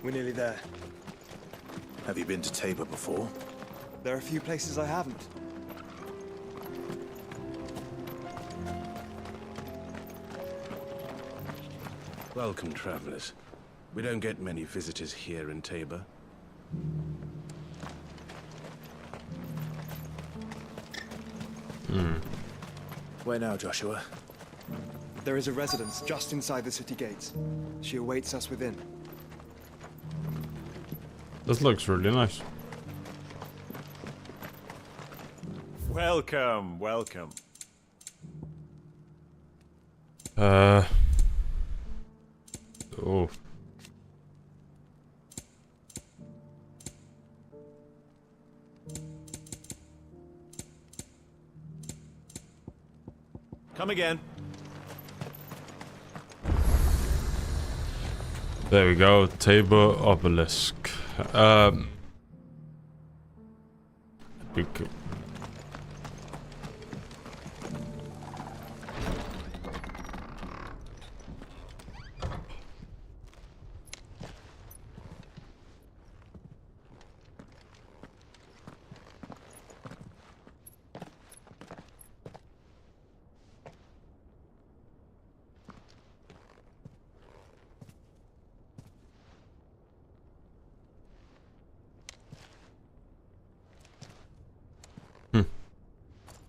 We're nearly there. Have you been to Tabor before? There are a few places I haven't. Welcome, travelers. We don't get many visitors here in Tabor. Where now, Joshua? There is a residence just inside the city gates. She awaits us within. This looks really nice. Welcome, welcome. Oh. Come again. There we go. Tabor Obelisk.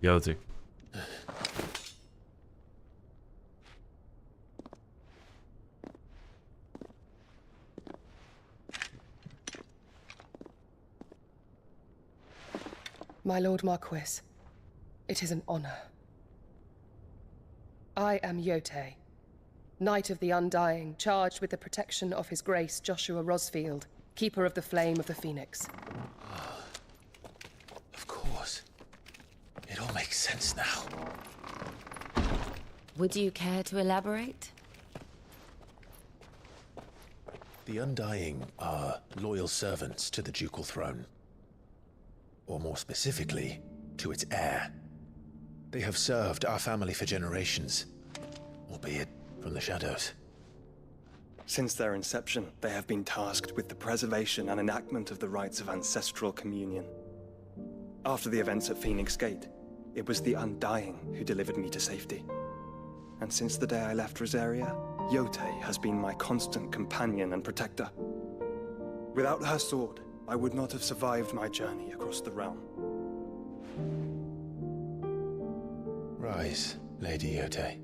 Guilty. My Lord Marquis, it is an honor. I am Yotei, Knight of the Undying, charged with the protection of His Grace Joshua Rosfield, Keeper of the Flame of the Phoenix. Of course. It all makes sense now. Would you care to elaborate? The Undying are loyal servants to the ducal throne. Or more specifically, to its heir. They have served our family for generations, albeit from the shadows. Since their inception, they have been tasked with the preservation and enactment of the rites of ancestral communion. After the events at Phoenix Gate, it was the Undying who delivered me to safety. And since the day I left Rosaria, Yotei has been my constant companion and protector. Without her sword, I would not have survived my journey across the realm. Rise, Lady Yotei.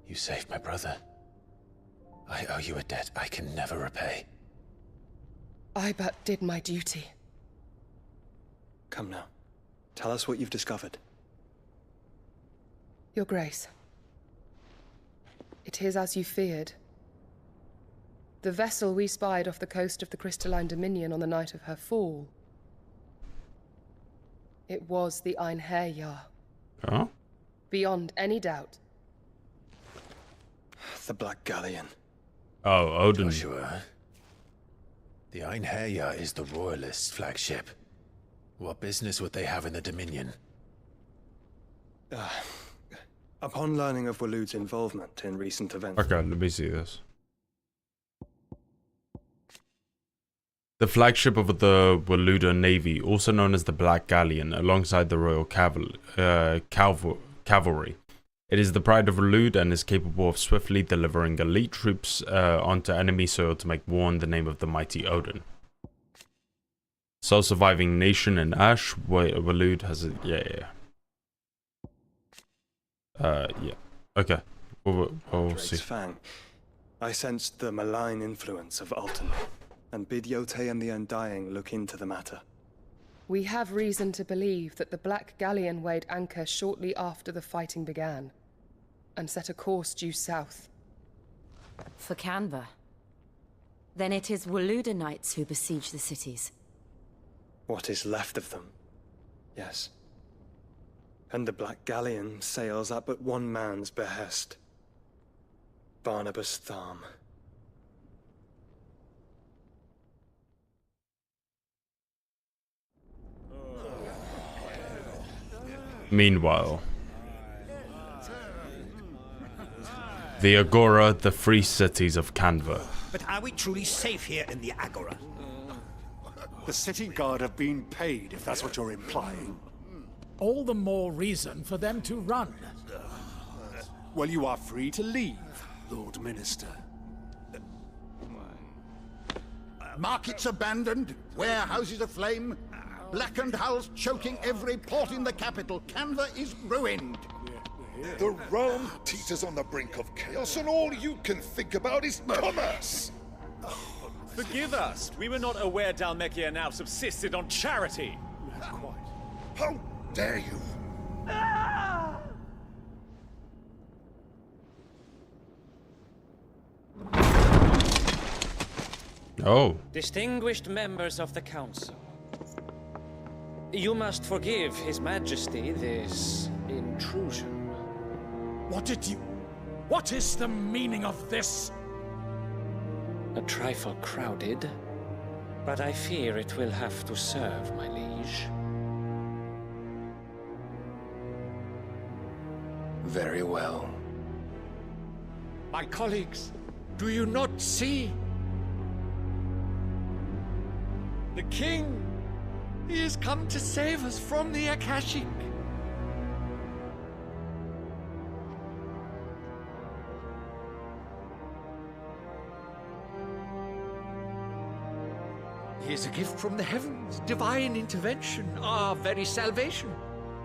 You saved my brother. I owe you a debt I can never repay. I but did my duty. Come now. Tell us what you've discovered. Your Grace. It is as you feared. The vessel we spied off the coast of the Crystalline Dominion on the night of her fall. It was the Einherjar. Oh? Beyond any doubt. The Black Galleon. Oh, Odin. Joshua. The Einherjar is the Royalists' flagship. What business would they have in the Dominion? Upon learning of Waloed's involvement in recent events... Okay, let me see this. The flagship of the Waloed Navy, also known as the Black Galleon, alongside the Royal Cavalry. It is the pride of Waloed and is capable of swiftly delivering elite troops onto enemy soil to make war in the name of the mighty Odin. Sole surviving nation in Ash, Waloed has a... Yeah. Okay. We'll see. Fang. I sensed the malign influence of Alton, and bid Yotei and the Undying look into the matter. We have reason to believe that the Black Galleon weighed anchor shortly after the fighting began, and set a course due south. For Canva. Then it is Waloed Knights who besiege the cities. What is left of them, yes. And the Black Galleon sails at but one man's behest. Barnabas Tharm. Meanwhile, the Agora, the free cities of Canva. But are we truly safe here in the Agora? The city guard have been paid, if that's what you're implying. All the more reason for them to run. Well, you are free to leave, Lord Minister. Markets abandoned, warehouses aflame. Blackened hulls choking every port in the capital. Canva is ruined. The realm teeters on the brink of chaos, and all you can think about is commerce. Forgive us. We were not aware Dhalmekia now subsisted on charity. How dare you? Oh. Distinguished members of the council, you must forgive His Majesty this intrusion. What is the meaning of this? A trifle crowded, but I fear it will have to serve, my liege. Very well. My colleagues, do you not see? The king! He has come to save us from the Akashic. He is a gift from the heavens, divine intervention, our very salvation.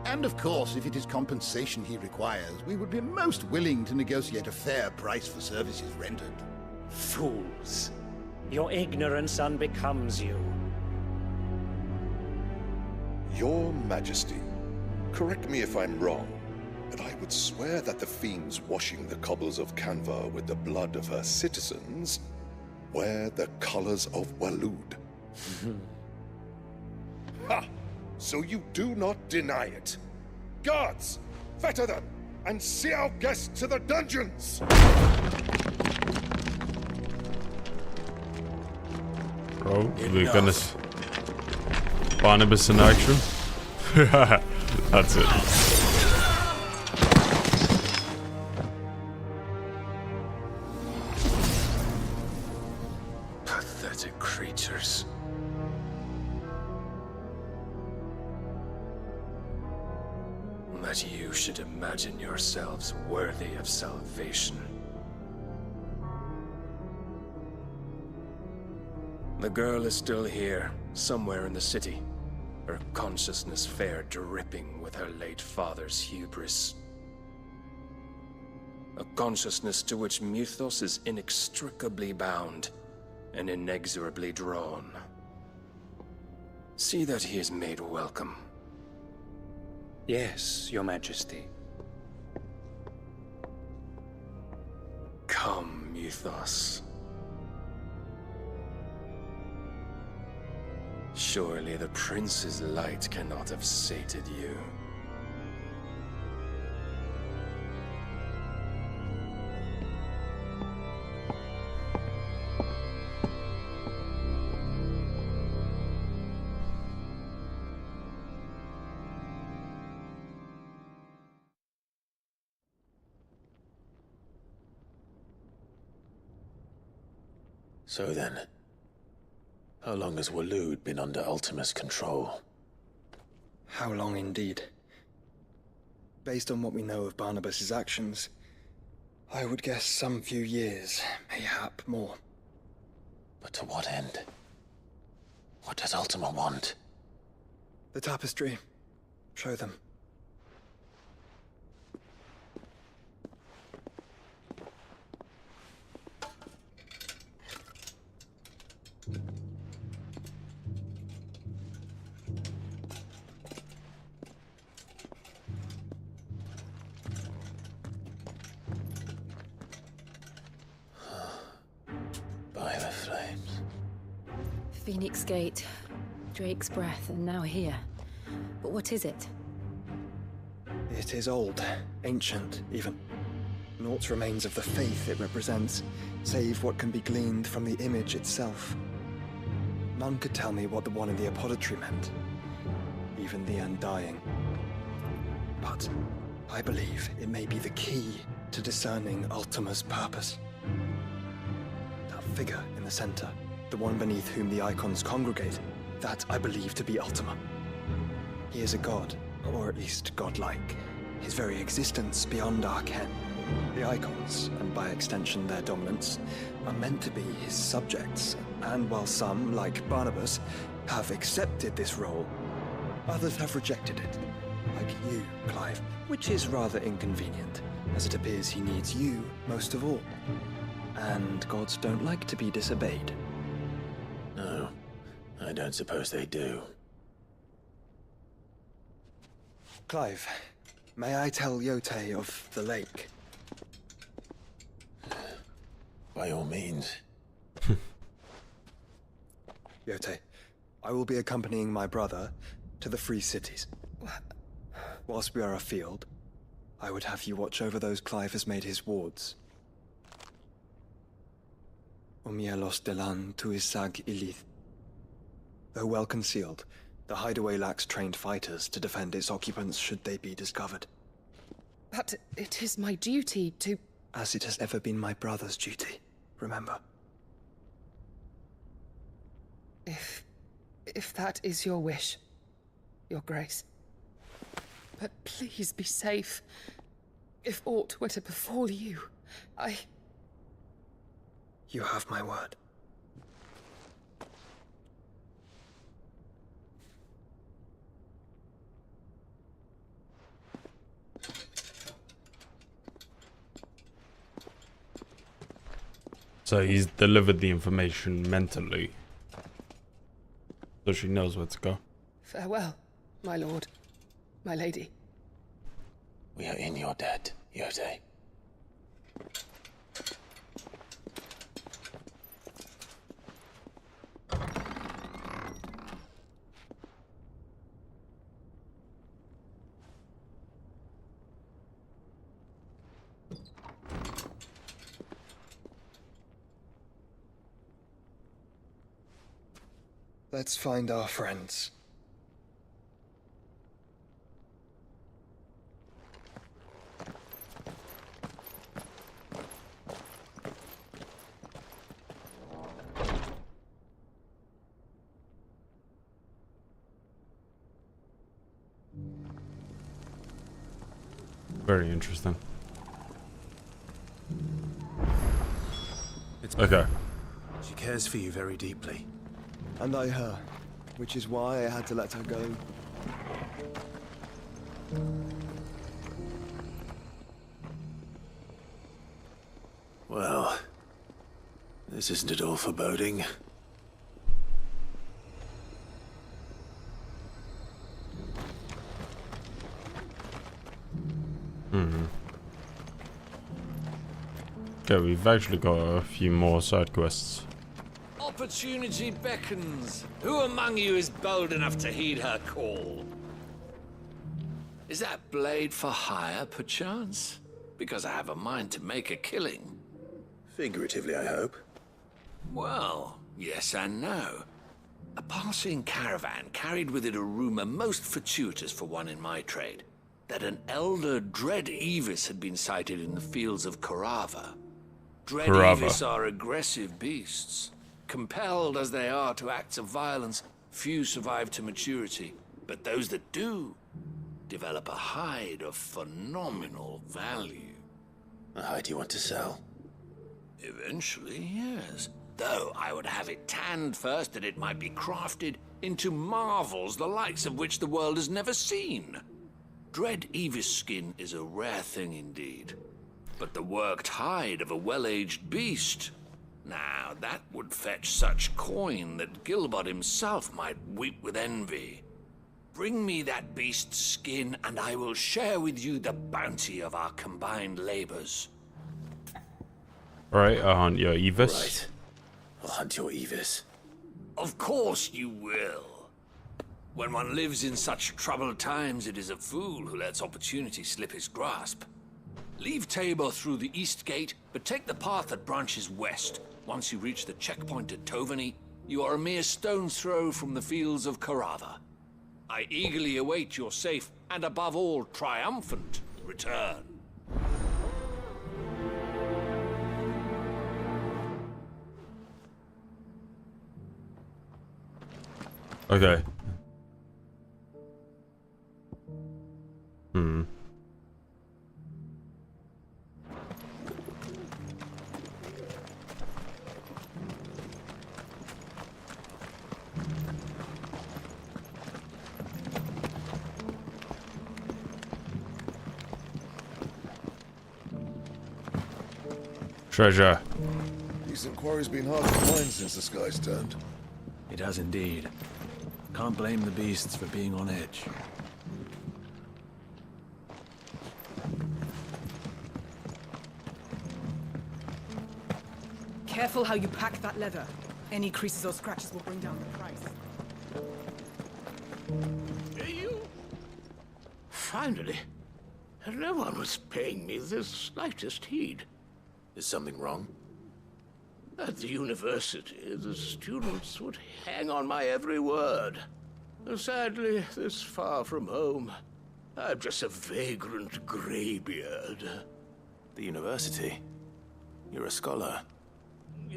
And of course, if it is compensation he requires, we would be most willing to negotiate a fair price for services rendered. Fools! Your ignorance unbecomes you. Your Majesty, correct me if I'm wrong, but I would swear that the fiends washing the cobbles of Canva with the blood of her citizens wear the colors of Waloed. Ha! So you do not deny it. Guards, fetter them, and see our guests to the dungeons! Bro, we're gonna... Barnabas in action. That's it. Pathetic creatures. That you should imagine yourselves worthy of salvation. The girl is still here, somewhere in the city. Her consciousness fair dripping with her late father's hubris. A consciousness to which Mythos is inextricably bound and inexorably drawn. See that he is made welcome. Yes, Your Majesty. Come, Mythos. Surely the prince's light cannot have sated you. So then, how long has Waloed been under Ultima's control? How long indeed? Based on what we know of Barnabas's actions, I would guess some few years, mayhap more. But to what end? What does Ultima want? The tapestry. Show them. By the flames. Phoenix Gate, Drake's Breath, and now here. But what is it? It is old, ancient, even. Naught remains of the faith it represents, save what can be gleaned from the image itself. None could tell me what the one in the apothecary meant, even the Undying. But I believe it may be the key to discerning Ultima's purpose. That figure in the center, the one beneath whom the icons congregate, that I believe to be Ultima. He is a god, or at least godlike, his very existence beyond our ken. The icons, and by extension their dominance, are meant to be his subjects, and while some, like Barnabas, have accepted this role, Others have rejected it, like you, Clive, which is rather inconvenient, as it appears he needs you most of all. And gods don't like to be disobeyed. No, I don't suppose they do. Clive, may I tell Yotei of the lake? By all means. Yotei, I will be accompanying my brother to the Free Cities. Whilst we are afield, I would have you watch over those Clive has made his wards. Umielos delan tuisag ilith. Though well concealed, the hideaway lacks trained fighters to defend its occupants should they be discovered. But it is my duty to... As it has ever been my brother's duty, remember. If that is your wish, Your Grace. But please be safe. If aught were to befall you, You have my word. So he's delivered the information mentally. So she knows where to go. Farewell, my lord, my lady. We are in your debt, Yotei. Let's find our friends. Very interesting. It's okay. She cares for you very deeply. And I her, which is why I had to let her go. Well, this isn't at all foreboding. Okay, we've actually got a few more side quests. Opportunity beckons. Who among you is bold enough to heed her call? Is that blade for hire, perchance? Because I have a mind to make a killing. Figuratively, I hope. Well, yes and no. A passing caravan carried with it a rumor most fortuitous for one in my trade, that an elder Dread Evis had been sighted in the fields of Carava. Dread Evis are aggressive beasts. Compelled as they are to acts of violence, few survive to maturity, but those that do develop a hide of phenomenal value. A hide you want to sell? Eventually, yes. Though I would have it tanned first that it might be crafted into marvels the likes of which the world has never seen. Dread Evis skin is a rare thing indeed. But the worked hide of a well-aged beast, now that would fetch such coin that Gilbert himself might weep with envy. Bring me that beast's skin, and I will share with you the bounty of our combined labors. Alright, I'll hunt your Evis. Right. I'll hunt your Evis. Of course you will. When one lives in such troubled times, it is a fool who lets opportunity slip his grasp. Leave Tabor through the east gate, but take the path that branches west. Once you reach the checkpoint at Tovani, you are a mere stone's throw from the fields of Carava. I eagerly await your safe, and above all, triumphant return. Okay. Treasure. Decent quarry's been hard to find since the skies turned. It has indeed. Can't blame the beasts for being on edge. Careful how you pack that leather. Any creases or scratches will bring down the price. You... Finally. No one was paying me the slightest heed. Is something wrong? At the university, the students would hang on my every word. Sadly, this far from home, I'm just a vagrant greybeard. The university? You're a scholar.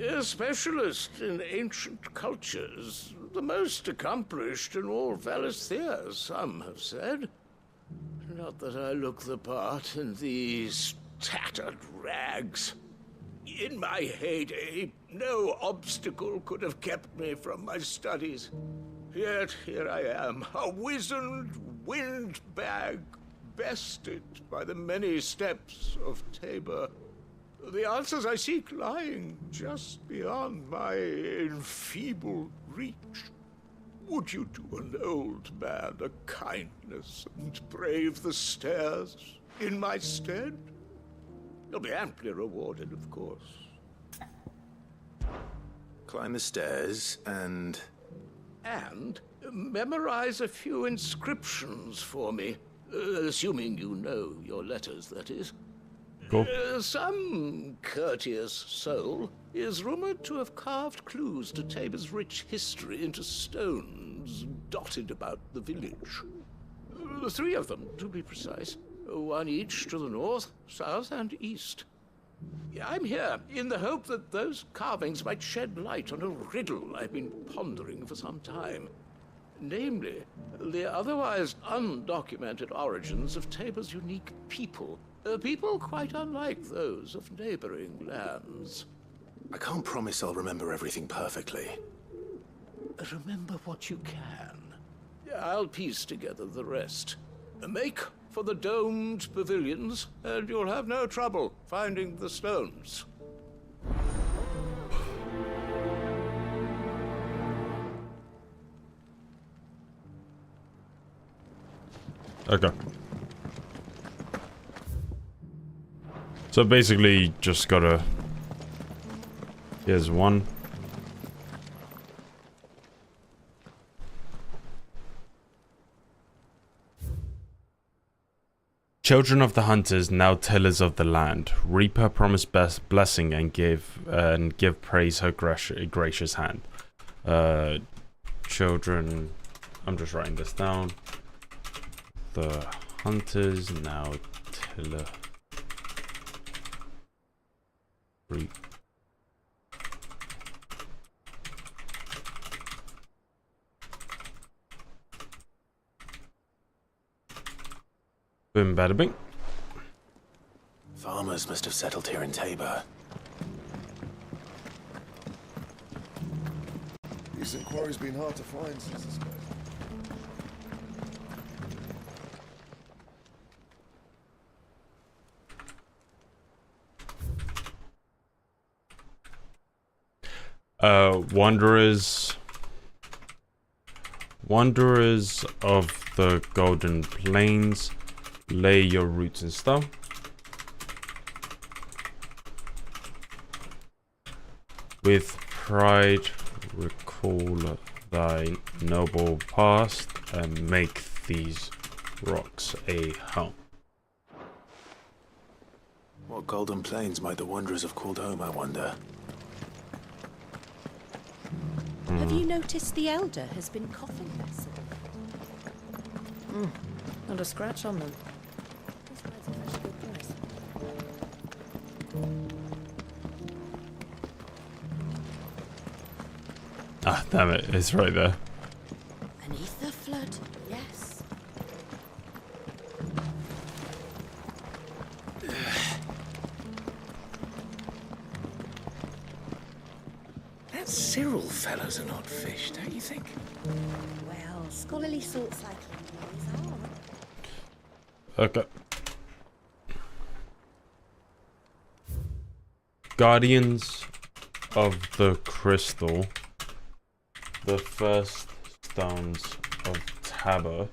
A specialist in ancient cultures. The most accomplished in all Valisthea, some have said. Not that I look the part in these tattered rags. In my heyday, no obstacle could have kept me from my studies. Yet here I am, a wizened windbag, bested by the many steps of Tabor. The answers I seek lying just beyond my enfeebled reach. Would you do an old man a kindness and brave the stairs in my stead? You'll be amply rewarded, of course. Climb the stairs and... And memorize a few inscriptions for me. Assuming you know your letters, that is. Cool. Some courteous soul is rumored to have carved clues to Tabor's rich history into stones dotted about the village. 3 of them, to be precise. 1 each to the north, south, and east. I'm here in the hope that those carvings might shed light on a riddle I've been pondering for some time. Namely, the otherwise undocumented origins of Tabor's unique people. People quite unlike those of neighboring lands. I can't promise I'll remember everything perfectly. Remember what you can. I'll piece together the rest. Make for the domed pavilions, and you'll have no trouble finding the stones. Okay. So basically, just gotta... Here's one. Children of the hunters, now tillers of the land, reap her promised blessing and give praise her gracious hand. Children, I'm just writing this down. The hunters, now tiller. Reap. Boom, bada bing. Farmers must have settled here in Tabor. Decent quarry's been hard to find since the skies. Wanderers of the Golden Plains, lay your roots in stone. With pride recall thy noble past and make these rocks a home. What Golden Plains might the Wanderers have called home, I wonder? Have you noticed the Elder has been coughing less? Not a scratch on them. Ah, damn it, it's right there. Beneath the flood, yes. That Cyril fellows are not fish, don't you think? Well, scholarly sorts like him always are. Okay. Guardians of the Crystal, the first stones of Tabor,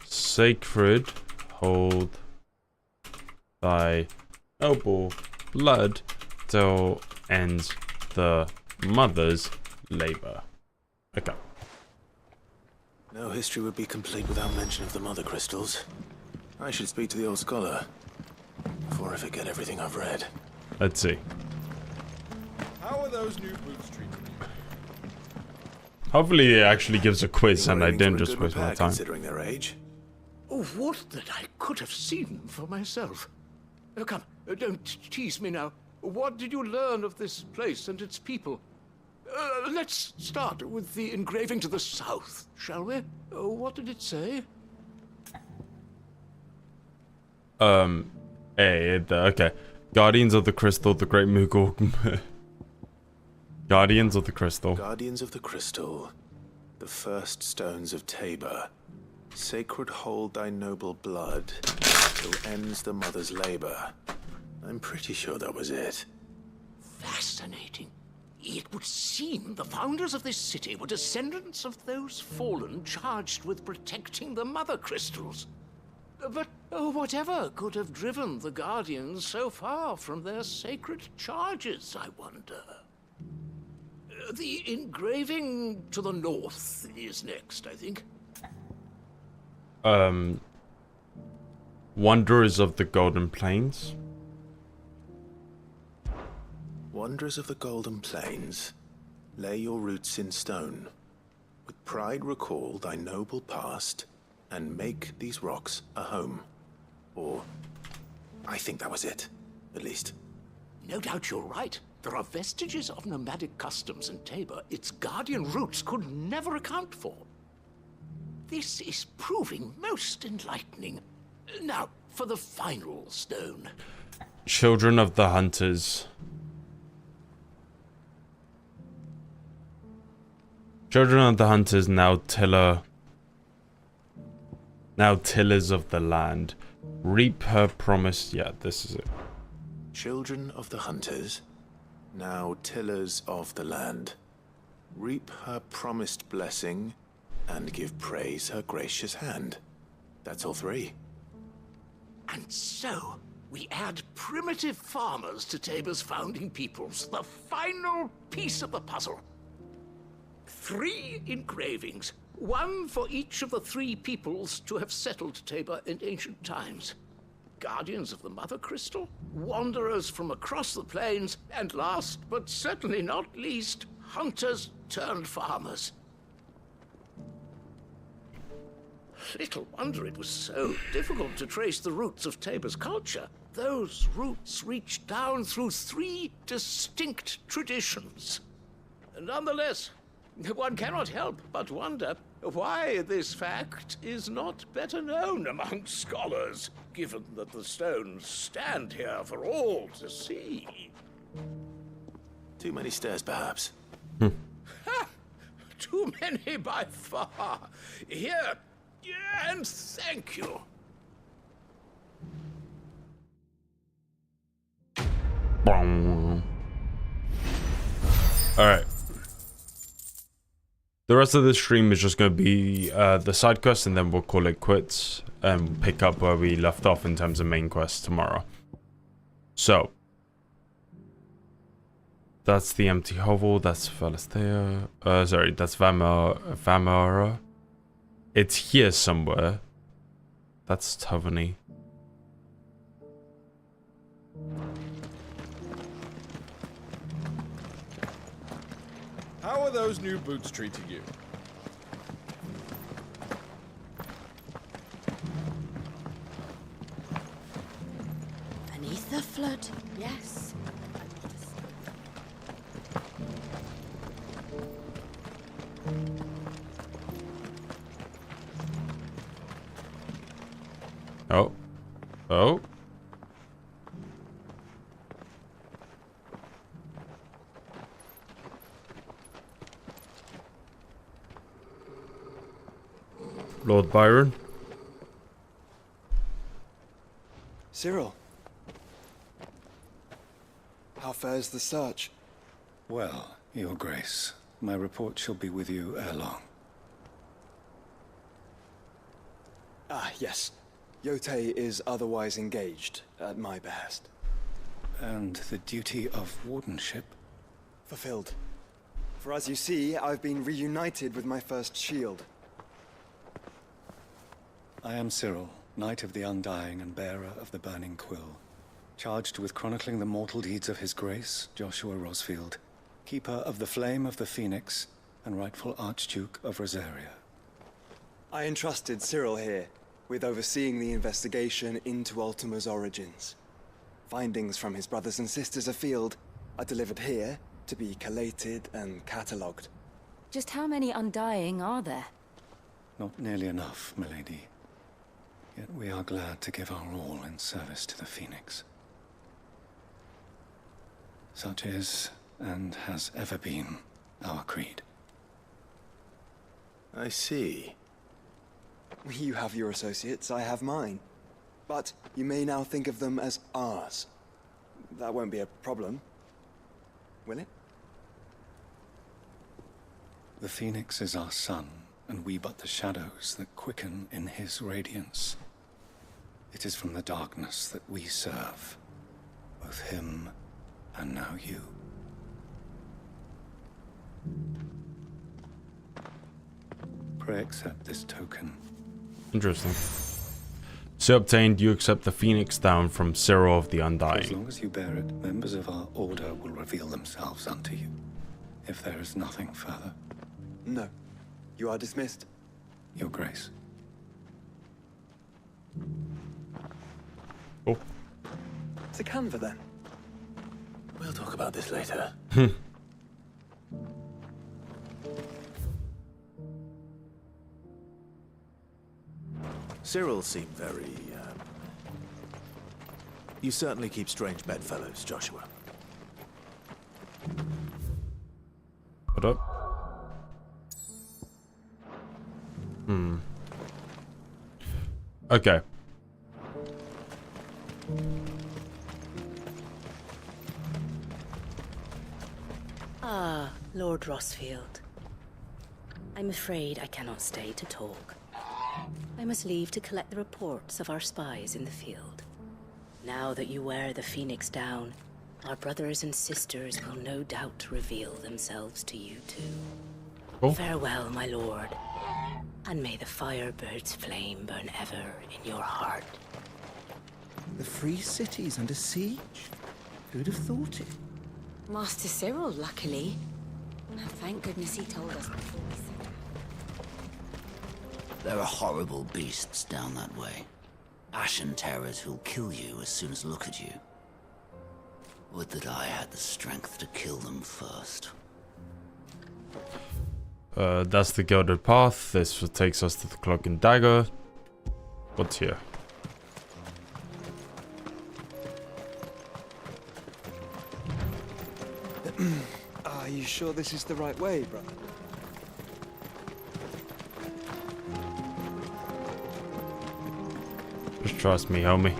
sacred, hold thy noble blood till ends the mother's labor. Okay. No history would be complete without mention of the mother crystals. I should speak to the old scholar before I forget everything I've read. Let's see. How are those new boots treating you? Hopefully it actually gives a quiz and I didn't just waste my time. Considering their age. Oh, would that I could have seen for myself. Come, don't tease me now. What did you learn of this place and its people? Let's start with the engraving to the south, shall we? What did it say? Okay. Guardians of the Crystal, the Great Mughal. Guardians of the Crystal. Guardians of the Crystal, the first stones of Tabor. Sacred hold thy noble blood till ends the mother's labor. I'm pretty sure that was it. Fascinating. It would seem the founders of this city were descendants of those fallen charged with protecting the mother crystals. But whatever could have driven the Guardians so far from their sacred charges, I wonder? The engraving to the north is next, I think. Wanderers of the Golden Plains. Wanderers of the Golden Plains, lay your roots in stone. With pride recall thy noble past, and make these rocks a home. Or, I think that was it, at least. No doubt you're right. There are vestiges of nomadic customs in Tabor its guardian roots could never account for. This is proving most enlightening. Now, for the final stone. Children of the Hunters. Children of the Hunters, now tillers of the land. Reap her promised. Yeah, this is it. Children of the Hunters, now tillers of the land. Reap her promised blessing, and give praise her gracious hand. That's all three. And so, we add primitive farmers to Tabor's founding peoples, the final piece of the puzzle. 3 engravings, one for each of the 3 peoples to have settled Tabor in ancient times. Guardians of the Mother Crystal, wanderers from across the plains, and last but certainly not least, hunters turned farmers. Little wonder it was so difficult to trace the roots of Tabor's culture. Those roots reach down through 3 distinct traditions. Nonetheless, one cannot help but wonder why this fact is not better known among scholars, given that the stones stand here for all to see. Too many stairs, perhaps. Ha! Too many by far. Here, and thank you. Alright. The rest of the stream is just going to be the side quest, and then we'll call it quits and pick up where we left off in terms of main quest tomorrow. So, that's the empty hovel, that's Valisthea, sorry, that's Vamara. It's here somewhere. That's Taverny. How are those new boots treating you? Beneath the flood, yes. Oh. Oh. Lord Byron. Cyril. How fares the search? Well, Your Grace, my report shall be with you ere long. Ah, yes. Yotei is otherwise engaged, at my behest. And the duty of wardenship? Fulfilled. For as you see, I've been reunited with my first shield. I am Cyril, Knight of the Undying and bearer of the Burning Quill, charged with chronicling the mortal deeds of His Grace, Joshua Rosfield, Keeper of the Flame of the Phoenix, and rightful Archduke of Rosaria. I entrusted Cyril here with overseeing the investigation into Ultima's origins. Findings from his brothers and sisters afield are delivered here to be collated and catalogued. Just how many Undying are there? Not nearly enough, milady. Yet we are glad to give our all in service to the Phoenix. Such is, and has ever been, our creed. I see. You have your associates, I have mine. But you may now think of them as ours. That won't be a problem, will it? The Phoenix is our sun, and we but the shadows that quicken in his radiance. It is from the darkness that we serve, both him and now you. Pray accept this token. Interesting. So obtained, you accept the Phoenix down from Cyril of the Undying. As long as you bear it, members of our order will reveal themselves unto you. If there is nothing further. No. You are dismissed. Your Grace. Oh. To Canva, then. We'll talk about this later. Cyril seemed very, You certainly keep strange bedfellows, Joshua. What up? Okay. Ah, Lord Rosfield. I'm afraid I cannot stay to talk. I must leave to collect the reports of our spies in the field. Now that you wear the Phoenix down, our brothers and sisters will no doubt reveal themselves to you too. Oh. Farewell, my lord, and may the Firebird's flame burn ever in your heart. The free city's under siege? Who'd have thought it? Master Cyril, luckily. Thank goodness he told us before we set out. There are horrible beasts down that way. Ashen terrors who'll kill you as soon as look at you. Would that I had the strength to kill them first. That's the Gilded Path. This takes us to the Cloak and Dagger. What's here? Are you sure this is the right way, brother? Just trust me, homie.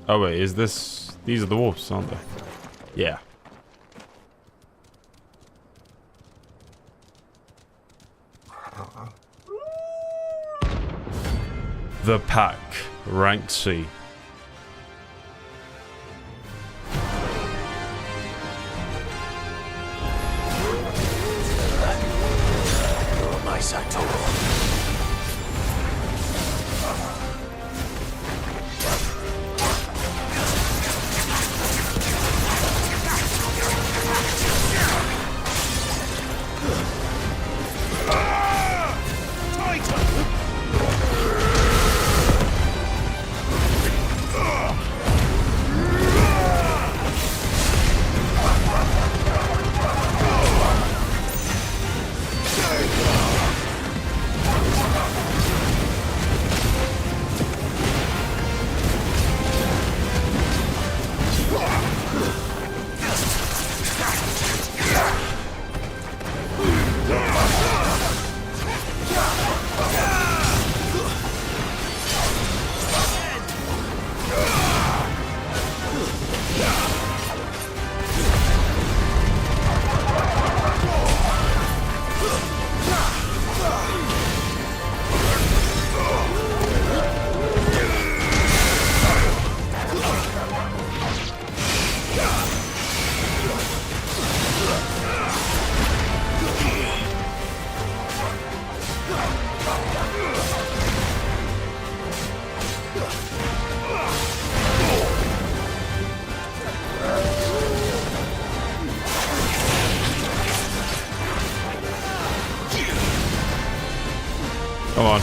Oh wait, is this... These are the wolves, aren't they? Yeah. The Pack, Rank C. You're on my side, Toro. Come on.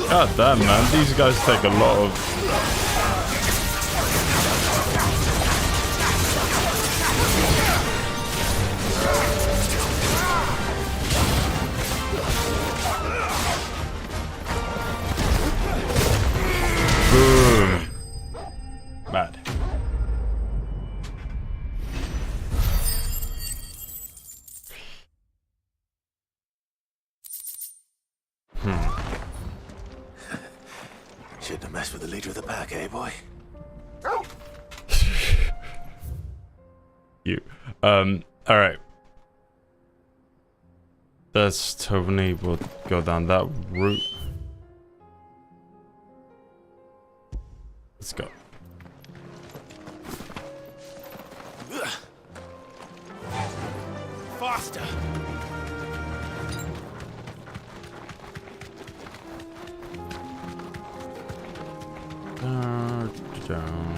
God damn, man. These guys take a lot of... Boom. Bad. Shouldn't have messed with the leader of the pack, eh, boy? You. Alright. That's totally will go down that route. Let's go. Faster! Down.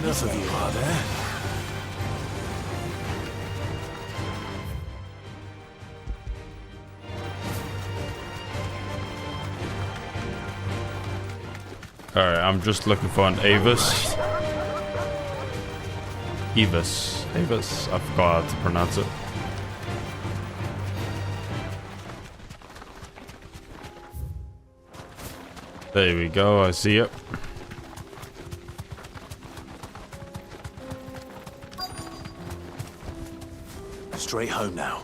Enough of you, are there? Alright, I'm just looking for an Avis. Avis. I forgot how to pronounce it. There we go, I see it. Straight home now.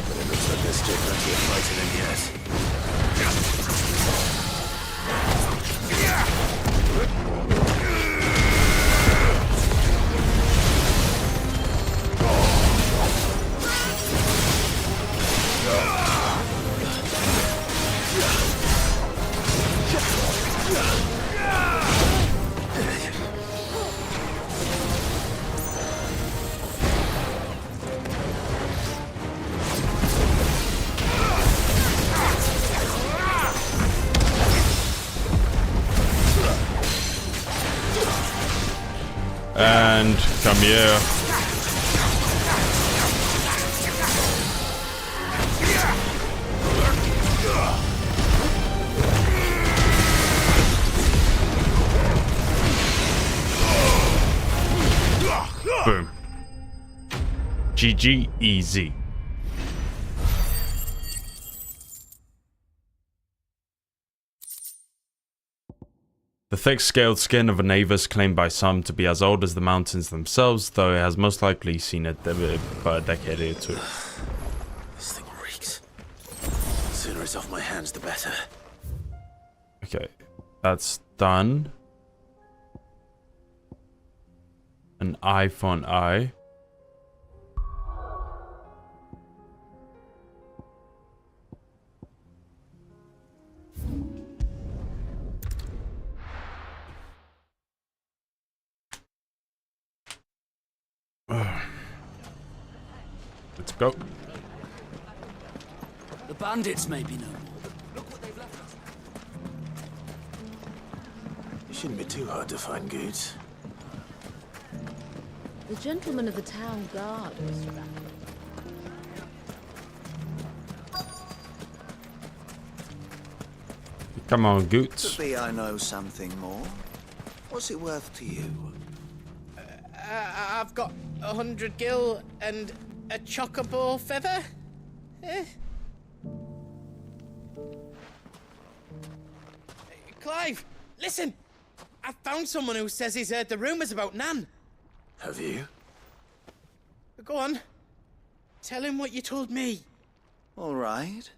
But it looks like there's still plenty of fighting in yet. And come here. Boom. GG easy. The thick-scaled skin of an Avis claimed by some to be as old as the mountains themselves, though it has most likely seen it about a decade or two. This thing reeks. The sooner it's off my hands, the better. Okay, that's done. An eye for an eye. Let's go. The bandits may be no more, but look what they've left us. It shouldn't be too hard to find goods. The gentleman of the town guard, Mr. Rapp. Come on, Goots. Could be I know something more. What's it worth to you? I've got 100 gil and a chocobo feather. Clive, listen! I found someone who says he's heard the rumors about Nan. Have you? Go on. Tell him what you told me. All right.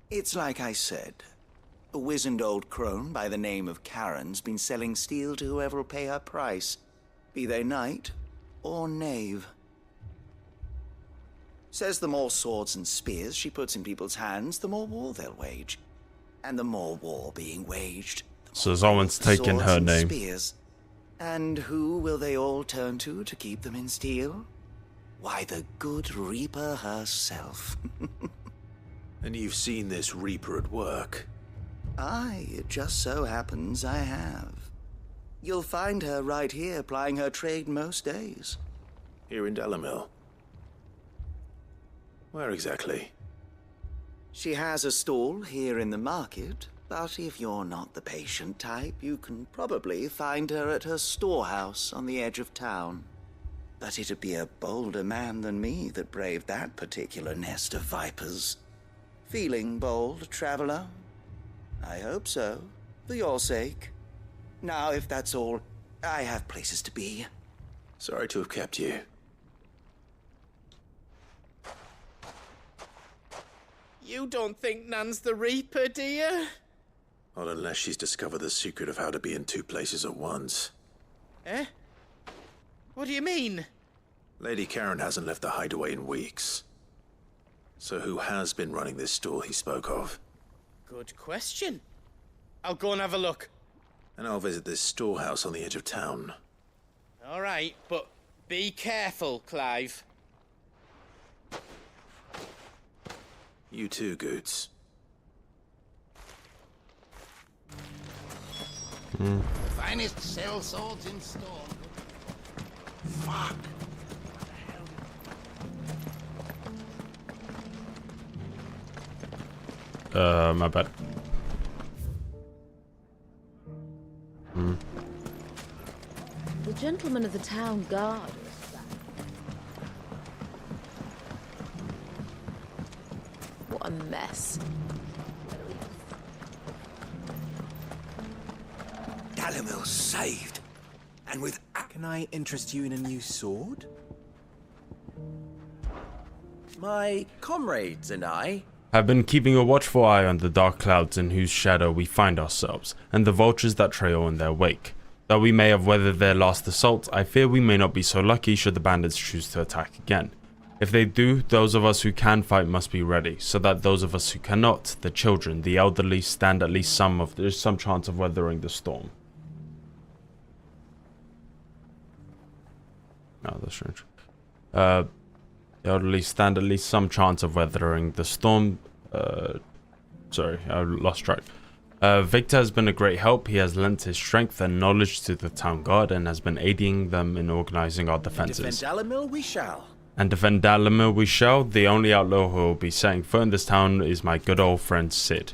It's like I said. A wizened old crone by the name of Karen's been selling steel to whoever will pay her price, be they knight or knave. Says the more swords and spears she puts in people's hands, the more war they'll wage. And the more war being waged, so someone's taken her name. Spears. And who will they all turn to keep them in steel? Why, the good Reaper herself. And you've seen this Reaper at work? Aye, it just so happens I have. You'll find her right here plying her trade most days. Here in Dalimil? Where exactly? She has a stall here in the market, but if you're not the patient type, you can probably find her at her storehouse on the edge of town. But it'd be a bolder man than me that braved that particular nest of vipers. Feeling bold, traveler? I hope so, for your sake. Now, if that's all, I have places to be. Sorry to have kept you. You don't think Nan's the Reaper, do you? Not unless she's discovered the secret of how to be in two places at once. Eh? What do you mean? Lady Karen hasn't left the hideaway in weeks. So who has been running this stall he spoke of? Good question. I'll go and have a look. And I'll visit this storehouse on the edge of town. All right, but be careful, Clive. You too, Goots. Finest cell swords in store. Fuck. My bad. The gentleman of the town guard. What a mess. Dalimil's saved. And with... Can I interest you in a new sword? My comrades and I have been keeping a watchful eye on the dark clouds in whose shadow we find ourselves, and the vultures that trail in their wake. Though we may have weathered their last assault, I fear we may not be so lucky should the bandits choose to attack again. If they do, those of us who can fight must be ready, so that those of us who cannot, the children, the elderly, stand at least some chance of weathering the storm. No, that's strange. The elderly stand at least some chance of weathering the storm. Sorry, I lost track. Victor has been a great help. He has lent his strength and knowledge to the town guard and has been aiding them in organizing our defenses. defend Dalimil we shall. And defend Dalimil we shall. The only outlaw who will be setting foot in this town is my good old friend Sid.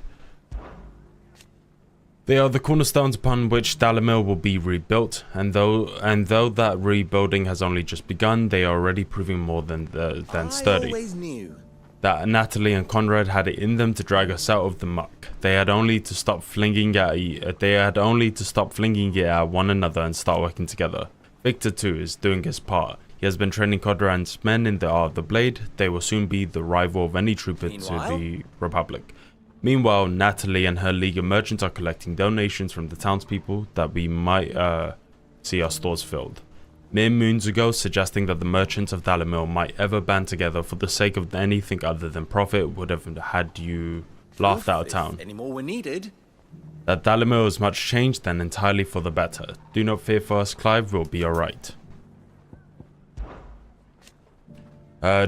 They are the cornerstones upon which Dalimil will be rebuilt, and though that rebuilding has only just begun, they are already proving more than sturdy. I always knew That Natalie and Conrad had it in them to drag us out of the muck. They had only to stop flinging it at one another and start working together. Victor too is doing his part. He has been training Conrad's men in the art of the blade. They will soon be the rival of any trooper to the Republic. Meanwhile, Natalie and her League of Merchants are collecting donations from the townspeople that we might see our stores filled. Mere moons ago, suggesting that the merchants of Dalimil might ever band together for the sake of anything other than profit would have had you laughed out of town. Any more were needed. That Dalimil is much changed and entirely for the better. Do not fear for us, Clive, we'll be alright.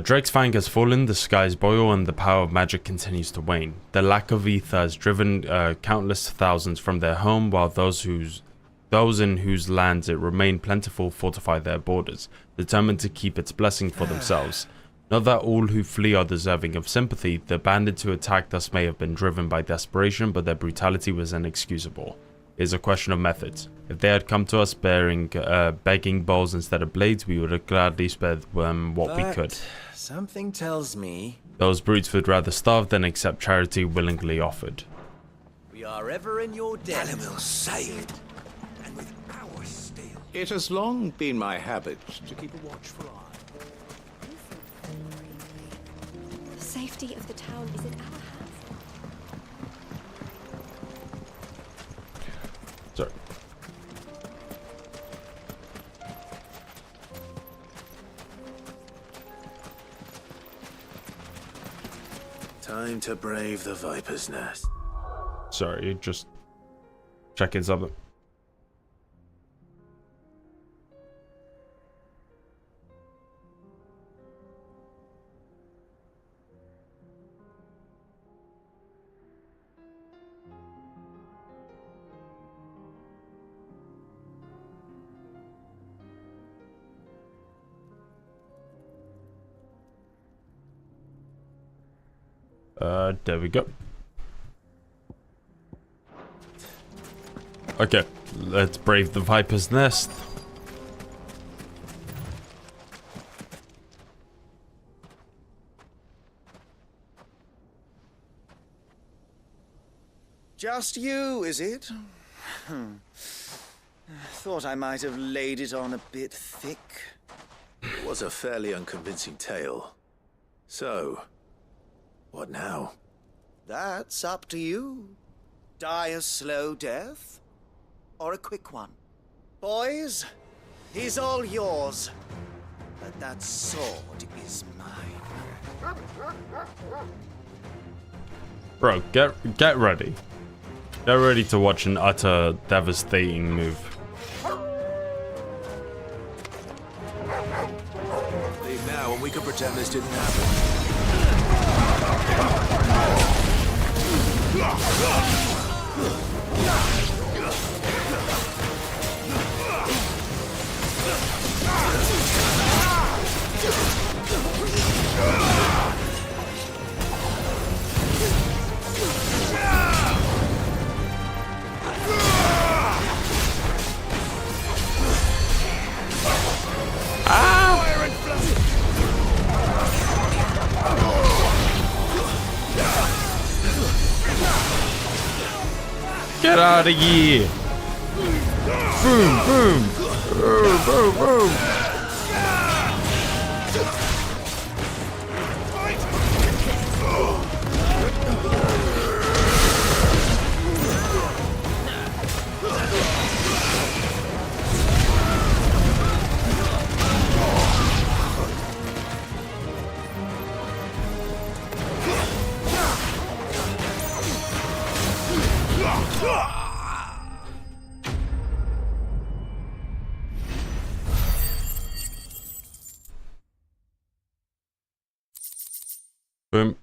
Drake's Fang has fallen, the skies boil, and the power of magic continues to wane. The lack of ether has driven countless thousands from their home, while those in whose lands it remained plentiful fortify their borders, determined to keep its blessing for themselves. Not that all who flee are deserving of sympathy. The bandits who attacked us may have been driven by desperation, but their brutality was inexcusable. It is a question of methods. If they had come to us begging bowls instead of blades, we would have gladly spared them what we could. Something tells me Those brutes would rather starve than accept charity willingly offered. we are ever in your debt. Dalimil saved. And with our steel. It has long been my habit to keep a watchful eye. safety of the town is in our hands. Sorry. Time to brave the Viper's Nest. Sorry, just checking something. There we go. Okay, let's brave the Viper's Nest. Just you, is it? Thought I might have laid it on a bit thick. It was a fairly unconvincing tale. So, what now? That's up to you. Die a slow death, or a quick one. Boys, he's all yours. But that sword is mine. Bro, get ready. Get ready to watch an utter devastating move. Leave now and we can pretend this didn't happen. Get out of here! Boom, boom! Boom, boom, boom! Boom.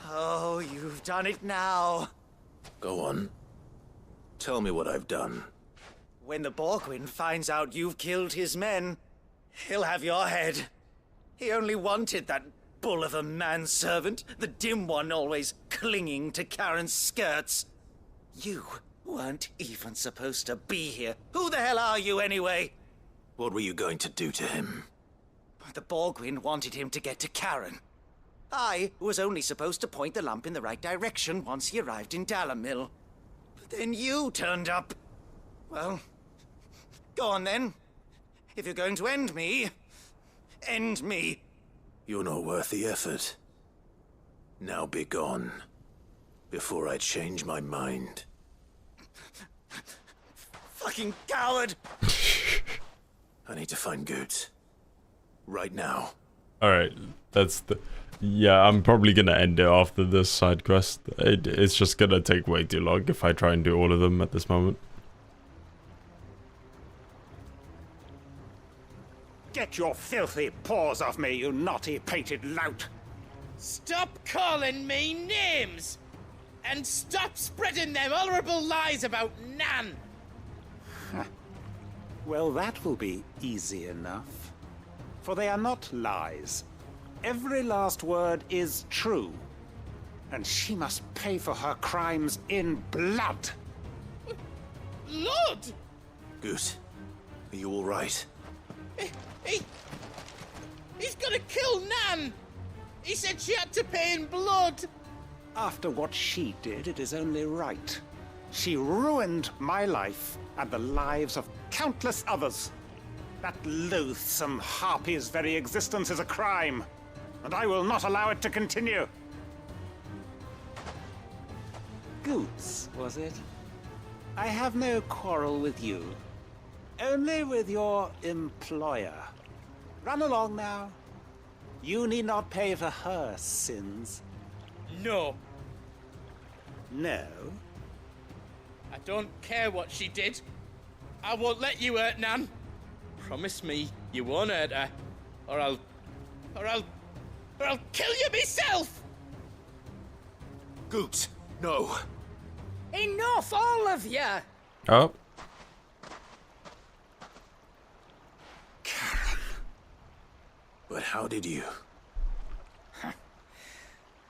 Oh, you've done it now. Go on. Tell me what I've done. When the Borgwyn finds out you've killed his men, he'll have your head. He only wanted that bull of a manservant, the dim one always clinging to Karen's skirts. You weren't even supposed to be here. Who the hell are you anyway? What were you going to do to him? The Borgwyn wanted him to get to Karen. I was only supposed to point the lamp in the right direction once he arrived in Dalamil. But then you turned up. Well, go on then. If you're going to end me, end me. You're not worth the effort. Now be gone, before I change my mind. Fucking coward! I need to find Goots. Right now. Alright, that's the... Yeah, I'm probably gonna end it after this side quest. It's just gonna take way too long if I try and do all of them at this moment. Get your filthy paws off me, you naughty-pated lout! Stop calling me names! And stop spreading them horrible lies about Nan! Well, that will be easy enough. For they are not lies. Every last word is true. And she must pay for her crimes in blood. Blood? Goose, are you all right? He's gonna kill Nan! He said she had to pay in blood! After what she did, it is only right. She ruined my life and the lives of countless others. That loathsome harpy's very existence is a crime, and I will not allow it to continue. Goots, was it? I have no quarrel with you. Only with your employer. Run along now. You need not pay for her sins. No. No? I don't care what she did. I won't let you hurt Nan. Promise me you won't hurt her, or I'll kill you myself! Goot, no. Enough, all of you! Oh. But how did you?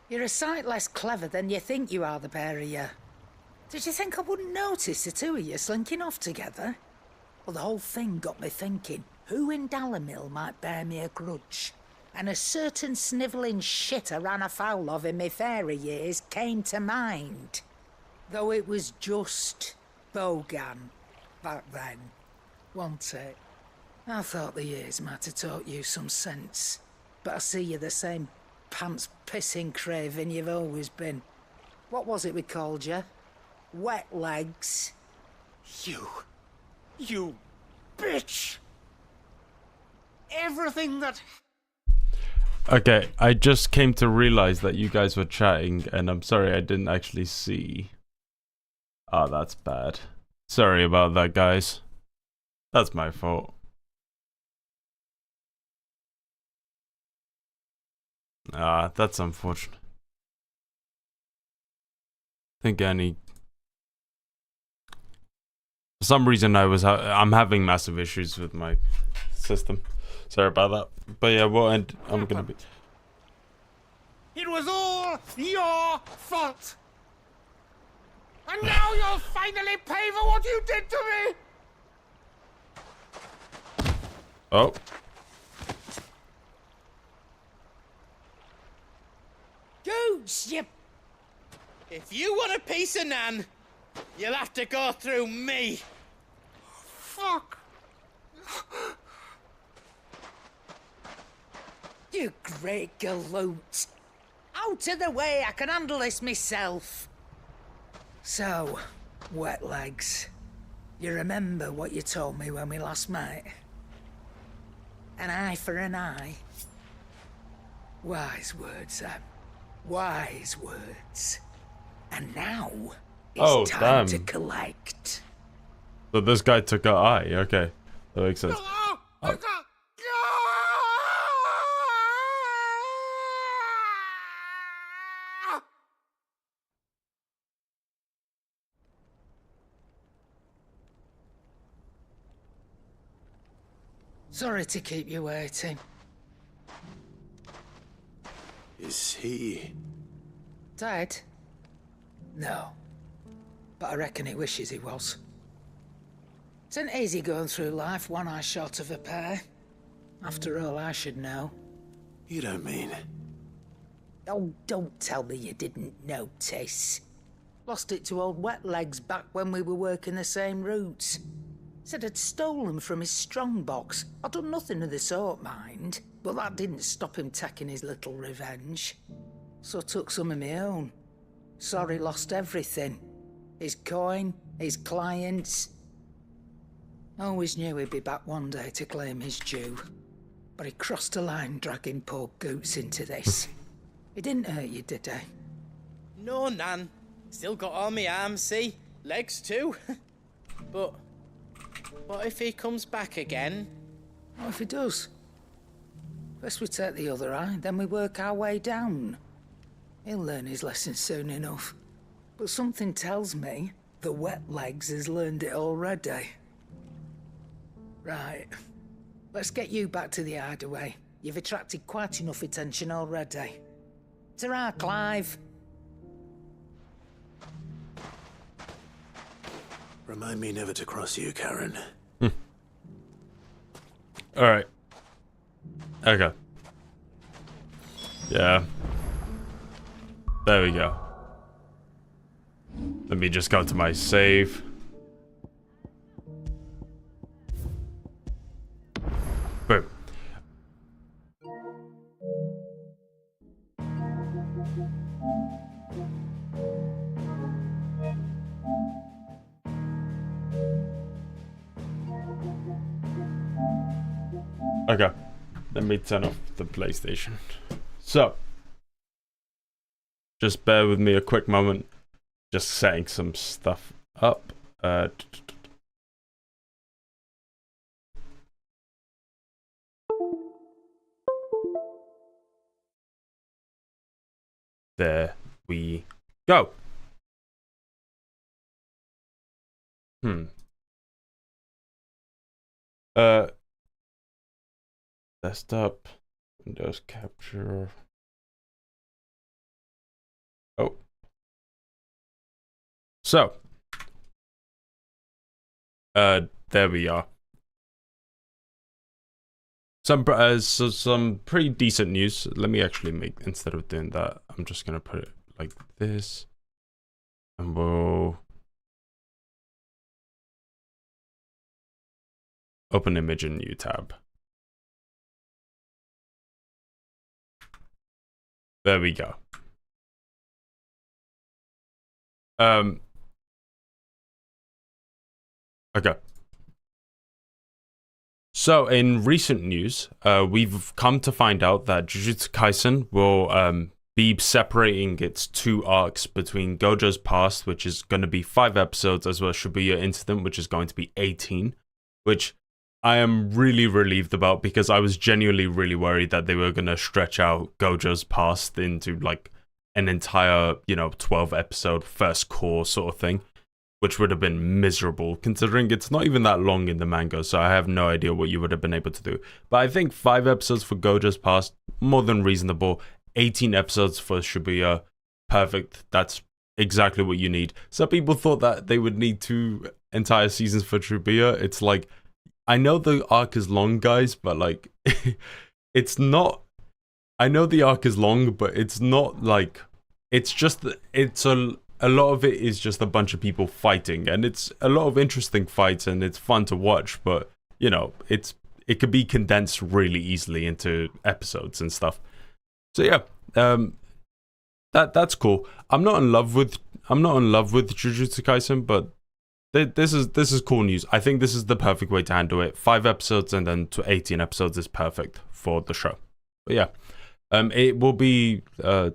You're a sight less clever than you think you are, the pair of you. Did you think I wouldn't notice the two of you slinking off together? Well, the whole thing got me thinking, who in Dalamil might bear me a grudge? And a certain snivelling shit I ran afoul of in my fairy years came to mind. Though it was just Bogan back then, wasn't it? I thought the years might have taught you some sense, but I see you're the same pants-pissing craven you've always been. What was it we called you? Wet legs? You bitch! Everything that... Okay, I just came to realize that you guys were chatting, and I'm sorry I didn't actually see. Oh, that's bad. Sorry about that, guys. That's my fault. Ah, that's unfortunate. I think any... For some reason I'm having massive issues with my system. Sorry about that. But yeah, well, I'm gonna be... It was all your fault! And now you'll finally pay for what you did to me! Oh. Gooch, you... If you want a piece of Nan, you'll have to go through me. Fuck. You great galoot. Out of the way, I can handle this myself. So, wet legs. You remember what you told me when we last met? An eye for an eye. Wise words, Sam. Wise words. And now, it's time to collect. So this guy took an eye. Okay, that makes sense. Oh. Sorry to keep you waiting. Is he... dead? No. But I reckon he wishes he was. It isn't easy going through life one eye short of a pair. After all, I should know. You don't mean... Oh, don't tell me you didn't notice. Lost it to old Wet Legs back when we were working the same routes. Said I'd stolen from his strongbox. I'd done nothing of the sort, mind. But that didn't stop him taking his little revenge. So I took some of my own. Sorry, lost everything. His coin, his clients. Always knew he'd be back one day to claim his due. But he crossed a line dragging poor Goots into this. He didn't hurt you, did he? No, Nan. Still got all my arms, see? Legs too. But what if he comes back again? What if he does? First we take the other eye, then we work our way down. He'll learn his lesson soon enough. But something tells me the Wet Legs has learned it already. Right. Let's get you back to the hideaway. You've attracted quite enough attention already. Ta-ra, Clive. Remind me never to cross you, Karen. Alright. Okay. Yeah. There we go. Let me just go to my save. Okay, let me turn off the PlayStation. So, just bear with me a quick moment. Just setting some stuff up. There we go. Desktop, Windows capture. Oh. So, there we are. Some pretty decent news. Let me actually make, instead of doing that, I'm just gonna put it like this, and we'll open image in new tab. There we go. Okay. So in recent news, we've come to find out that Jujutsu Kaisen will be separating its two arcs between Gojo's Past, which is going to be 5 episodes, as well as Shibuya Incident, which is going to be 18, which I am really relieved about, because I was genuinely really worried that they were going to stretch out Gojo's Past into like an entire, 12 episode first core sort of thing, which would have been miserable, considering it's not even that long in the manga, so I have no idea what you would have been able to do. But I think 5 episodes for Gojo's Past, more than reasonable. 18 episodes for Shibuya, perfect. That's exactly what you need. Some people thought that they would need 2 entire seasons for Shibuya. It's like, I know the arc is long, guys, but like, it's not... I know the arc is long, but it's not like... It's just... A lot of it is just a bunch of people fighting, and it's a lot of interesting fights, and it's fun to watch, but, it could be condensed really easily into episodes and stuff. So yeah, that's cool. I'm not in love with Jujutsu Kaisen, but this is cool news. I think this is the perfect way to handle it. 5 episodes and then to 18 episodes is perfect for the show. But yeah, it will be for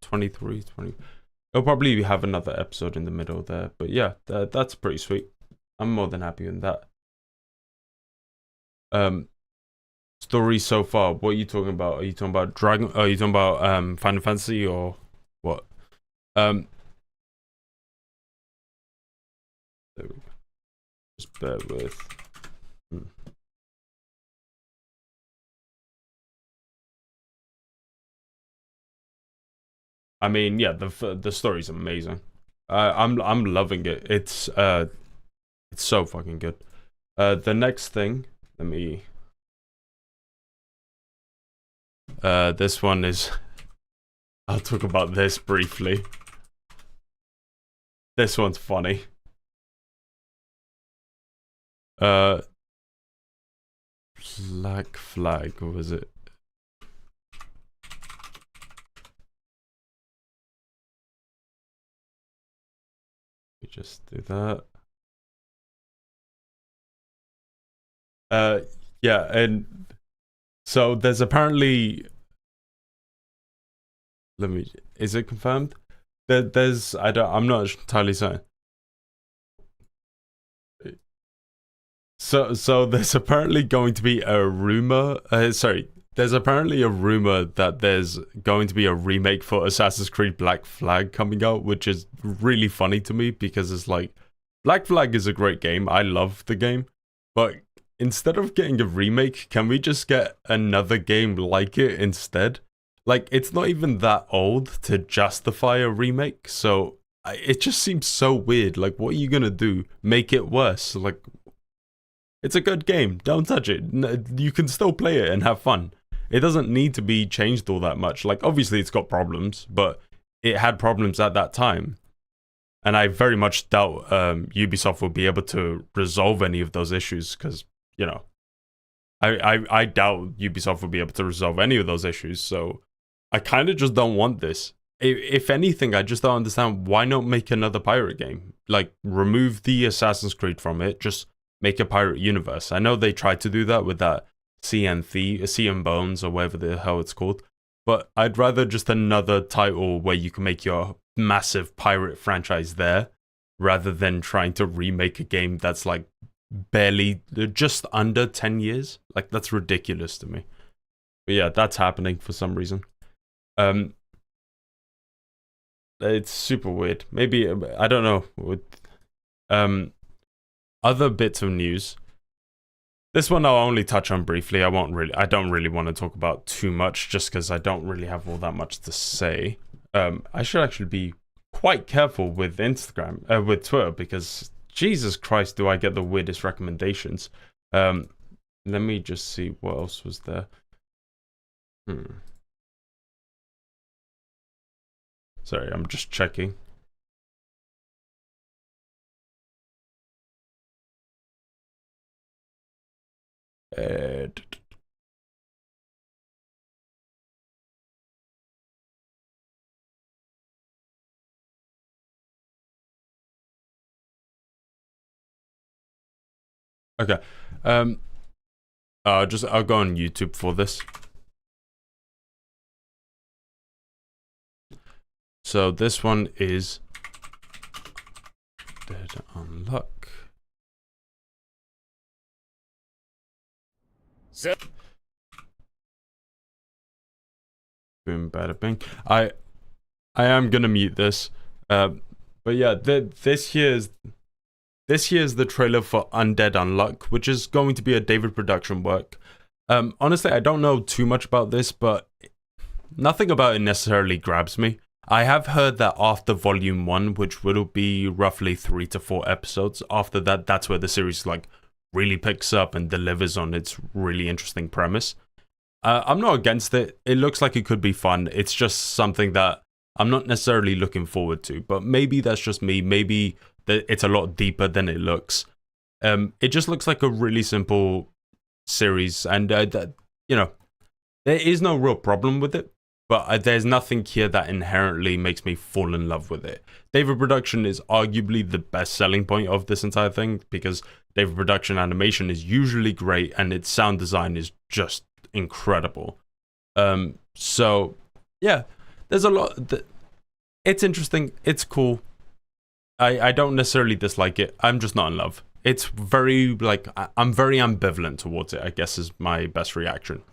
23, 20. It'll probably have another episode in the middle there, but yeah, that's pretty sweet. I'm more than happy with that. Story so far, what are you talking about? Are you talking about Dragon? Are you talking about Final Fantasy or what? There we go. Just bear with. I mean, yeah, the story's amazing. I'm loving it. It's so fucking good. The next thing, let me. This one is. I'll talk about this briefly. This one's funny. Black Flag, what was it? Just do that. Yeah, and so there's apparently, is it confirmed? I'm not entirely certain. So there's apparently going to be a rumor, there's apparently a rumor that there's going to be a remake for Assassin's Creed Black Flag coming out, which is really funny to me, because it's like, Black Flag is a great game. I love the game. But instead of getting a remake, can we just get another game like it instead? Like, it's not even that old to justify a remake, so it just seems so weird. Like, what are you gonna do? Make it worse? Like, it's a good game. Don't touch it. You can still play it and have fun. It doesn't need to be changed all that much. Like, obviously it's got problems, but it had problems at that time. And I very much doubt Ubisoft will be able to resolve any of those issues, because, I doubt Ubisoft will be able to resolve any of those issues. So I kind of just don't want this. If anything, I just don't understand why not make another pirate game. Like, remove the Assassin's Creed from it, just make a pirate universe. I know they tried to do that with that Sea and Bones, or whatever the hell it's called. But I'd rather just another title where you can make your massive pirate franchise there, rather than trying to remake a game that's like barely, just under 10 years. Like, that's ridiculous to me. But yeah, that's happening for some reason. It's super weird. Maybe, I don't know. Other bits of news. This one I'll only touch on briefly. I don't really want to talk about too much, just because I don't really have all that much to say. I should actually be quite careful with Instagram, with Twitter, because Jesus Christ, do I get the weirdest recommendations. Let me just see what else was there. Sorry, I'm just checking. Okay. I'll go on YouTube for this. So this one is Dead on Luck. Boom, bada bing. I am gonna mute this. But yeah, this here's the trailer for Undead Unluck, which is going to be a David production work. Honestly, I don't know too much about this, but nothing about it necessarily grabs me. I have heard that after Volume 1, which will be roughly 3 to 4 episodes, after that, that's where the series like really picks up and delivers on its really interesting premise. I'm not against it. It looks like it could be fun. It's just something that I'm not necessarily looking forward to, but maybe that's just me. Maybe it's a lot deeper than it looks. It just looks like a really simple series, and you know, there is no real problem with it, but there's nothing here that inherently makes me fall in love with it. David Production is arguably the best selling point of this entire thing, because David Production animation is usually great, and its sound design is just incredible. So yeah, there's a lot. It's interesting. It's cool. I don't necessarily dislike it. I'm just not in love. It's very, like, I'm very ambivalent towards it, I guess, is my best reaction.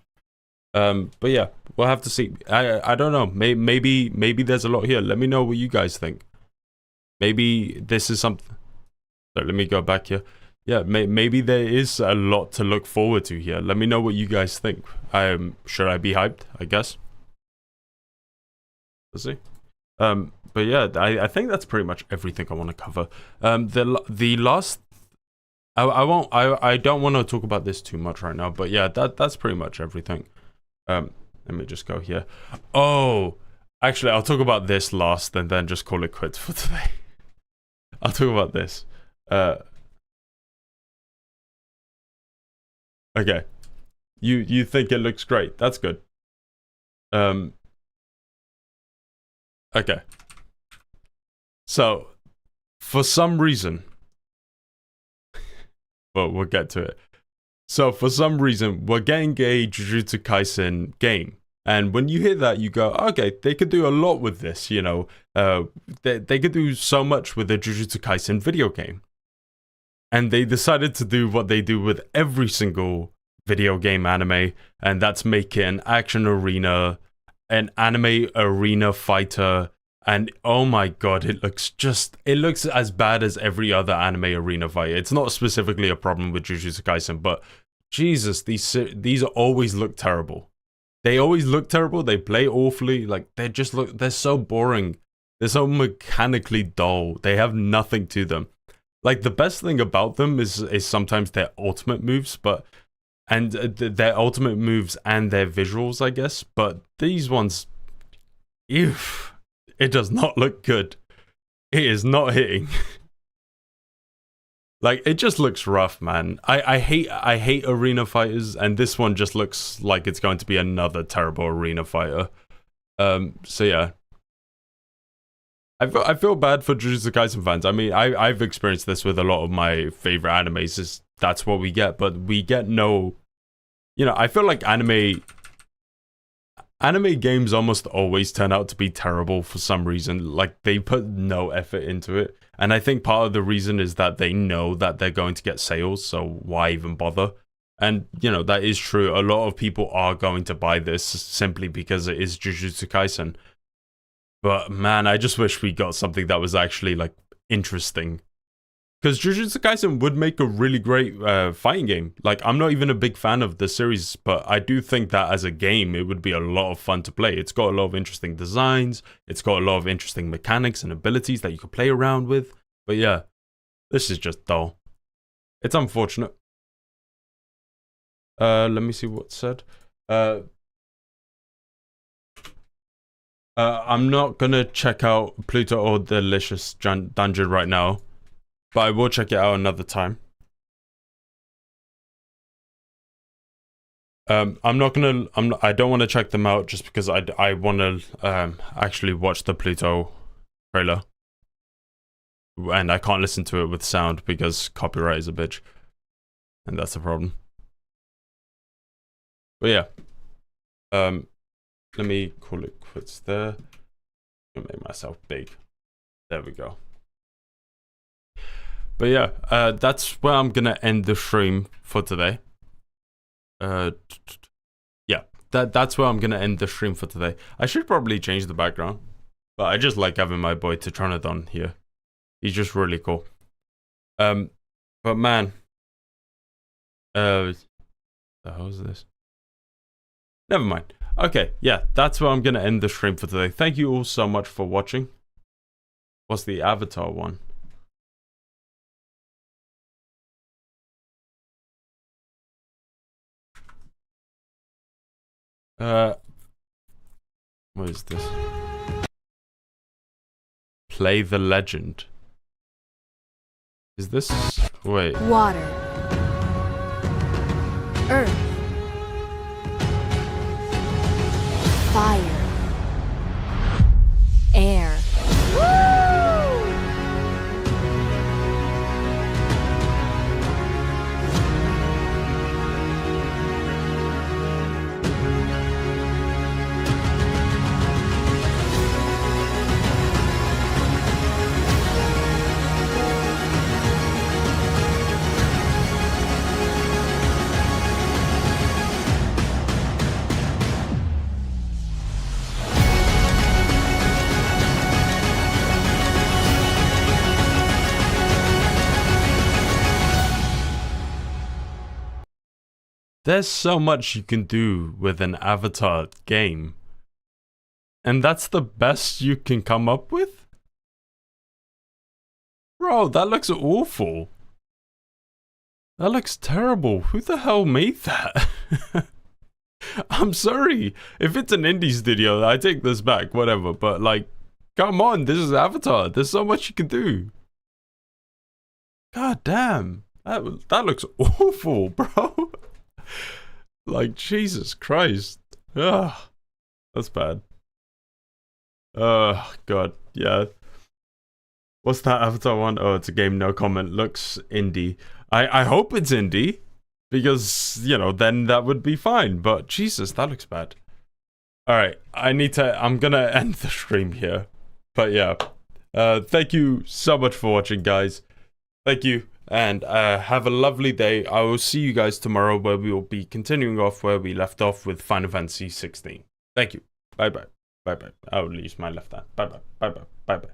But yeah, we'll have to see. I don't know. Maybe there's a lot here. Let me know what you guys think. Maybe this is something. So let me go back here. Yeah, maybe there is a lot to look forward to here. Let me know what you guys think. Should I be hyped? I guess. Let's see. But yeah, I think that's pretty much everything I want to cover. The last, I don't want to talk about this too much right now, but yeah, that's pretty much everything. Let me just go here. Oh, actually, I'll talk about this last and then just call it quits for today. I'll talk about this. Okay. You think it looks great. That's good. Okay. So, for some reason, well, we'll get to it. So, for some reason, we're getting a Jujutsu Kaisen game. And when you hear that, you go, okay, they could do a lot with this, you know. They could do so much with a Jujutsu Kaisen video game. And they decided to do what they do with every single video game anime, and that's make it an action arena, an anime arena fighter, and oh my god, it looks as bad as every other anime arena fighter. It's not specifically a problem with Jujutsu Kaisen, but Jesus, these always look terrible. They always look terrible. They play awfully. Like, they're so boring. They're so mechanically dull. They have nothing to them. Like, the best thing about them is sometimes their ultimate moves, and their ultimate moves and their visuals, I guess. But these ones, ew, it does not look good. It is not hitting. Like, it just looks rough, man. I hate arena fighters, and this one just looks like it's going to be another terrible arena fighter. So yeah. I feel bad for Jujutsu Kaisen fans. I mean, I've experienced this with a lot of my favorite animes. That's what we get, but we get no... You know, I feel like anime games almost always turn out to be terrible for some reason. Like, they put no effort into it. And I think part of the reason is that they know that they're going to get sales, so why even bother? And, you know, that is true. A lot of people are going to buy this simply because it is Jujutsu Kaisen. But, man, I just wish we got something that was actually, like, interesting. Because Jujutsu Kaisen would make a really great fighting game. Like, I'm not even a big fan of the series, but I do think that as a game, it would be a lot of fun to play. It's got a lot of interesting designs. It's got a lot of interesting mechanics and abilities that you could play around with. But yeah, this is just dull. It's unfortunate. Let me see what's said. I'm not gonna check out Pluto or Delicious Dungeon right now, but I will check it out another time. I don't want to check them out just because I want to actually watch the Pluto trailer, and I can't listen to it with sound because copyright is a bitch, and that's the problem. But yeah, let me call it quits there. I'll make myself big. There we go. But yeah, that's where I'm gonna end the stream for today. Yeah, that's where I'm gonna end the stream for today. I should probably change the background, but I just like having my boy Tetronodon here. He's just really cool. But man, the hell is this? Never mind. Okay, yeah, that's where I'm gonna end the stream for today. Thank you all so much for watching. What's the Avatar one? What is this? Play the Legend. Is this... Wait. Water. Earth. Fire. Air. There's so much you can do with an Avatar game. And that's the best you can come up with? Bro, that looks awful. That looks terrible. Who the hell made that? I'm sorry. If it's an indie studio, I take this back, whatever. But like, come on, this is Avatar. There's so much you can do. God damn. That looks awful, bro. Like, Jesus Christ. Ugh. That's bad. God. Yeah. What's that Avatar one? Oh, it's a game, no comment. Looks indie. I hope it's indie. Because, you know, then that would be fine. But, Jesus, that looks bad. Alright, I'm gonna end the stream here. But, yeah. Thank you so much for watching, guys. Thank you. And have a lovely day. I will see you guys tomorrow where we will be continuing off where we left off with Final Fantasy XVI. Thank you. Bye-bye. Bye-bye. I will use my left hand. Bye-bye. Bye-bye. Bye-bye.